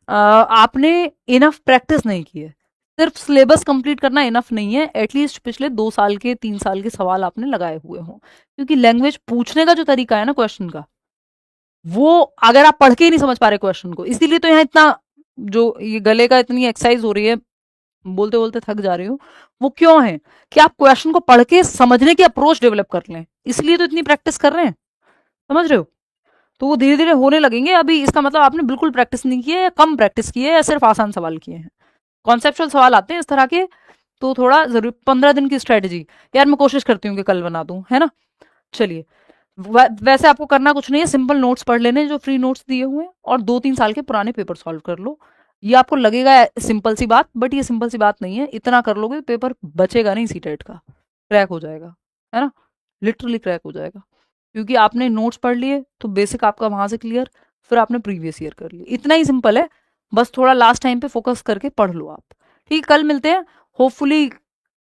आपने इनफ प्रैक्टिस नहीं की है। सिर्फ सिलेबस कंप्लीट करना इनफ नहीं है, एटलीस्ट पिछले 2 साल के 3 साल के सवाल आपने लगाए हुए हों, क्योंकि लैंग्वेज पूछने का जो तरीका है ना क्वेश्चन का, वो अगर आप पढ़ के ही नहीं समझ पा रहे क्वेश्चन को, इसीलिए तो यहाँ इतना जो ये गले का इतनी एक्सरसाइज हो रही है, बोलते बोलते थक जा रही हूँ, वो क्यों है कि आप क्वेश्चन को पढ़ के समझने की अप्रोच डेवलप कर लें, इसलिए तो इतनी प्रैक्टिस कर रहे हैं, समझ रहे हो। तो वो धीरे धीरे होने लगेंगे। अभी इसका मतलब आपने बिल्कुल प्रैक्टिस नहीं की है, या कम प्रैक्टिस की है, या सिर्फ आसान सवाल किए हैं। कॉन्सेप्चुअल सवाल आते हैं इस तरह के, तो थोड़ा जरूर 15 दिन की स्ट्रेटेजी, यार मैं कोशिश करती हूँ कि कल बना दूं, है ना। चलिए, वैसे आपको करना कुछ नहीं है, सिंपल नोट्स पढ़ लेने जो फ्री नोट्स दिए हुए हैं, और 2-3 साल के पुराने पेपर सॉल्व कर लो। ये आपको लगेगा सिंपल सी बात, बट ये सिंपल सी बात नहीं है। इतना कर लोगे पेपर बचेगा नहीं, सीटेट का क्रैक हो जाएगा, है ना, लिटरली क्रैक हो जाएगा। क्योंकि आपने नोट्स पढ़ लिए तो बेसिक आपका वहां से क्लियर, फिर आपने प्रीवियस ईयर कर लिया, इतना ही सिंपल है। बस थोड़ा लास्ट टाइम पे फोकस करके पढ़ लो आप। ठीक, कल मिलते हैं होपफुली।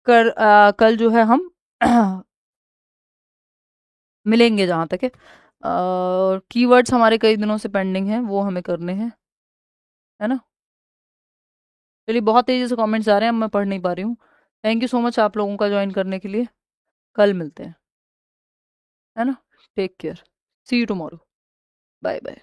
कल जो है हम मिलेंगे जहां तक है। कीवर्ड्स हमारे कई दिनों से पेंडिंग हैं, वो हमें करने हैं, है ना। चलिए, बहुत तेजी से कमेंट्स आ रहे हैं, अब मैं पढ़ नहीं पा रही हूँ। थैंक यू सो मच आप लोगों का ज्वाइन करने के लिए। कल मिलते हैं, है ना। Take care, see you tomorrow, bye bye.